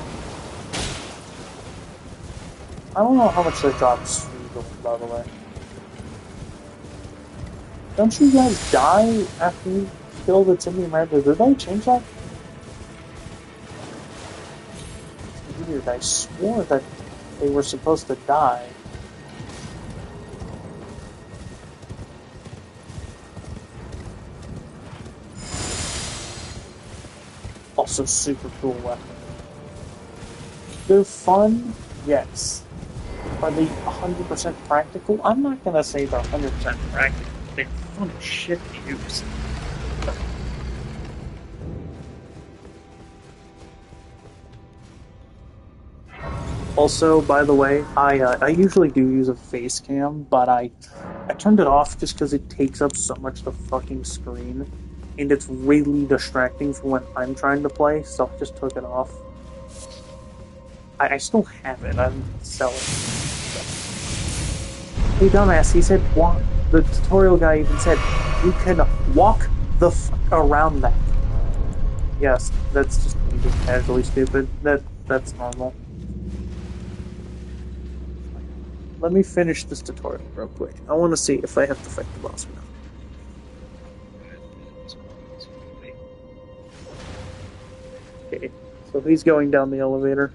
I don't know how much that drops you, by the way. Don't you guys die after you kill the Timmy Murder? Did they change that? It's weird. I swore that they were supposed to die. Also super cool weapon. They're fun, yes. Are they 100% practical? I'm not gonna say they're 100% practical. They're fun as shit to use. Also, by the way, I usually do use a face cam, but I turned it off just because it takes up so much of the fucking screen, and it's really distracting for when I'm trying to play. So I just took it off. I still have it. I didn't sell it. Hey, dumbass! He said walk. The tutorial guy even said you can walk the fuck around that. Yes, that's just me being casually stupid. That's normal. Let me finish this tutorial real quick. I want to see if I have to fight the boss or not. Okay, so he's going down the elevator.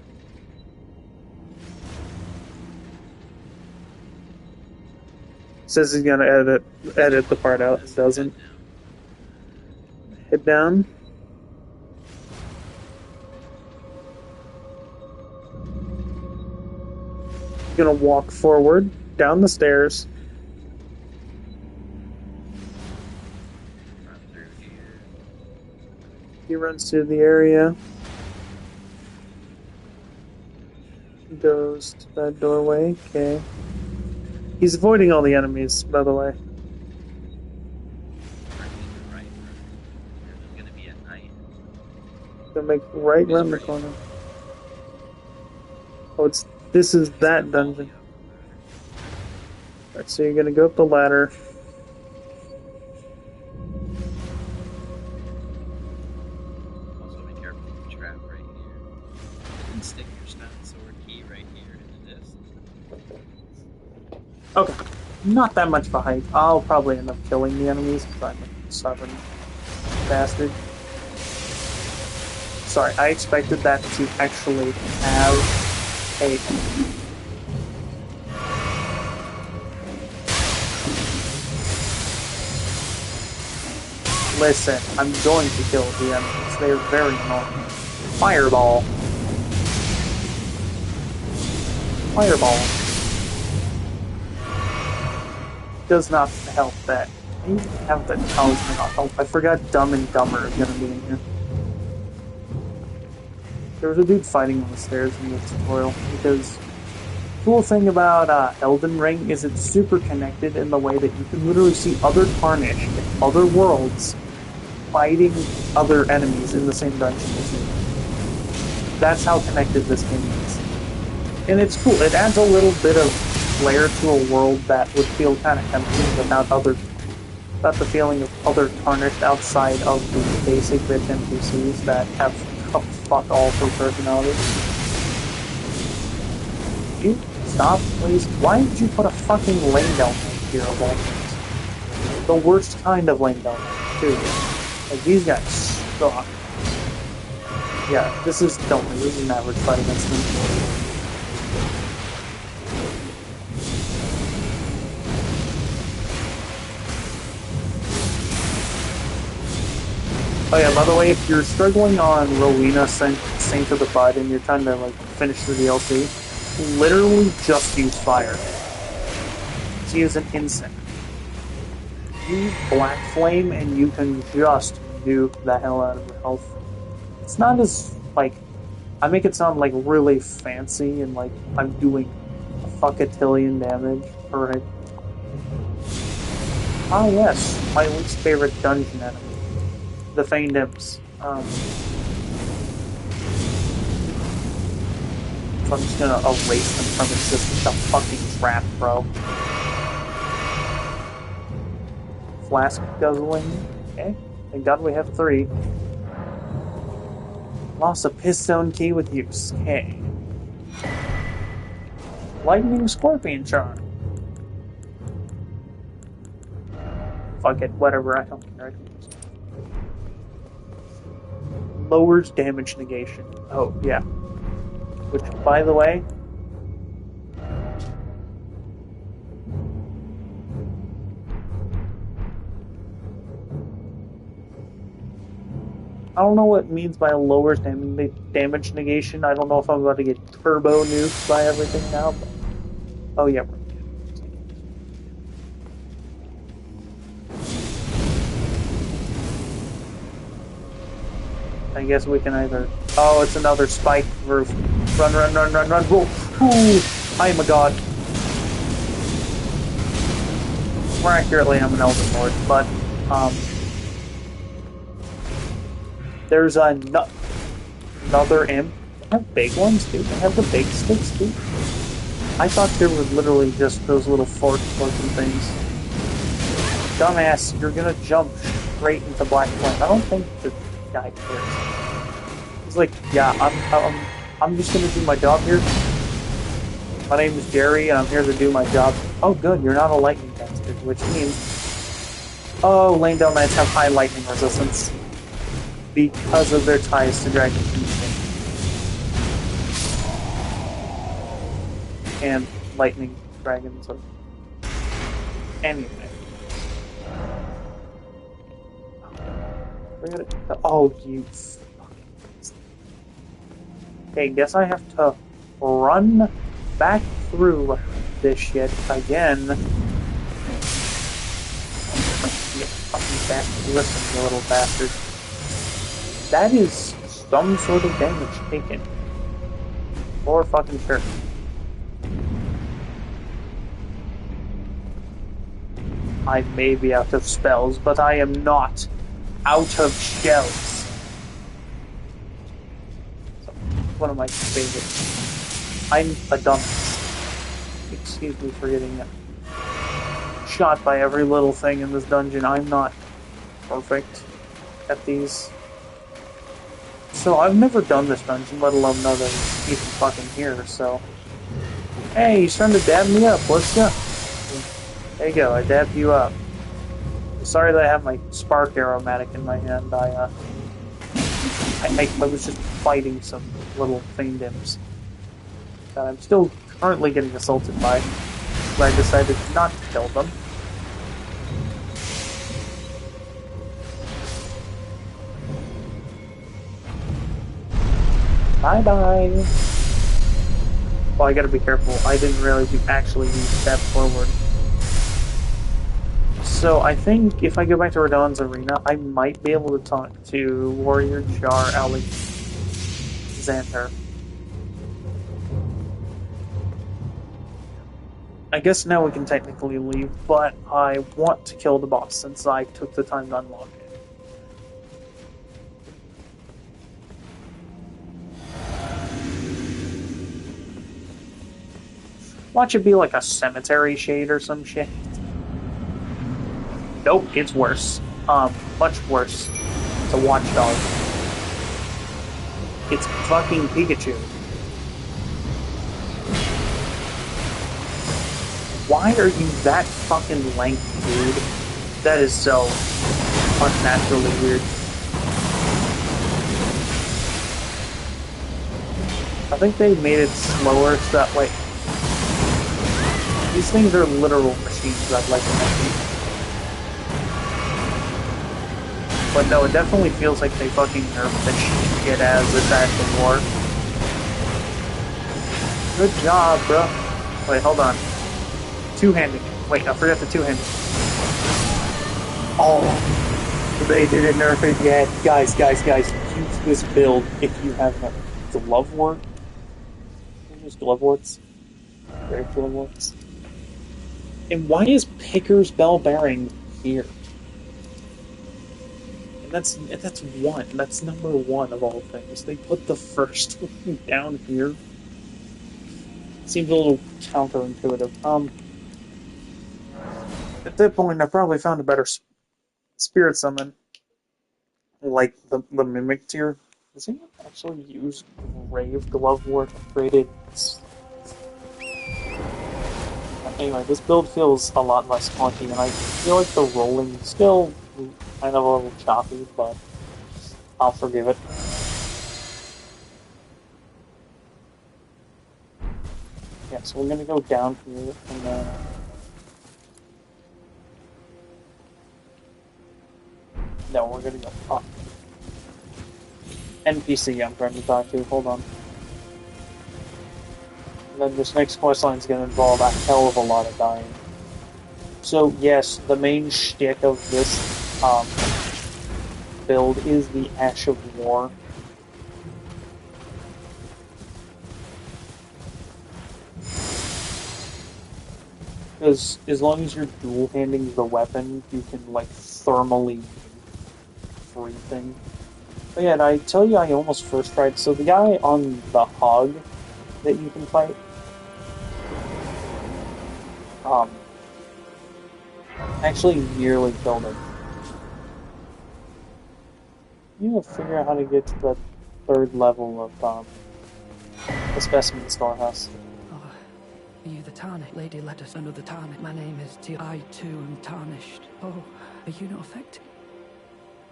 Says he's gonna edit the part out. It doesn't. Head down. You're gonna walk forward down the stairs. He runs through the area. Goes to that doorway. Okay. He's avoiding all the enemies, by the way. Gonna make right around the corner. Oh, this is that dungeon. Alright, so you're gonna go up the ladder. Also be careful of the trap right here. You can stick your stone sword key right here into this. Okay. Not that much of a height. I'll probably end up killing the enemies because I'm a stubborn bastard. Sorry, I expected that to actually have a... Listen, I'm going to kill the enemies. They are very annoying. Fireball. Fireball. Does not help that. I even have that talisman on. Oh, I forgot Dumb and Dumber is gonna be in here. There was a dude fighting on the stairs in this tutorial, because the cool thing about Elden Ring is it's super connected in the way that you can literally see other Tarnished in other worlds fighting other enemies in the same dungeon as you. That's how connected this game is. And it's cool. It adds a little bit of flair to a world that would feel kind of empty without the feeling of other Tarnished outside of the basic bitch NPCs that have fuck all for personality. You stop, please. Why did you put a fucking lane down here of all things? The worst kind of lane down too. Like, these guys suck. Yeah, this is an average fight against them. Oh yeah, by the way, if you're struggling on Rowena Saint of the Bud and you're trying to like finish the DLC, literally just use fire. Just use an insect. Use Black Flame and you can just nuke the hell out of your health. It's not as, like, I make it sound like really fancy and like I'm doing a fuckatillion damage per hit. Ah yes, my least favorite dungeon enemy. The Feigned Imps. So I'm just gonna erase them from existence. A fucking trap, bro. Flask guzzling. Okay. Thank God we have 3. Lost a Pistone key with use. Okay. Lightning Scorpion Charm. Fuck it, whatever, I don't care. Lowers damage negation. Oh, yeah. Which, by the way... I don't know what it means by lowers damage negation. I don't know if I'm about to get turbo nuked by everything now, but... Oh, yeah. I guess we can either... Oh, it's another spike roof. Run, run, run, run, run, roll! Ooh, I am a god. More accurately, I'm an Elden Lord, but, there's another imp. They have big ones, too. They have the big sticks, too. I thought they were literally just those little fork-looking things. Dumbass, you're gonna jump straight into Black Flame. I don't think the guy cares. He's like, yeah, I'm just gonna do my job here. My name is Jerry, and I'm here to do my job. Oh, good, you're not a lightning bastard, which means... Oh, lane downlands have high lightning resistance. Because of their ties to Dragon Kingdom. And lightning dragons. Anyway. Oh, you fucking... Okay, guess I have to run back through this shit again. You fucking bastard. Listen, you little bastard. That is some sort of damage taken. For fucking sure. I may be out of spells, but I am not out of shells. So, one of my favorites. I'm a dumbass. Excuse me for getting shot by every little thing in this dungeon. I'm not perfect at these. So I've never done this dungeon, let alone know that he's even fucking here, so... Hey, he's trying to dab me up, let's go. There you go, I dabbed you up. Sorry that I have my spark aromatic in my hand. I was just fighting some little fiend imps that I'm still currently getting assaulted by. So I decided not to kill them. Bye-bye. Well, I gotta be careful. I didn't realize you actually need to step forward. So I think if I go back to Radon's arena, I might be able to talk to Warrior Jar Alexander. I guess now we can technically leave, but I want to kill the boss since I took the time to unlock it. Watch it be like a cemetery shade or some shit. Nope, it's worse. Much worse. It's a watchdog. It's fucking Pikachu. Why are you that fucking length, dude? That is so unnaturally weird. I think they made it slower so that way. These things are literal machines, I'd like to mention. But no, it definitely feels like they fucking nerfed the shit as it's actually war. Good job, bro. Wait, hold on. Two-handing. Wait, I forgot the two-handing. Oh, they didn't nerf it yet. Guys, use this build if you have a Glovewort. Use Gloveworts. Very Gloveworts. And why is Picker's Bell Bearing here? And that's one. That's number one of all things. They put the first one down here. Seems a little counterintuitive. At that point, I probably found a better spirit summon, like the Mimic tier. Does anyone actually use Grave Glovewort upgraded? Anyway, this build feels a lot less clunky, and I feel like the rolling is still kind of a little choppy, but I'll forgive it. Yeah, so we're gonna go down here, and then... No, we're gonna go up. NPC I'm trying to talk to, hold on. And then this next quest line is going to involve a hell of a lot of dying. So yes, the main shtick of this build is the Ash of War. Because as long as you're dual-handing the weapon, you can, like, thermally free thing. But yeah, and I tell you, I almost first tried. So the guy on the hog that you can fight, um, actually nearly killed him. You need to figure out how to get to the third level of the specimen storehouse. Oh, are you the Tarnished? Lady led us another Tarnished. My name is T. I too am tarnished. Oh, are you not affected?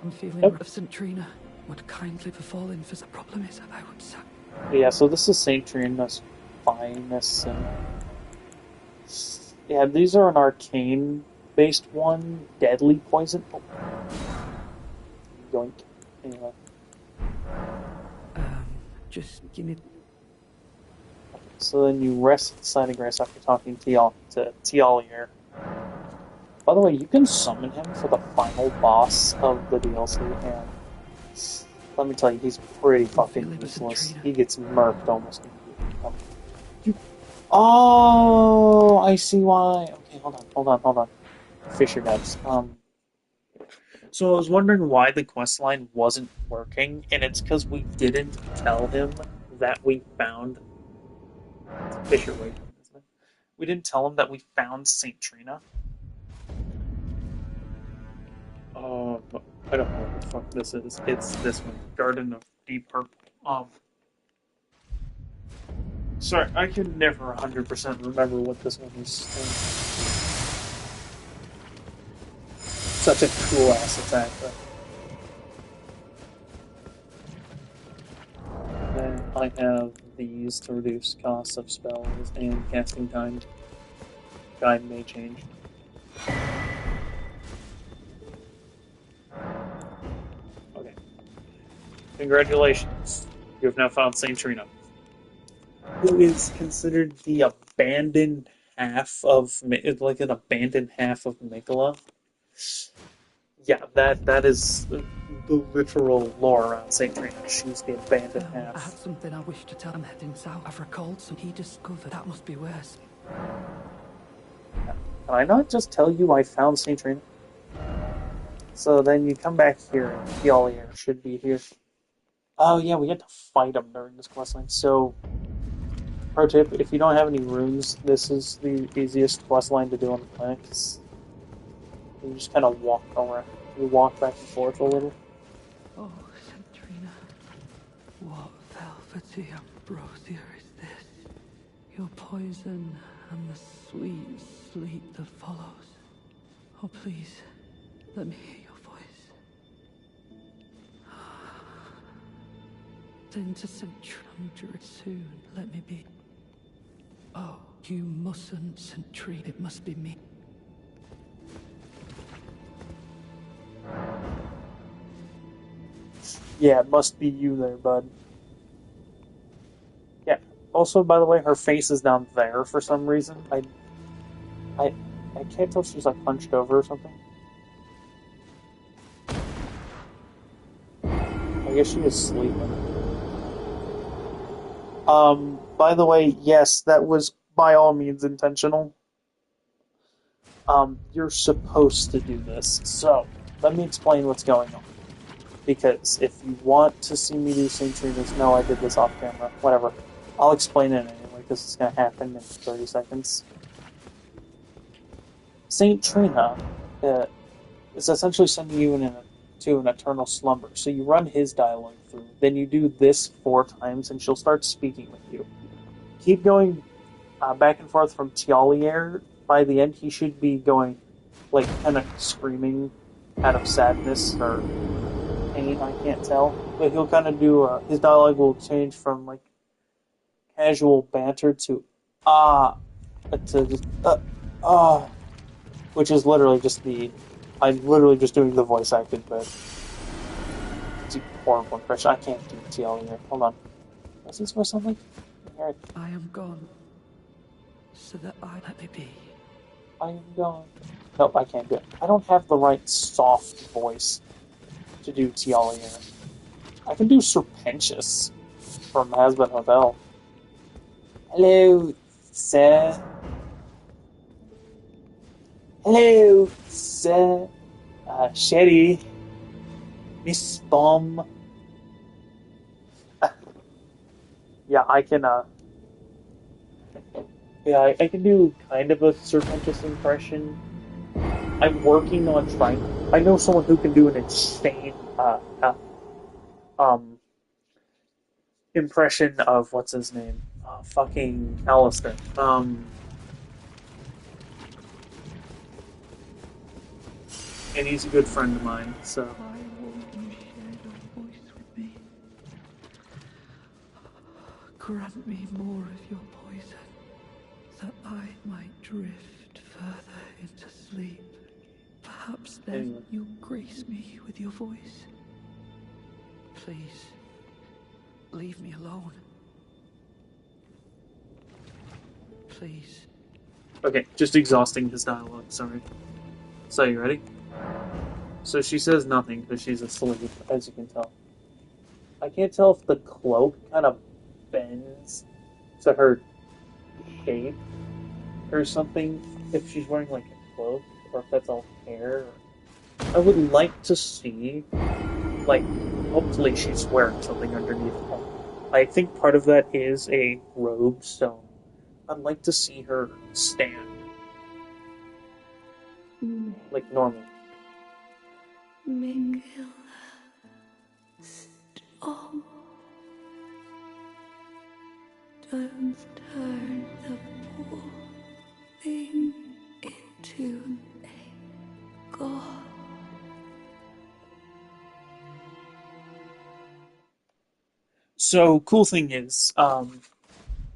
I'm feeling Yep. of St. Trina. Would kindly befall in for the problem is I would sack. Yeah, so this is St. Trina's finest, and yeah, these are an arcane-based one, deadly poison. Oh, yoink. Anyway, Just give me. so then you rest inside of Grace after talking to Tialier. By the way, you can summon him for the final boss of the DLC, and let me tell you, he's pretty I'm feeling fucking of St. useless. Trina. He gets murked almost immediately. Oh, you, oh, I see why. Okay, hold on. Fisher guys. So I was wondering why the quest line wasn't working, and it's because we didn't tell him that we found Fisher Wakeman, isn't it? We didn't tell him that we found Saint Trina. Um, I don't know what the fuck this is. It's this one, Garden of Deep Purple. Sorry, I can never 100% remember what this one is. Such a cool ass attack, but. And then I have these to reduce costs of spells and casting time. Time may change. Okay. Congratulations. You have now found Saint Trina, who is considered the abandoned half of, like an abandoned half of Mikola. Yeah, that is the literal lore around Saint Trina. She's the abandoned I had half. something I wish to tell. I'm heading south. I've recalled some he discovered. That must be worse. Can I not just tell you I found Saint Trina? So then you come back here and Thialier should be here. Oh yeah, we had to fight him during this questline. So, pro tip: if you don't have any runes, this is the easiest questline to do on the planet. You just kind of walk around. You walk back and forth a little. Oh, St. Trina, what velvety ambrosia is this? Your poison and the sweet sleep that follows. Oh, please, let me hear your voice. Into St. Trina soon, let me be. Oh, you mustn't, St. Trina, it must be me. Yeah, it must be you there, bud. Yeah. Also, by the way, her face is down there for some reason. I, I can't tell if she's like punched over or something. I guess she is sleeping. By the way, yes, that was by all means intentional. You're supposed to do this. So, let me explain what's going on. Because if you want to see me do St. Trina's, no, I did this off camera. Whatever. I'll explain it anyway, because it's going to happen in 30 seconds. St. Trina is essentially sending you to an eternal slumber. So you run his dialogue through, then you do this 4 times, and she'll start speaking with you. Keep going back and forth from Tialier. By the end, he should be going, like, kind of screaming out of sadness or pain, I can't tell. But he'll kind of do, his dialogue will change from, like, casual banter to, ah, to just, which is literally just I'm literally just doing the voice acting, but it's a horrible impression. I can't do Tialier. Hold on. What's this voice sound like? I am gone, so that I let me be. I am gone. Nope, I can't do it. I don't have the right soft voice to do Tialier. I can do Serpentious from Hazbin Hotel. Hello, sir. Hello, sir. Sherry. Miss Bomb. Yeah, I can, yeah, I can do kind of a Serpentis impression. I'm working on trying. I know someone who can do an insane, um, impression of what's his name? Fucking Alistair. And he's a good friend of mine, so. Why won't you share your voice with me? Grant me more of your poison, that I might drift further into sleep. Perhaps then Anyway. you'll grace me with your voice. Please, leave me alone. Please. Okay, just exhausting his dialogue, sorry. So, you ready? So she says nothing because she's asleep, as you can tell. I can't tell if the cloak kind of bends to her shape or something, if she's wearing like a cloak, or if that's all hair. I would like to see, like, hopefully she's wearing something underneath her. I think part of that is a robe, so I'd like to see her stand. Like normal. Miguel, stop. Don't turn the poor thing into a god. So, cool thing is,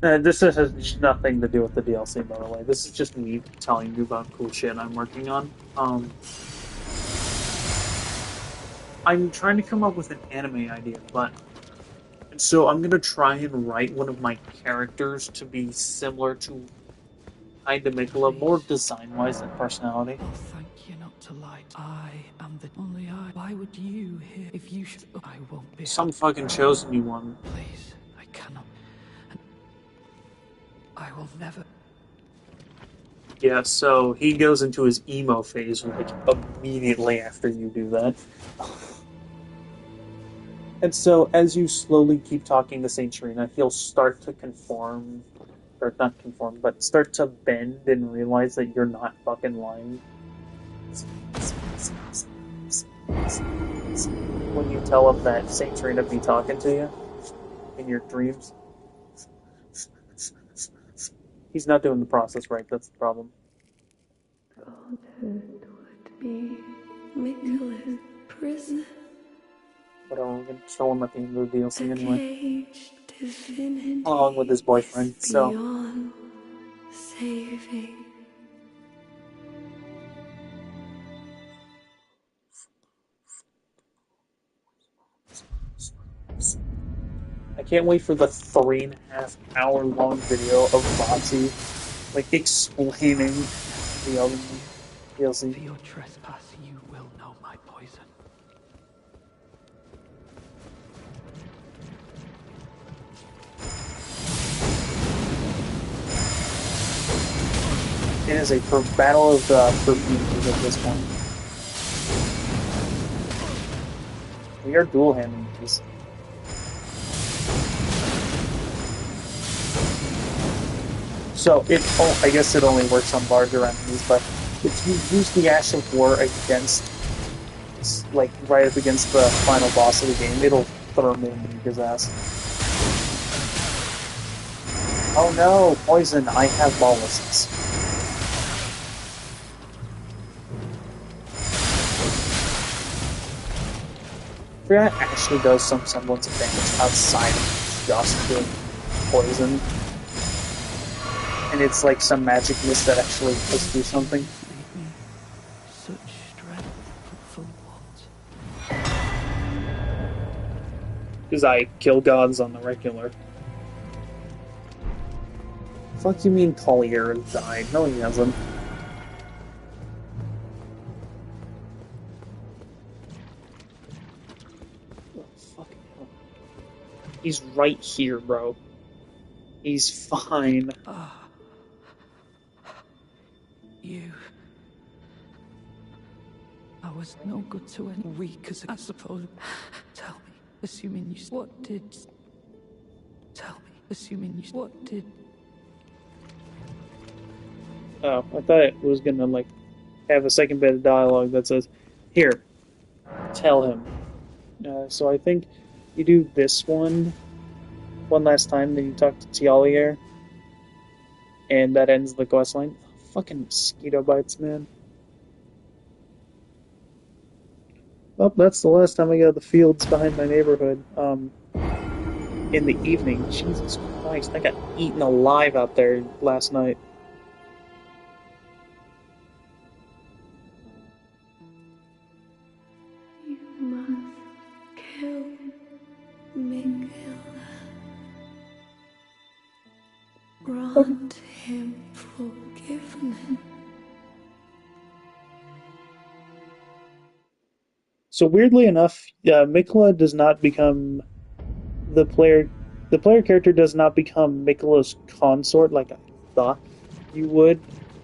this has nothing to do with the DLC, by the way. This is just me telling you about cool shit I'm working on. I'm trying to come up with an anime idea, but so I'm gonna try and write one of my characters to be similar to Ida Mikula, more design-wise than personality. I'll thank you not to lie. I am the only I. Why would you hear if you should? I won't be. Some fucking chosen you one. Please, I cannot. I will never. Yeah, so he goes into his emo phase like immediately after you do that. And so as you slowly keep talking to Saint Serena, he'll start to conform, or not conform, but start to bend and realize that you're not fucking lying. When you tell him that Saint Serena be talking to you in your dreams, he's not doing the process right, that's the problem. Godhood would be Mikulin's prison. Whatever, we're gonna show him at the end of the DLC anyway. Caged divinity Along with his boyfriend, so. beyond saving. I can't wait for the 3.5 hour long video of Botsy, like, explaining the Elden DLC. For your trespass, you will know my poison. It is a battle of the perfumes at this point. We are dual handing these. So I guess it only works on larger enemies, but if you use the Ash of War against, like, right up against the final boss of the game, it'll thermal his ass. Oh no, poison! I have ballists. That actually does some semblance of damage outside of just the poison. And it's like some magic mist that actually does do something. Such strength for what? Because I kill gods on the regular. Fuck you mean Collier died? No, he hasn't. Oh, fucking hell. He's right here, bro. He's fine. You I was no good to any weak as I suppose. Tell me, assuming you... What did... Tell me, assuming you... What did... Oh, I thought it was gonna, like, have a second bit of dialogue that says, here, tell him. So I think you do this one last time, then you talk to Tialier, and that ends the quest line. Fucking mosquito bites, man. Well, that's the last time I go to the fields behind my neighborhood. In the evening. Jesus Christ, I got eaten alive out there last night. You must kill Miguel. Grant him forgiveness. So weirdly enough, Mikla does not become the player. The player character does not become Mikla's consort like I thought you would,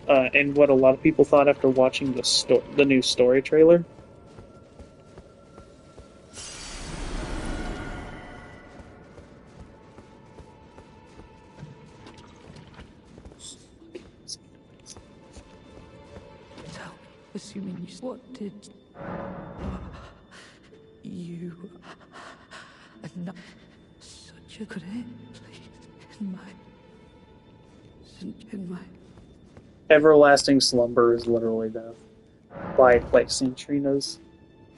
and what a lot of people thought after watching the new story trailer. Tell me, assuming you... What did... you... Enough. Such a... Could it, please, in my... Everlasting slumber is literally death by like Santrina's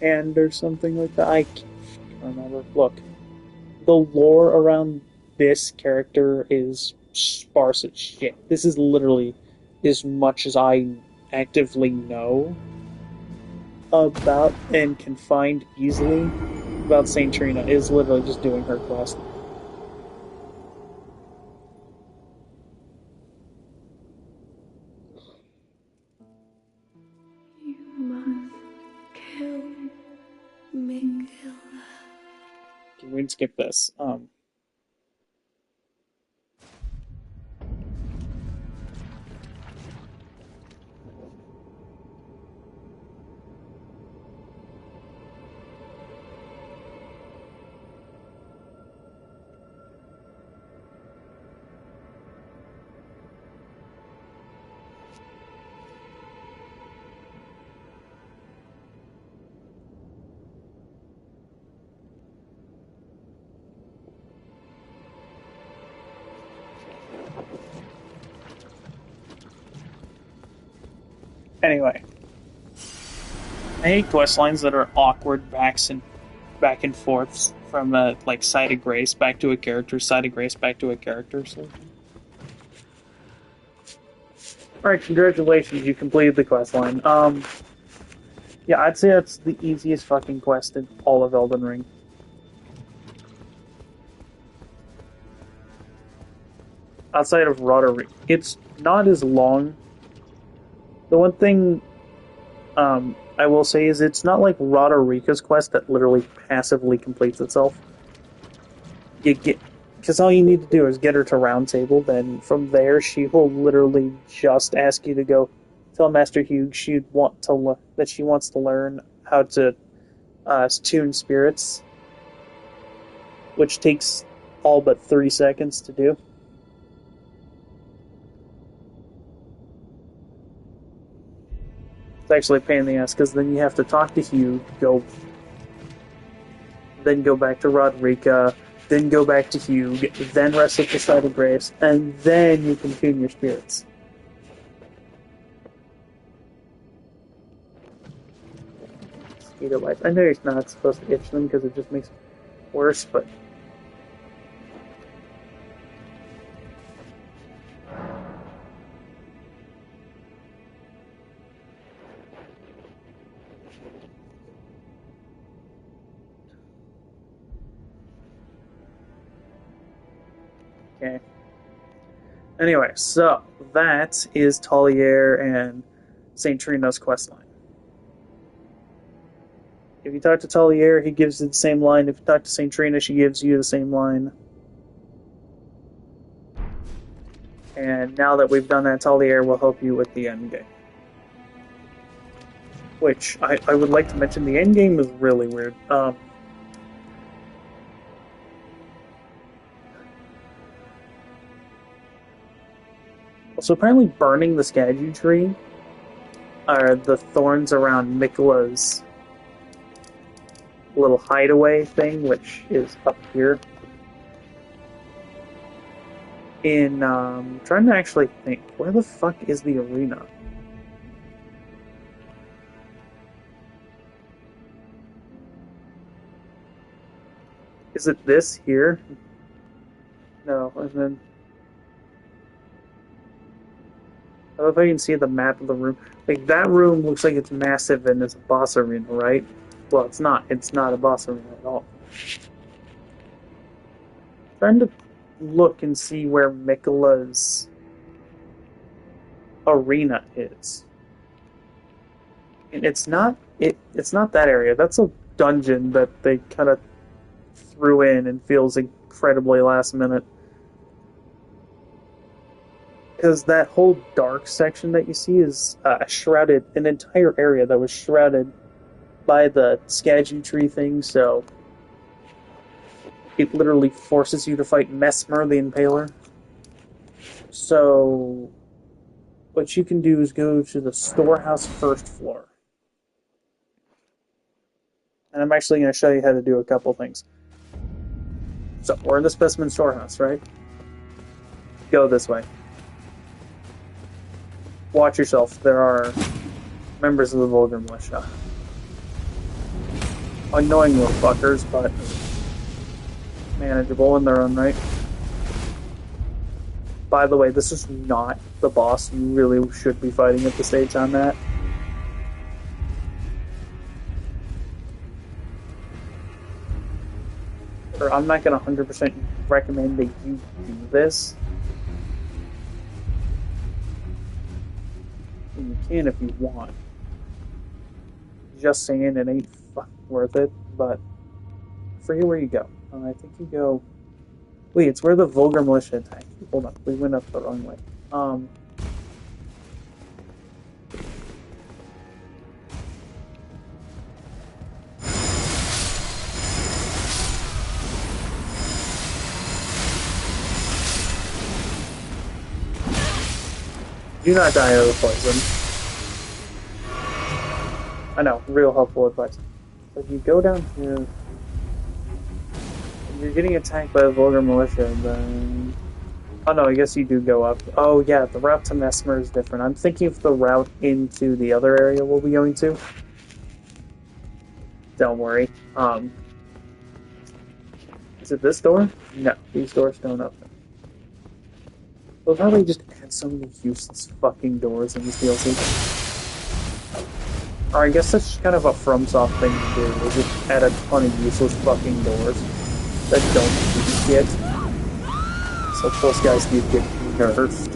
hand or something like that. I can't remember. Look, the lore around this character is sparse as shit. This is literally as much as I actively know about and can find easily about Santrina is literally just doing her quest. You must kill Miguel. Okay, we can skip this. Anyway, I hate quest lines that are awkward back and forths from a like side of grace back to a character, side of grace back to a character. So, all right, congratulations, you completed the quest line. Yeah, I'd say that's the easiest fucking quest in all of Elden Ring. Outside of Roderick, it's not as long. The one thing I will say is it's not like Roderica's quest that literally passively completes itself. You get, because all you need to do is get her to Round Table. Then from there, she will literally just ask you to go tell Master Hugh that she wants to learn how to tune spirits, which takes all but 3 seconds to do. It's actually a pain in the ass because then you have to talk to Hugh, then go back to Roderica, then go back to Hugh, then rest at the side of grace, and then you can tune your spirits. Mosquito bites. I know you're not supposed to itch them because it just makes it worse, but okay. Anyway, so that is Talier and Saint Trina's questline. If you talk to Talier, he gives you the same line. If you talk to Saint Trina, she gives you the same line. And now that we've done that, Talier will help you with the end game. which I would like to mention. The end game is really weird. So apparently burning the Skadu tree are the thorns around Mikola's little hideaway thing, which is up here. Trying to actually think, where the fuck is the arena? Is it this here? No, and then I love how you can see the map of the room. Like, that room looks like it's massive and it's a boss arena, right? Well, it's not. It's not a boss arena at all. Trying to look and see where Mikola's arena is. And it's not that area. That's a dungeon that they kind of threw in and feels incredibly last minute. Because that whole dark section that you see is shrouded, an entire area that was shrouded by the Skadu tree thing, so it literally forces you to fight Mesmer the Impaler. So what you can do is go to the storehouse first floor. And I'm actually going to show you how to do a couple things. So we're in the specimen storehouse, right? Go this way. Watch yourself. There are members of the Vulgar Militia. Annoying little fuckers, but manageable in their own right. By the way, this is not the boss. You really should be fighting at the stage on that. Or I'm not going to 100% recommend that you do this. You can if you want. Just saying, it ain't fucking worth it, but I forget where you go. I think you go... Wait, it's where the Vulgar Militia attacked. Hold on, we went up the wrong way. Do not die of the poison. I know, real helpful advice. If you go down here, and you're getting attacked by the Vulgar Militia, then... Oh no, I guess you do go up. Oh yeah, the route to Mesmer is different. I'm thinking of the route into the other area we'll be going to. Don't worry. Is it this door? No, these doors don't open. They'll probably just add so many useless fucking doors in this DLC. Or I guess that's kind of a FromSoft thing to do, is just add a ton of useless fucking doors that don't do shit. So those guys do get nerfed.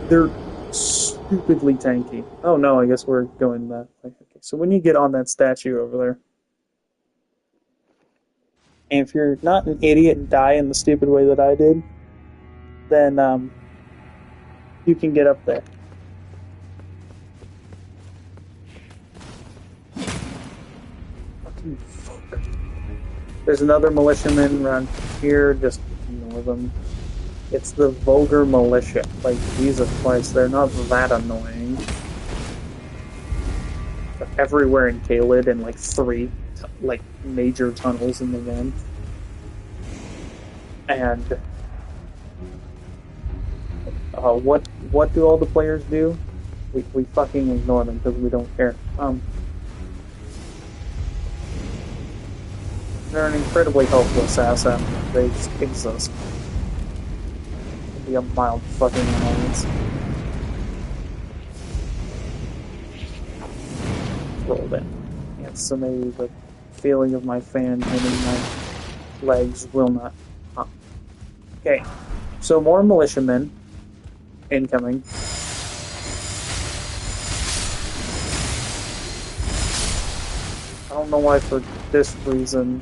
They're stupidly tanky. Oh no, I guess we're going that way. Okay, so when you get on that statue over there, and if you're not an idiot and die in the stupid way that I did, then you can get up there. Fucking fuck. There's another militiaman around here, just ignore them. It's the Vulgar Militia. Like, Jesus Christ, they're not that annoying. They're everywhere in Caelid and like 3 major tunnels in the game. And what do all the players do? We fucking ignore them because we don't care. They're an incredibly helpless assassin. They just exist. It'd be a mild fucking annoyance. Rolled in. Yeah, so maybe the feeling of my fan hitting my legs will not. Okay, so more militiamen incoming. I don't know why for this reason,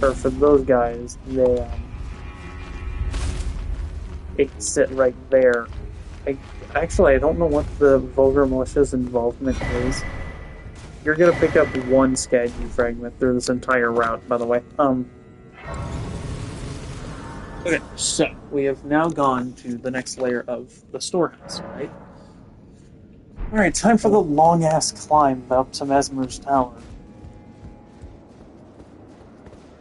or for those guys, they sit right there. Actually, I don't know what the Vulgar Militia's involvement is. You're gonna pick up one Skaggy fragment through this entire route, by the way. Okay, so we have now gone to the next layer of the storehouse, right? Alright, time for the long ass climb up to Mesmer's Tower.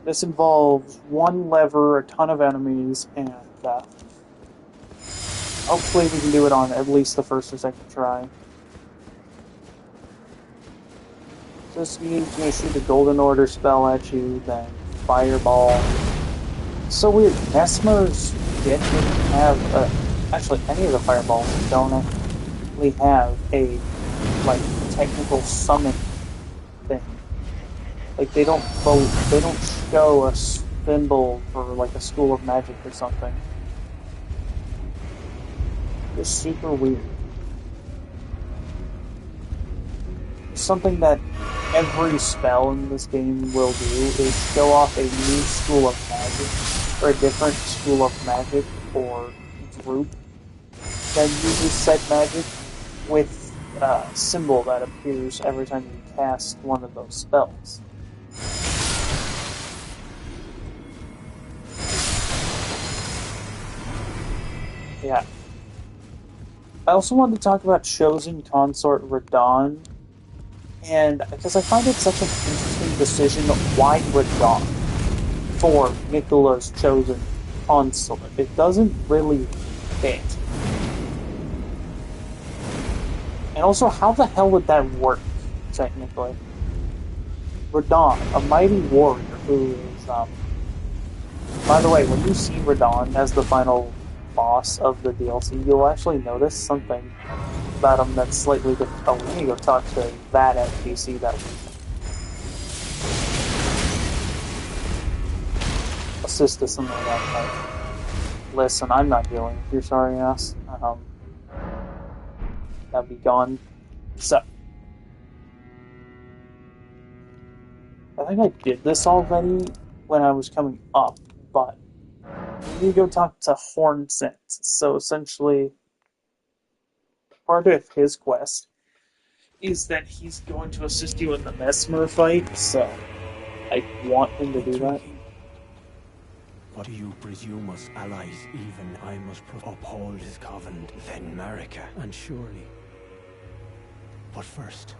This involves one lever, a ton of enemies, and hopefully we can do it on at least the first or second try. Just means you're gonna shoot a Golden Order spell at you, then Fireball. So weird, Mesmer's didn't have, actually any of the Fireballs don't actually have a, like, technical summon thing. Like, they don't show a symbol for, like, a school of magic or something. It's super weird. Something that every spell in this game will do is show off a new school of magic, or a different school of magic, or group that uses said magic with a symbol that appears every time you cast one of those spells. Yeah. I also wanted to talk about Chosen Consort Radon, and because I find it such an interesting decision, why Radon for Nicola's chosen consort? It doesn't really fit. And also, how the hell would that work, technically? Radon, a mighty warrior who is, by the way, when you see Radon as the final boss of the DLC, you'll actually notice something about him that's slightly different. Oh, we need to go talk to that NPC that we assist us in that fight. Listen, I'm not dealing with your sorry ass. That'll be gone. So, I think I did this already when I was coming up, but we need to go talk to Hornsense. So essentially, part of his quest is that he's going to assist you in the Mesmer fight, so I want him to do that. What do you presume us allies? Even I must uphold his covenant, then Marika, and surely. But first,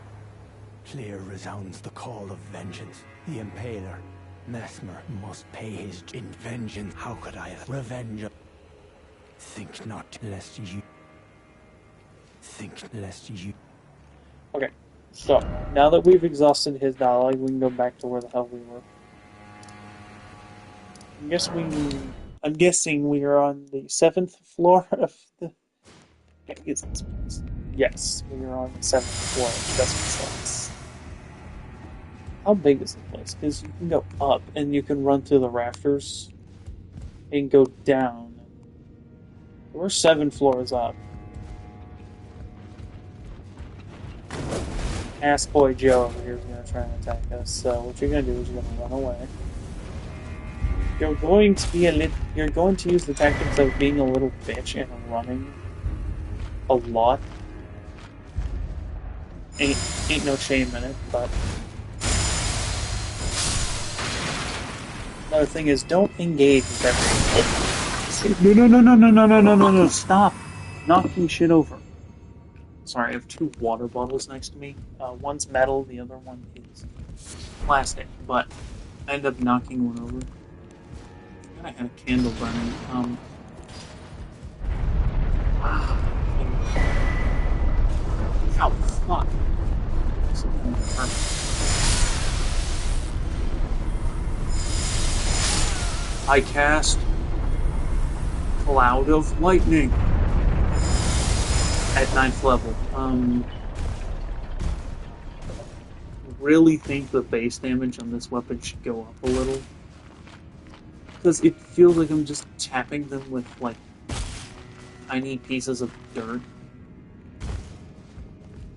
clear resounds the call of vengeance. The Impaler, Mesmer, must pay his in vengeance. How could I revenge? Think not, lest you. Okay, so now that we've exhausted his dialogue, we can go back to where the hell we were. I'm guessing we are on the 7th floor of the. Yes, we are on the 7th floor of Justice Place. How big is the place? Because you can go up and you can run through the rafters and go down. We're 7 floors up. Ass Boy Joe over here is going to try and attack us. So what you're going to do is you're going to run away. You're going to use the tactics of being a little bitch and running a lot. Ain't no shame in it, but another thing is don't engage with everything. No, stop knocking shit over. Sorry, I have 2 water bottles next to me. One's metal, the other one is plastic, but I ended up knocking one over. I had a candle burning. Ow, fuck. I cast Cloud of Lightning at 9th level. Really think the base damage on this weapon should go up a little. Because it feels like I'm just tapping them with, like, tiny pieces of dirt.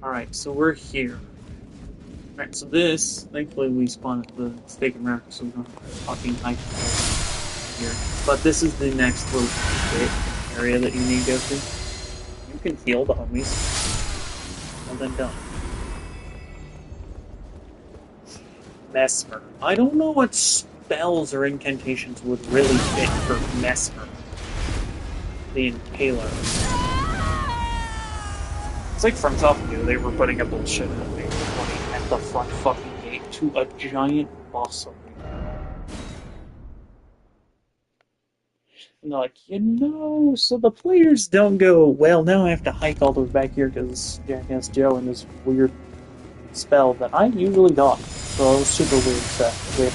Alright, so we're here. Alright, so this, thankfully we spawned at the Stake and Rack, so we don't have to fucking hike here. But this is the next little area that you need to go to. You can heal the homies. And then done. Mesmer. I don't know what spells or incantations would really fit for Mesmer. The Impaler. It's like from top view, they were putting up bullshit and they were pointing at the front fucking gate to a giant boss arena. And they're like, so the players don't go, well, now I have to hike all the way back here because Jackass Joe and this weird spell that I usually dodge. So I was super weird set with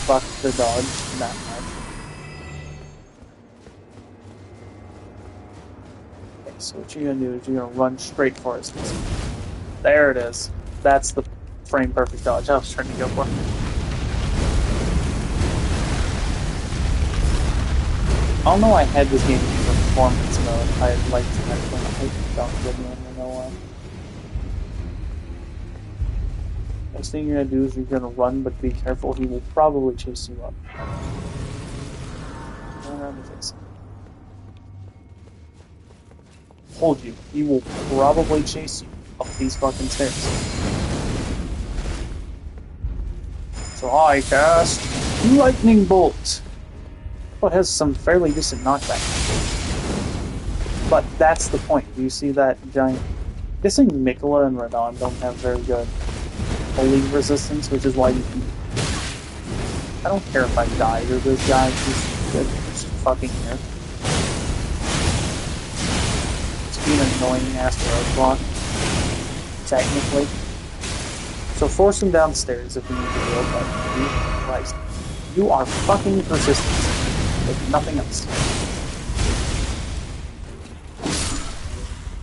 fuck the dodge that much. Okay, so what you're gonna do is you're gonna run straight for us. There it is. That's the frame perfect dodge I was trying to go for. I don't know why I had this game in performance mode. I'd like to have it. I don't genuinely know why. Next thing you're gonna do is you're gonna run, but be careful. He will probably chase you up. Run around the face. Hold you. He will probably chase you up these fucking stairs. So I cast Lightning Bolt. It has some fairly decent knockback. But that's the point. You see that giant... I'm guessing Mikola and Radon don't have very good holy resistance, which is why you can... I don't care if I die to this guy. He's just fucking here. It's being an annoying ass roadblock. Technically. So force him downstairs if you need to do it, but Christ. You are fucking persistent. Like nothing else.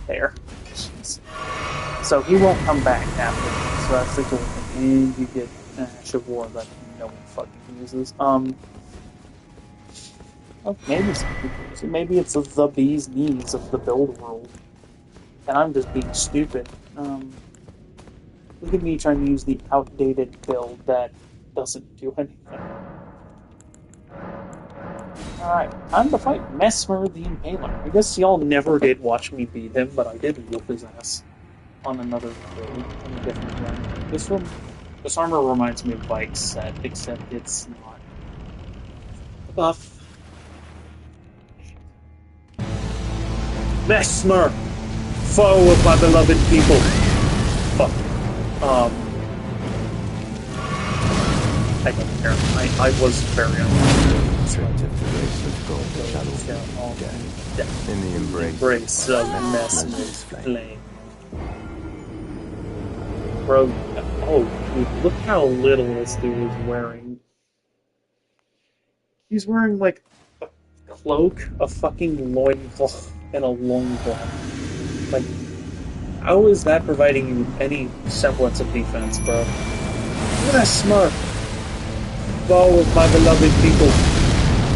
There. Jeez. So he won't come back after this, so that's the cool thing. And you get Ash of War that no one fucking uses. Oh, maybe some people use it. Maybe it's the bee's knees of the build world. And I'm just being stupid. Look at me trying to use the outdated build that doesn't do anything. Alright, time to fight Mesmer the Impaler. I guess y'all never did watch me beat him, but I did whoop his ass on another build, on a different run. This armor reminds me of Bike's set, except it's not a buff. Mesmer! Foe of my beloved people! Fuck. I don't care. I was very unlucky. In the embrace of Mesmer's flame. Bro, oh, dude, look how little this dude is wearing. He's wearing, like, a cloak, a fucking loincloth, and a loincloth. Like, how is that providing you any semblance of defense, bro? Mesmer! Foe of my beloved people.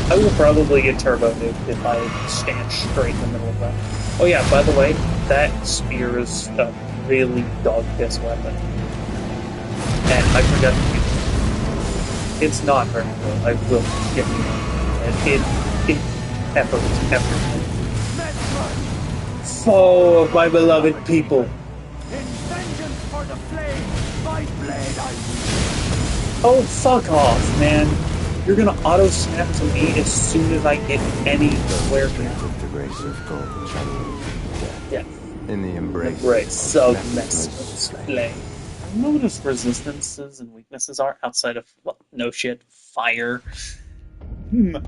I will probably get turbo nuked if I stand straight in the middle of that. Oh yeah, by the way, that spear is a really dog-piss weapon. And I forgot to use it. It's not very good. I will get you one. It efforts everything. Foe of my beloved people. In vengeance for the flame, my blade I wield. Oh, fuck off, man. You're gonna auto-snap to me as soon as I get anywhere here. The grace of gold channel. Yeah. In the embrace of Mesmer's flame. I don't know what his resistances and weaknesses are outside of, well, no shit, fire.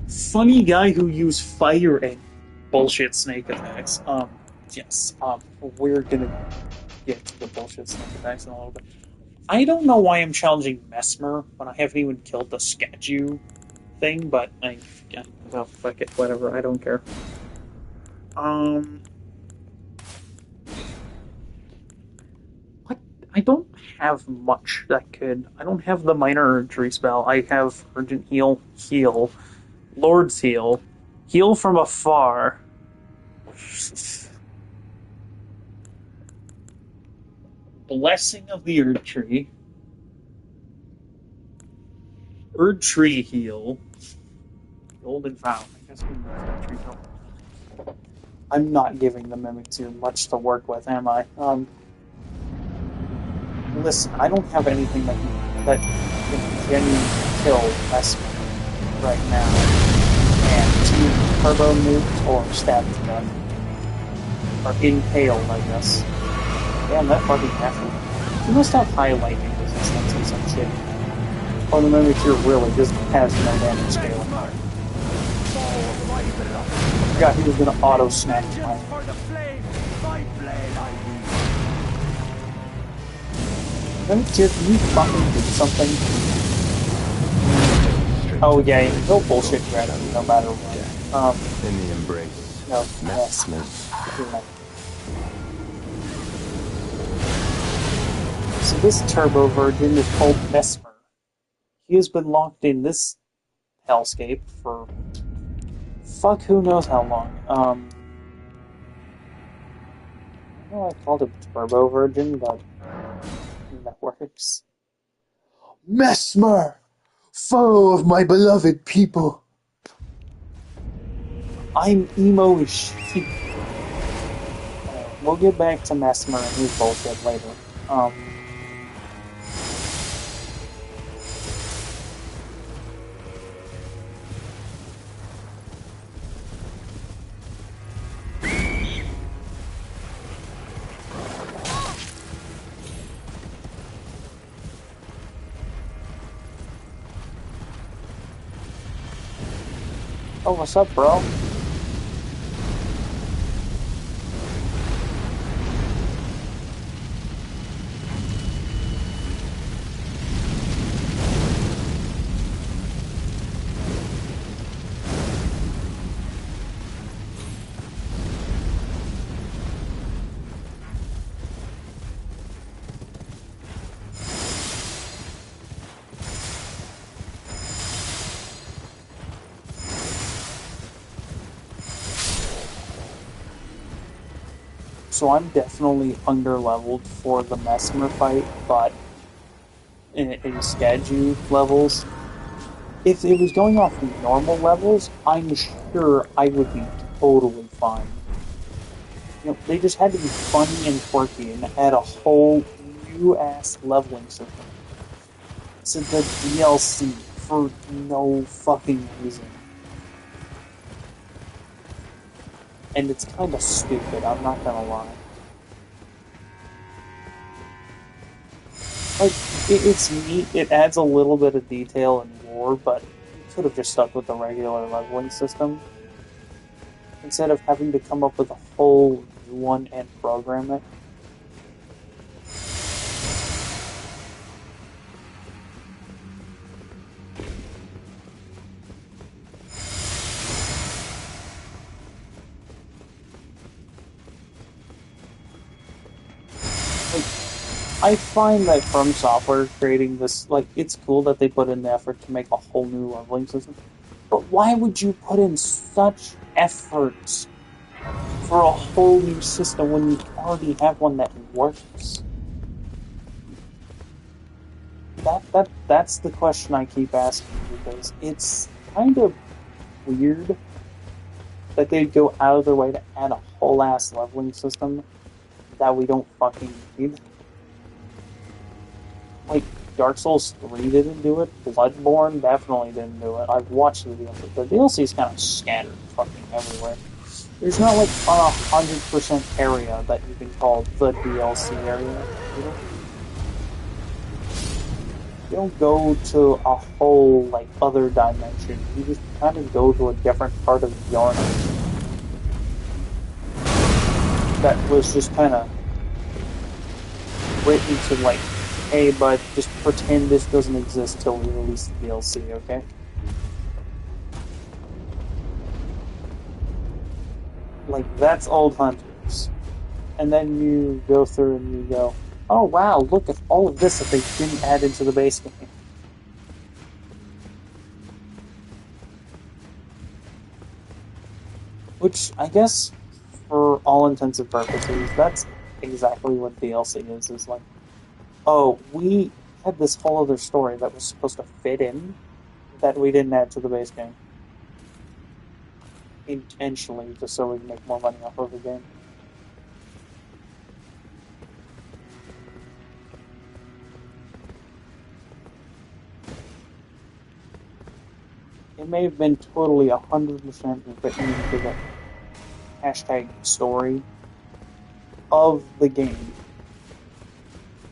Funny guy who used fire and bullshit snake attacks. Yes, we're gonna get to the bullshit snake attacks in a little bit. I don't know why I'm challenging Mesmer when I haven't even killed the Skadu thing, but well, fuck it, whatever, I don't care. What? I don't have much that could... I don't have the minor Erdtree spell. I have Urgent Heal, Lord's Heal, Heal from afar. Blessing of the Erdtree. Erdtree Heal. Golden Vow. I guess we use Erdtree Heal. I'm not giving the Mimikyu much to work with, am I? listen, I don't have anything that can genuinely kill Vesper right now. And to turbo nuked or stabbed to death. Or impaled, I guess. Damn, that fucking natural. You must have high lightning resistance or some shit. Or the Mimikyu really just has no damage scaling. I forgot he was gonna auto snap mine. Mimikyu, can you fucking do something? Oh yeah, he'll bullshit gravity no matter what. In the embrace. No, Mesmer. So this turbo virgin is called Mesmer. He has been locked in this hellscape for fuck who knows how long. I know I called him Turbo Virgin, but that works. Mesmer! Foe of my beloved people! I'm emo as shit. We'll get back to Mesmer and his bullshit later. Oh, what's up, bro? So I'm definitely under-leveled for the Mesmer fight, but in Skadu levels, if it was going off normal levels, I'm sure I would be totally fine. You know, they just had to be funny and quirky and add a whole new-ass leveling system to the DLC for no fucking reason. And it's kind of stupid, I'm not gonna lie. Like, it's neat, it adds a little bit of detail and lore, but you could have just stuck with the regular leveling system instead of having to come up with a whole new one and program it. I find that From Software creating this, like, it's cool that they put in the effort to make a whole new leveling system, but why would you put in such effort for a whole new system when you already have one that works? That's the question I keep asking, because it's kind of weird that they'd go out of their way to add a whole ass leveling system that we don't fucking need. Like, Dark Souls 3 didn't do it, Bloodborne definitely didn't do it. I've watched the DLC. The DLC is kind of scattered fucking everywhere. There's not like a 100% area that you can call the DLC area. You don't go to a whole, like, other dimension. You just kind of go to a different part of Yarna that was just kind of written to, like, hey, but just pretend this doesn't exist till we release the DLC, okay? Like, that's Old Hunters. And then you go through and you go, oh wow, look at all of this that they didn't add into the base game. Which, I guess, for all intents and purposes, that's exactly what DLC is like, oh, we had this whole other story that was supposed to fit in that we didn't add to the base game. Intentionally, just so we can make more money off of the game. may have been totally 100% written into the hashtag story of the game.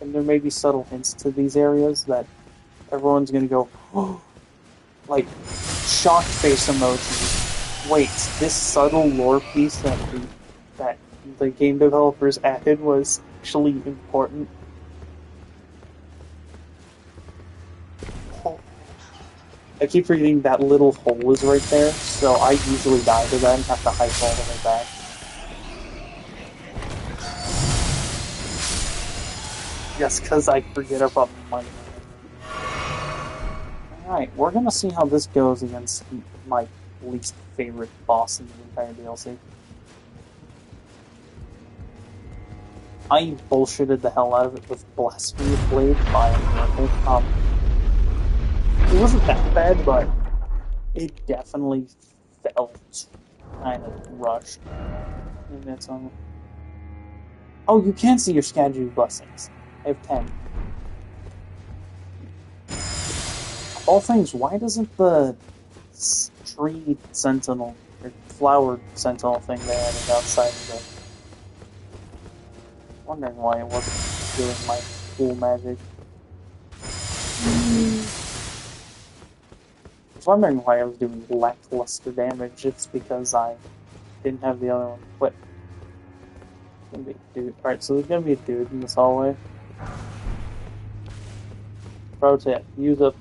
And there may be subtle hints to these areas that everyone's gonna go, oh, like, shocked face emoji. Wait, this subtle lore piece that the game developers added was actually important. I keep forgetting that little hole is right there, so I usually die to that and have to hike all the way back. Just because I forget about my... Alright, we're gonna see how this goes against my least favorite boss in the entire DLC. I bullshitted the hell out of it with Blasphemy Blade by a miracle. It wasn't that bad, but it definitely felt kind of rushed. Maybe that's on... Oh, you can see your Skadu blessings. I have 10. All things, why doesn't the tree sentinel, or flower sentinel thing they added outside of the... Wondering why it wasn't doing my cool magic. I was wondering why I was doing lackluster damage. It's because I didn't have the other one equipped. It's gonna be a dude. Alright, so there's gonna be a dude in this hallway. Pro tip, use a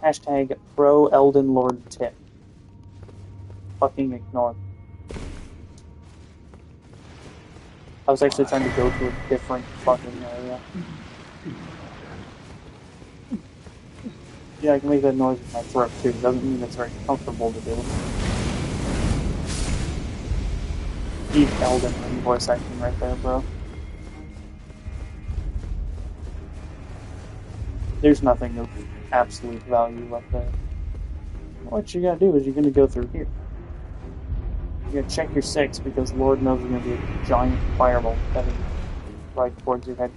hashtag pro Elden Lord tip. Fucking ignore. I was actually trying to go to a different fucking area. Yeah, I can make that noise with my throat too. It doesn't mean it's very comfortable to do. Deep Elden Ring voice acting right there, bro. There's nothing of absolute value left there. What you gotta do is you're gonna go through here. You gotta check your 6 because Lord knows there's gonna be a giant fireball heading right towards your head.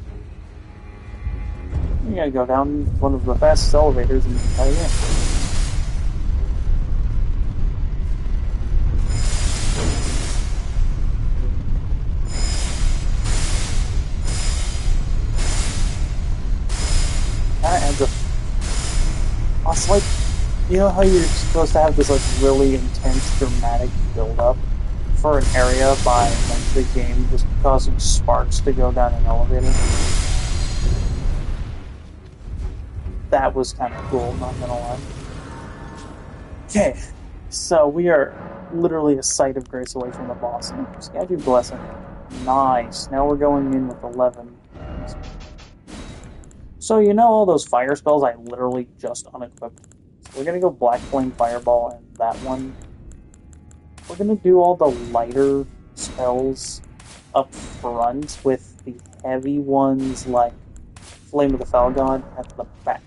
You gotta go down one of the fastest elevators in the entire game. That adds a... Oh, it's like, you know how you're supposed to have this like really intense dramatic build-up for an area by like the game just causing sparks to go down an elevator? That was kind of cool, not gonna lie. Okay, so we are literally a sight of grace away from the boss. Skadu Blessing. Nice. Now we're going in with 11. So you know all those fire spells I literally just unequipped? So we're gonna go Black Flame Fireball and that one. We're gonna do all the lighter spells up front with the heavy ones like Flame of the Fell God at the back.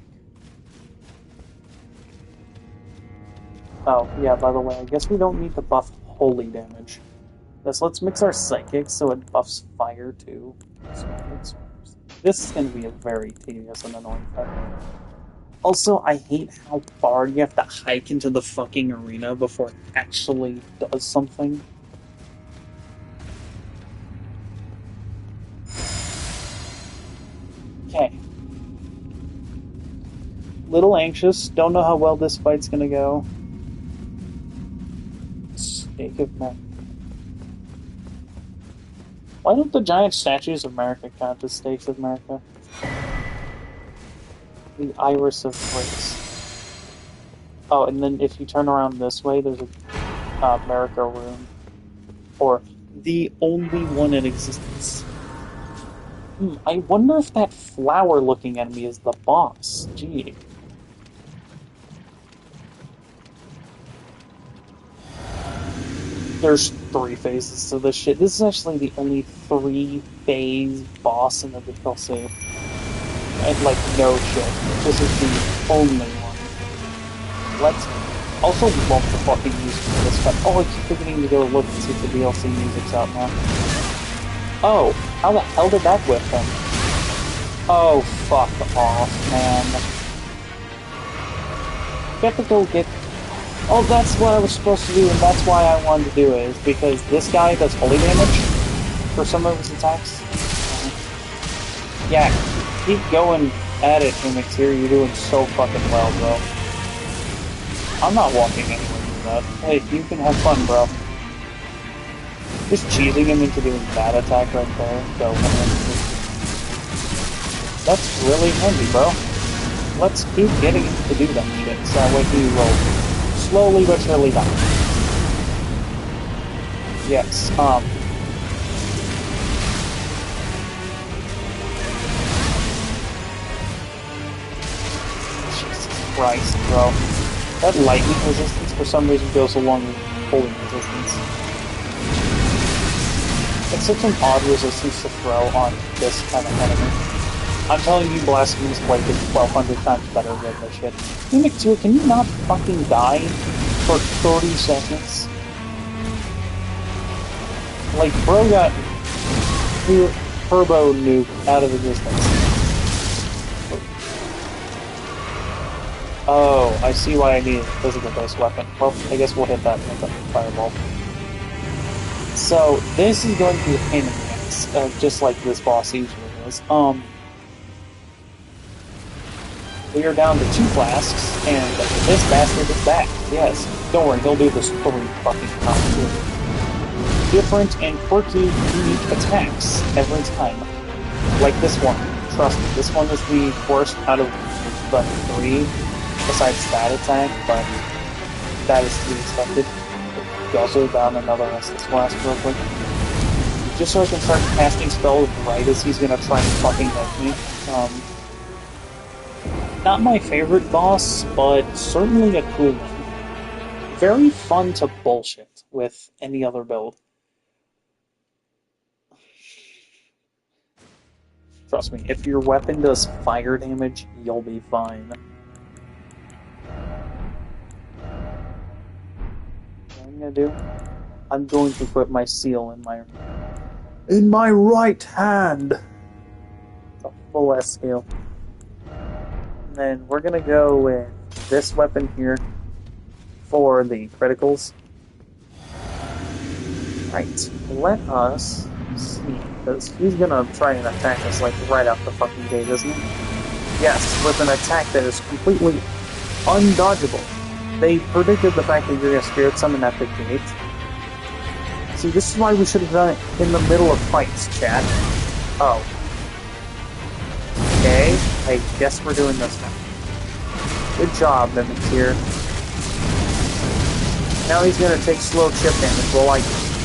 Oh, yeah, by the way, I guess we don't need to buff holy damage. Let's mix our psychic so it buffs fire too. So this is going to be a very tedious and annoying fight. Also, I hate how far you have to hike into the fucking arena before it actually does something. Okay. Little anxious, don't know how well this fight's gonna go. Stake of America. Why don't the giant statues of America count as stakes of America? The Iris of Grace. Oh, and then if you turn around this way, there's a America rune. Or the only one in existence. I wonder if that flower-looking enemy is the boss. Gee. There's 3 phases to this shit. This is actually the only 3-phase boss in the DLC. And, like, no shit. This is the only one. Let's also love the fucking music for this cut. Oh, I keep forgetting to go look and see if the DLC music's out now. Oh, how the hell did that whip him? Oh, fuck off, man. You have to go get Oh, that's what I was supposed to do, and that's why I wanted to do it, is because this guy does holy damage for some of his attacks. Yeah, keep going at it, Mimix here. You're doing so fucking well, bro. I'm not walking anywhere near that. Hey, you can have fun, bro. Just cheesing him into doing that attack right there. Go. That's really handy, bro. Let's keep getting him to do that shit, so that way he will slowly but surely die. Yes, Jesus Christ, bro. That lightning resistance for some reason goes along with holy resistance. It's such an odd resistance to throw on this kind of enemy. I'm telling you, Blasphemous Blade is 1,200 times better than this shit. Mimic 2, can you not fucking die for 30 seconds? Like, bro got turbo nuke out of existence. Oh, I see why I need a physical-based weapon. Well, I guess we'll hit that with a fireball. So, this is going to be a pain in the ass, just like this boss usually is. We are down to 2 flasks, and this bastard is back. Yes, don't worry, he'll do this 3 fucking times. Different and quirky, unique attacks every time. Like this one. Trust me, this one is the worst out of the 3, besides that attack, but that is to be expected. Also down another Restless Flask real quick. Just so I can start casting spells right as he's gonna try and fucking hit me. Not my favorite boss, but certainly a cool one. Very fun to bullshit with any other build. Trust me, if your weapon does fire damage, you'll be fine. What I'm gonna do? I'm going to put my seal in my right hand! It's a full S scale. And then we're gonna go with this weapon here for the criticals. Right, let us see, because he's gonna try and attack us like right off the fucking gate, isn't he? Yes, with an attack that is completely undodgeable. They predicted the fact that you're gonna spirit summon at the gate. See, this is why we should have done it in the middle of fights, chat. Oh. Okay, I guess we're doing this now. Good job, Mimic here. Now he's gonna take slow chip damage while I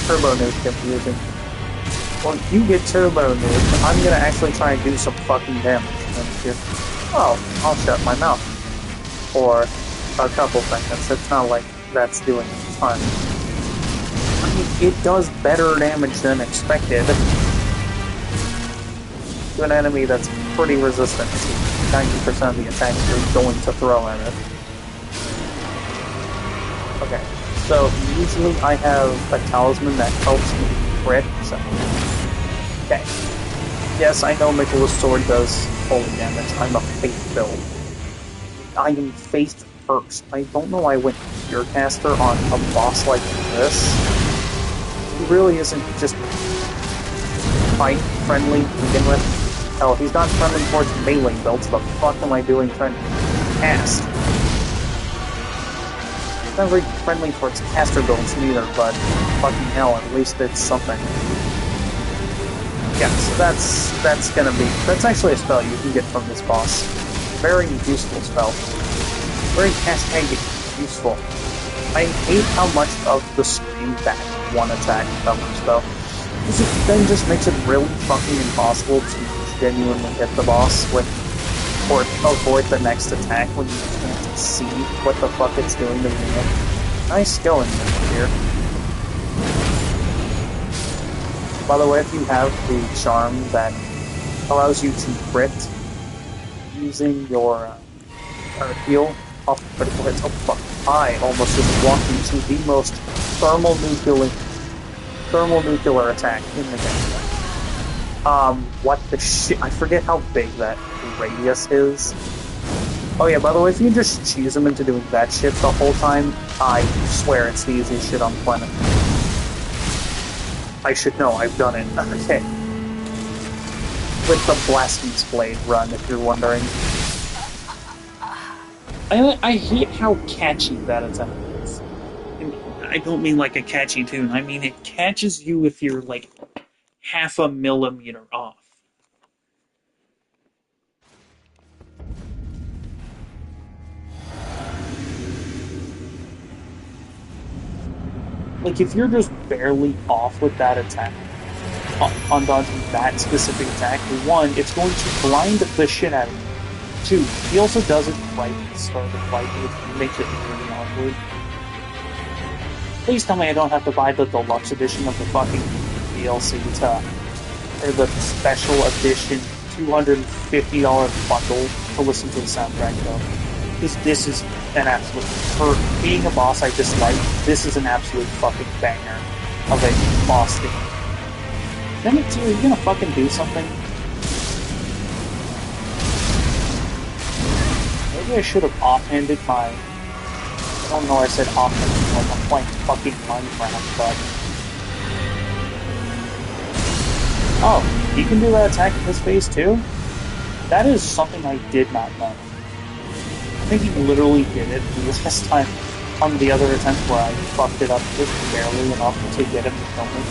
turbo nuke him using. Well, you get turbo nuke, I'm gonna actually try and do some fucking damage Mimic here. Oh, I'll shut my mouth. For a couple seconds. It's not like that's doing a ton. I mean, it does better damage than expected to an enemy that's pretty resistant to 90% of the attacks you're going to throw at it. Okay, so usually I have a talisman that helps me crit, so... Okay. Yes, I know Michaela's sword does holy damage. I'm a faith build. I am faith first. I don't know why I went Pure Caster on a boss like this. He really isn't just fight friendly to begin with. Hell, he's not friendly towards melee builds. The fuck am I doing trying to cast? He's not very friendly towards caster builds neither, but fucking hell, at least it's something. Yeah, so that's gonna be... That's actually a spell you can get from this boss. Very useful spell. Very hashtag useful. I hate how much of the screen that one attack covers, though. This then just makes it really fucking impossible to genuinely hit the boss with, or avoid the next attack when you can't see what the fuck it's doing to me. Nice going here. By the way, if you have the charm that allows you to crit using your heal off critical hits, oh fuck, I almost just walked into the most thermonuclear attack in the game. What the shit? I forget how big that radius is. Oh yeah, by the way, if you just cheese them into doing that shit the whole time, I swear it's the easiest shit on the planet. I should know, I've done it. Okay. With the Blasphemous Blade run, if you're wondering. I hate how catchy that attack is. And I don't mean like a catchy tune, I mean it catches you if you're like half a millimeter off. Like, if you're just barely off with that attack, on dodging that specific attack, one, it's going to blind the shit out of you. Two, he also does it right at the start of the fight, which makes it really awkward. Please tell me I don't have to buy the deluxe edition of the fucking DLC or the special edition $250 bundle to listen to the soundtrack though. Because this is an absolute, for being a boss I dislike, this is an absolute fucking banger of a boss theme. Damn it, too, are you gonna fucking do something? Maybe I should have offhanded my... I don't know why I said offhanded, like I'm playing fucking Minecraft, but... Oh, he can do that attack in this phase too? That is something I did not know. I think he literally did it the last time on the other attempt where I fucked it up just barely enough to get him to kill me.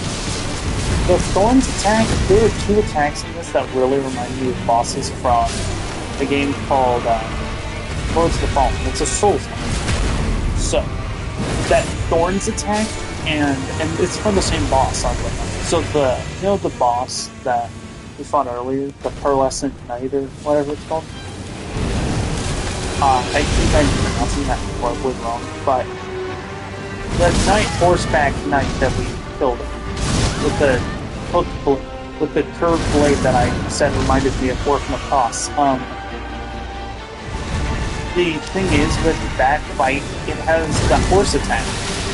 The Thorns attack, there are two attacks in this that really remind me of bosses from a game called Lords of the Fallen. It's a Souls game. So, that Thorns attack, and it's from the same boss, I remember. So the boss that we fought earlier, the Pearlescent Knight or whatever it's called, I think I'm pronouncing that horribly wrong, but the horseback knight that we killed with the with the curved blade that I said reminded me of Orphan of Kos. The thing is, with that fight, it has the horse attack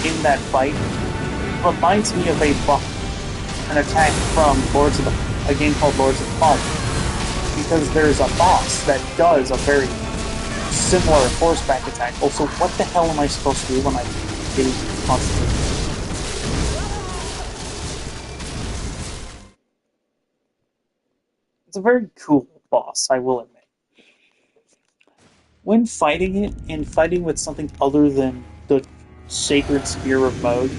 in that fight. It reminds me of an attack from a game called Lords of the Fallen, because there's a boss that does a very similar horseback attack. Also, what the hell am I supposed to do when I get constantly? It's a very cool boss, I will admit. When fighting it, and fighting with something other than the Sacred Spear of Mohg,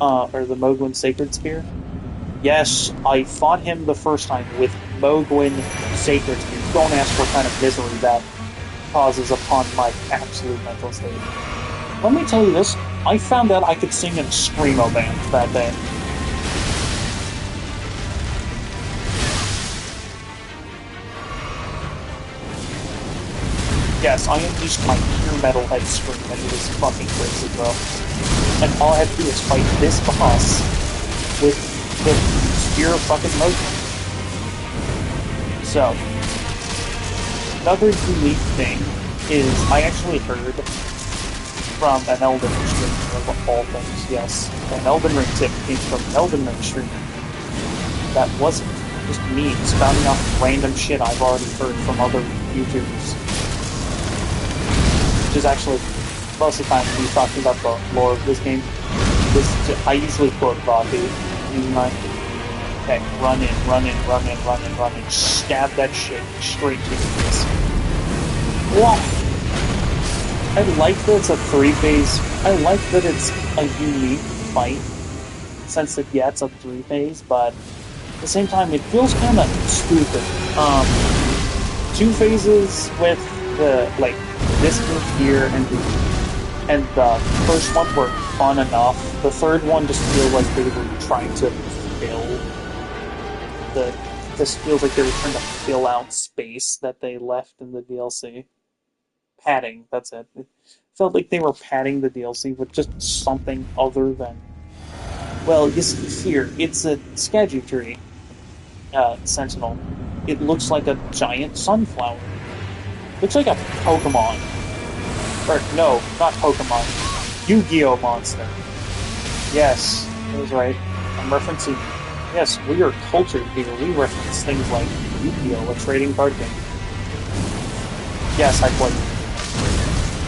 or the Mohgwyn Sacred Spear, yes, I fought him the first time with Mohgwyn Sacred Spear. Don't ask what kind of misery that causes upon my absolute mental state. Let me tell you this, I found out I could sing in a screamo band that day. Yes, I unleashed my pure metalhead scream, and it was fucking crazy, bro. And all I had to do is fight this boss with the Spear of fucking Mohgwyn. So, another unique thing is I actually heard from an Elden Ring streamer of all things, yes. An Elden Ring tip came from an Elden Ring streamer. That wasn't just me spouting off random shit I've already heard from other YouTubers. Which is actually, most of the time when he's talking about the lore of this game, I usually quote Bobby, using my, okay, run in, stab that shit straight to the face. Wow. I like that it's a 3-phase, I like that it's a unique fight, since that, yeah, it's a 3-phase, but at the same time, it feels kind of stupid. 2 phases with the, like, this group here and the first one were fun enough. The third one just feels like they were trying to this feels like they were trying to fill out space that they left in the DLC. Padding, that's it. It felt like they were padding the DLC with just something other than... Well, you see here, it's a Erdtree Sentinel. It looks like a giant sunflower. Looks like a Pokemon. Or, no, not Pokemon. Yu-Gi-Oh! Monster. Yes, I was right. I'm referencing... Yes, we are cultured here. We reference things like Yu-Gi-Oh! A trading card game. Yes, I played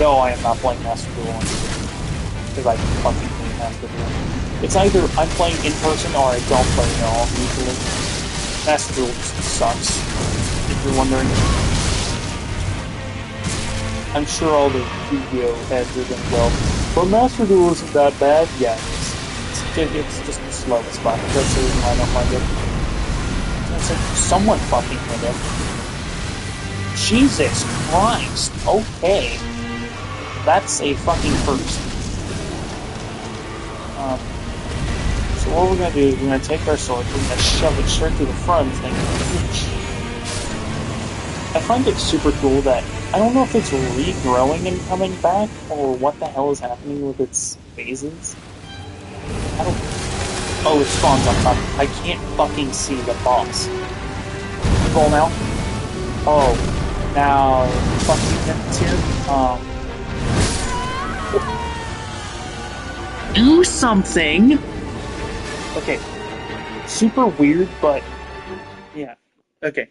No, I am not playing Master Duel because I fucking hate Master Duel. It's either I'm playing in person or I don't play at all, usually. Master Duel just sucks, if you're wondering. I'm sure all the Yu-Gi-Oh! Heads are gonna go, but Master Duel isn't that bad. Yeah, it's just slow as fuck. That's the reason why I don't like it. It's like, someone fucking hit him. Jesus Christ! Okay. That's a fucking first. So what we're gonna do is we're gonna take our sword, we're gonna shove it straight through the front thing. I find it super cool that I don't know if it's regrowing and coming back, or what the hell is happening with its phases. I don't... Oh, it spawns on top. I can't fucking see the boss. Roll now. Oh, now fucking it's here. Do something! Okay. Super weird, but... Yeah. Okay.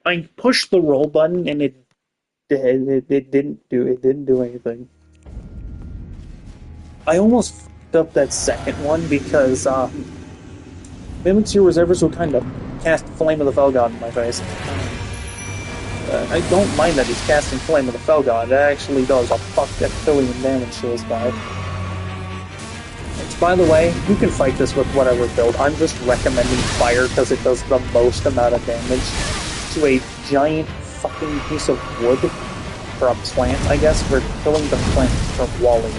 I pushed the roll button and it didn't do anything. I almost fucked up that second one because Mimic's was ever so kind of cast Flame of the Fell God in my face. I don't mind that he's casting Flame of the Fell God. It actually does a fuck that billion damage to this guy. Which, by the way, you can fight this with whatever build. I'm just recommending Fire because it does the most amount of damage to a giant fucking piece of wood, or a plant, I guess, for killing the plant from Wally.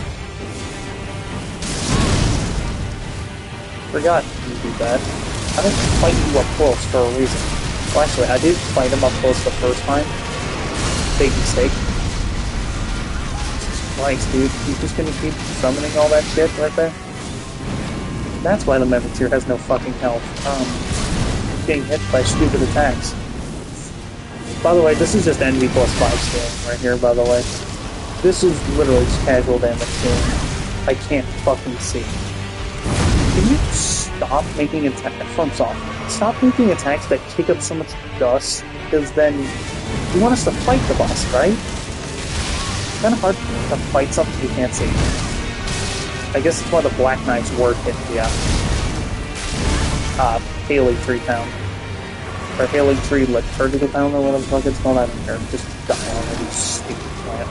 Forgot you do that. I don't fight you up close for a reason. Well, actually, I did fight him up close the first time. Big mistake. Christ, dude. You're just gonna keep summoning all that shit right there? That's why the Mimicry has no fucking health. Getting hit by stupid attacks. By the way, this is just NV plus 5 scaling right here, by the way. This is literally just casual damage scaling. I can't fucking see. Can you stop making attacks? First off, stop making attacks that kick up so much dust, because then you want us to fight the boss, right? It's kind of hard to fight something you can't see. I guess it's why the Black Knights work in the Haley Tree Town. Or Haley Tree Liturgical Town, or whatever the fuck it's called. I don't care. Just die on it, you stupid plant.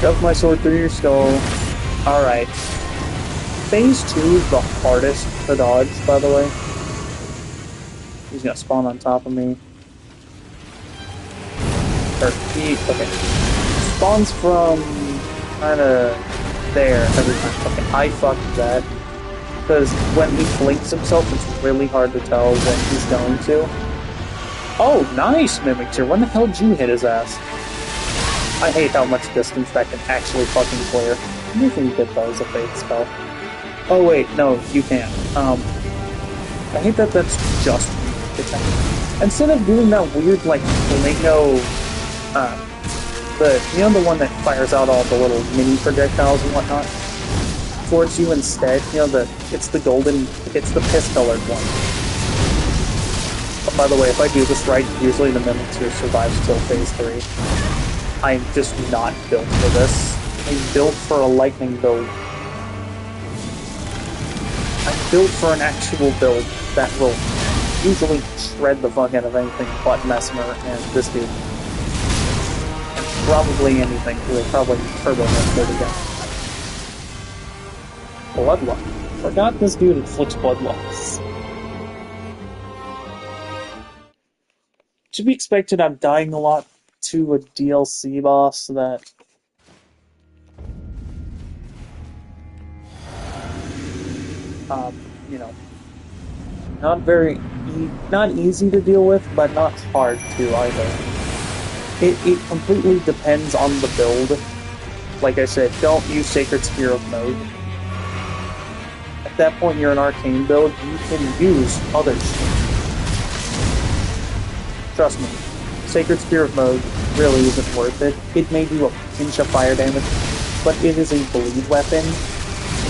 Shove my sword through your skull. Alright. Phase 2 is the hardest to dodge, by the way. He's gonna spawn on top of me. Okay. Spawns from kinda there every time. Okay, I fucked that. Because when he blinks himself, it's really hard to tell when he's going to. Oh, nice, Mimicry. When the hell did you hit his ass? I hate how much distance that can actually fucking clear. You can get those a fake spell. Oh wait, no, you can't. I hate that that's just attack. Instead of doing that weird, like, flamingo, you know the one that fires out all the little mini projectiles and whatnot? Towards you instead, you know, it's the piss-colored one. Oh, by the way, if I do this right, usually the Mimicry survives till phase 3. I'm just not built for this. I'm built for a lightning build. I'm built for an actual build that will usually shred the fuck out of anything but Mesmer and this dude. And probably anything, we'll probably turbo him again. Bloodlust. Forgot this dude inflicts bloodlust. To be expected, I'm dying a lot to a DLC boss that... you know, not easy to deal with, but not hard to either. It completely depends on the build. Like I said, don't use Sacred Spear of Mode. At that point, you're an arcane build, you can use others. Trust me, Sacred Spear of Mode really isn't worth it. It may do a pinch of fire damage, but it is a bleed weapon.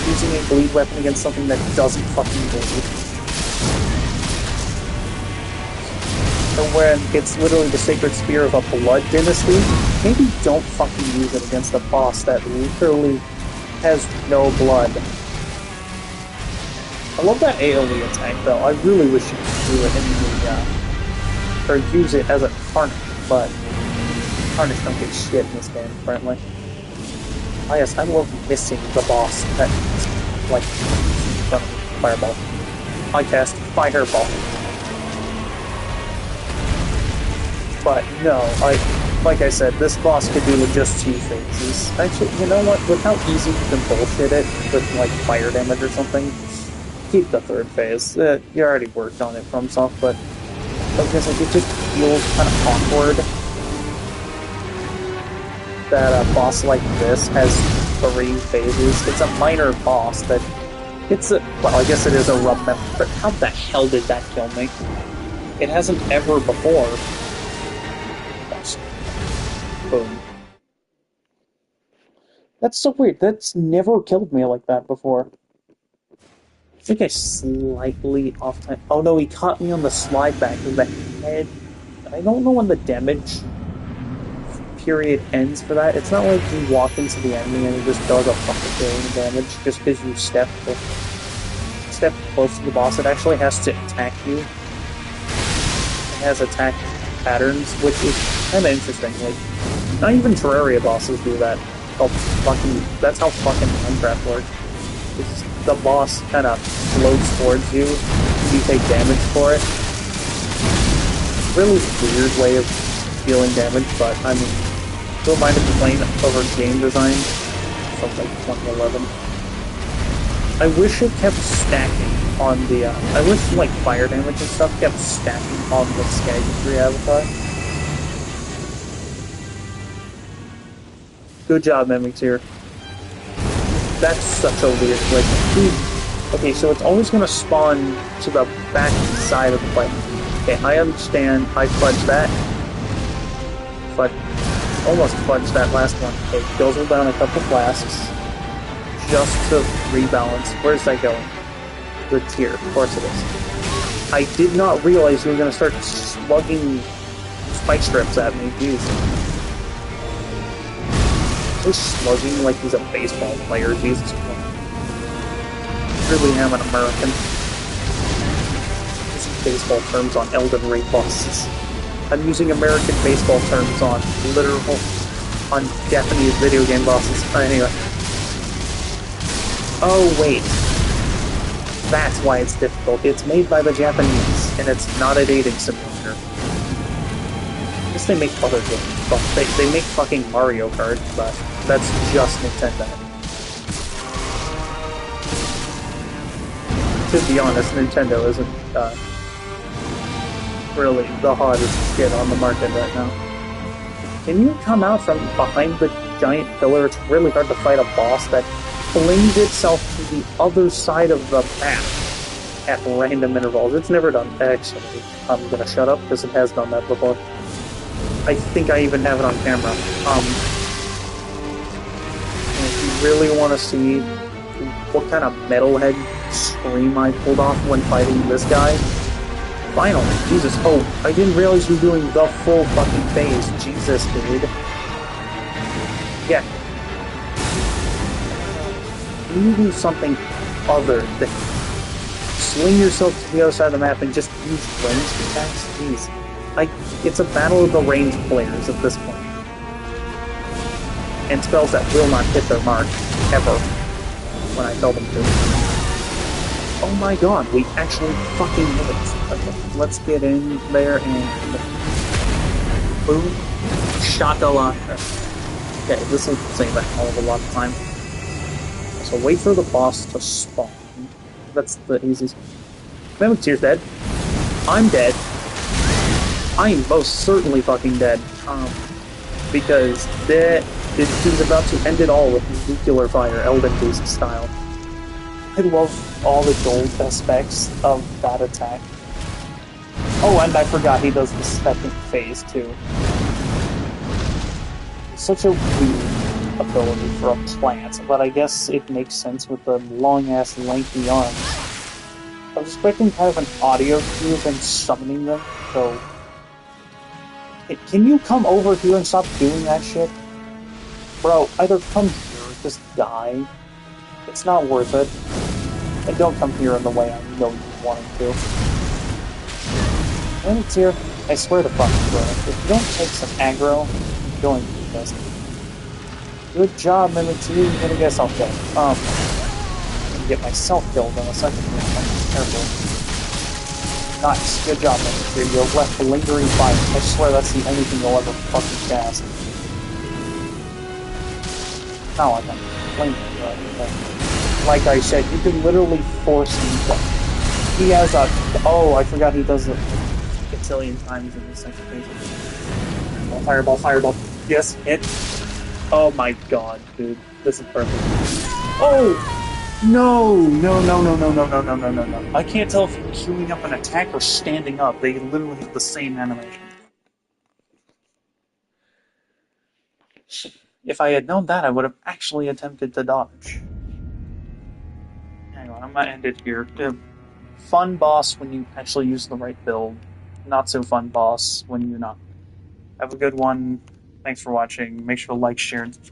Using a bleed weapon against something that doesn't fucking bleed. when it's literally the sacred spear of a blood dynasty, maybe don't fucking use it against a boss that literally has no blood. I love that AoE attack though. I really wish you could do it in the, or use it as a Carnage, but Carnage don't get shit in this game, apparently. Oh yes, I love missing the boss that, like, Fireball. I cast Fireball. But no, like I said, this boss could do with just 2 phases. Actually, you know what? With how easy you can bullshit it with, like, fire damage or something, keep the 3rd phase. You already worked on it from some, but because like, it just feels kind of awkward that a boss like this has 3 phases. It's a minor boss that it's a, well, I guess it is a rough map, but how the hell did that kill me? It hasn't ever before. Boom. That's so weird. That's never killed me like that before. I think I slightly off time. Oh no, he caught me on the slide back of the head. I don't know when the damage period ends for that. It's not like you walk into the enemy and it just does a fucking billion damage just because you step close to the boss. It actually has to attack you. It has attack patterns, which is kind of interesting. Like, not even Terraria bosses do that. That's how fucking Minecraft works. The boss kind of floats towards you, you take damage for it. Really weird way of dealing damage, but I mean, don't mind complaining over game design from like 2011. I wish it kept stacking on the, I wish like fire damage and stuff kept stacking on the Skag-3 avatar. Good job, Mimikteer. That's such a weird glitch. Okay, so it's always going to spawn to the back side of the fight. Okay, I understand. I fudged that. But almost fudged that last one. Okay, guzzle down a couple flasks. Just to rebalance. Where's that going? It's here. Of course it is. I did not realize you were going to start slugging spike strips at me. Jeez. He's slugging like he's a baseball player, Jesus Christ. Really am an American. Using baseball terms on Elden Ring bosses. I'm using American baseball terms on on Japanese video game bosses. Anyway. Oh wait. That's why it's difficult. It's made by the Japanese, and it's not a dating simulator. I guess they make other games. They make fucking Mario Kart, but that's just Nintendo. To be honest, Nintendo isn't really the hottest shit on the market right now. Can you come out from behind the giant pillar? It's really hard to fight a boss that flings itself to the other side of the map at random intervals. It's never done. Actually, I'm gonna shut up because it has done that before. I think I even have it on camera. If you really want to see what kind of metalhead scream I pulled off when fighting this guy, finally, Jesus, oh, I didn't realize you were doing the full fucking phase. Jesus, dude. Yeah. Can you do something other than swing yourself to the other side of the map and just use ranged attacks? Jeez. It's a battle of the ranged players at this point. And spells that will not hit their mark, ever, when I tell them to. Oh my god, we actually fucking did it. Okay, let's get in there and... boom. Shakalaka. Okay, this will save a hell of a lot of time. So wait for the boss to spawn. That's the easiest. Mimikteer's dead. I'm dead. I am most certainly fucking dead. Because he's about to end it all with nuclear fire, Elden Beast style. I love all the gold aspects of that attack. Oh, and I forgot he does the second phase too. Such a weird ability for a plant, but I guess it makes sense with the long-ass, lengthy arms. I was expecting kind of an audio cue of him summoning them, so Can you come over here and stop doing that shit? Bro, either come here or just die. It's not worth it. And don't come here in the way I know you wanted to. When it's here, I swear to fucking bro, if you don't take some aggro, you're going to be pissed. Good job, Mimikyu. You're gonna get yourself killed. I'm gonna get myself killed in a second. Careful. Nice. Good job, Mimikyu. You left the lingering fire. I swear that's the only thing you'll ever fucking cast. Not like I'm like I said, you can literally force him to. He has a. Oh, I forgot he does it a gazillion times in this second phase. Fireball, fireball. Yes, hit. Oh my god, dude. This is perfect. Oh! No! No, no, no, no, no, no, no, no, no, no. I can't tell if you're queuing up an attack or standing up. They literally have the same animation. If I had known that, I would have actually attempted to dodge. Hang on, I'm gonna end it here. Fun boss when you actually use the right build. Not so fun boss when you're not. Have a good one. Thanks for watching. Make sure to like, share, and subscribe.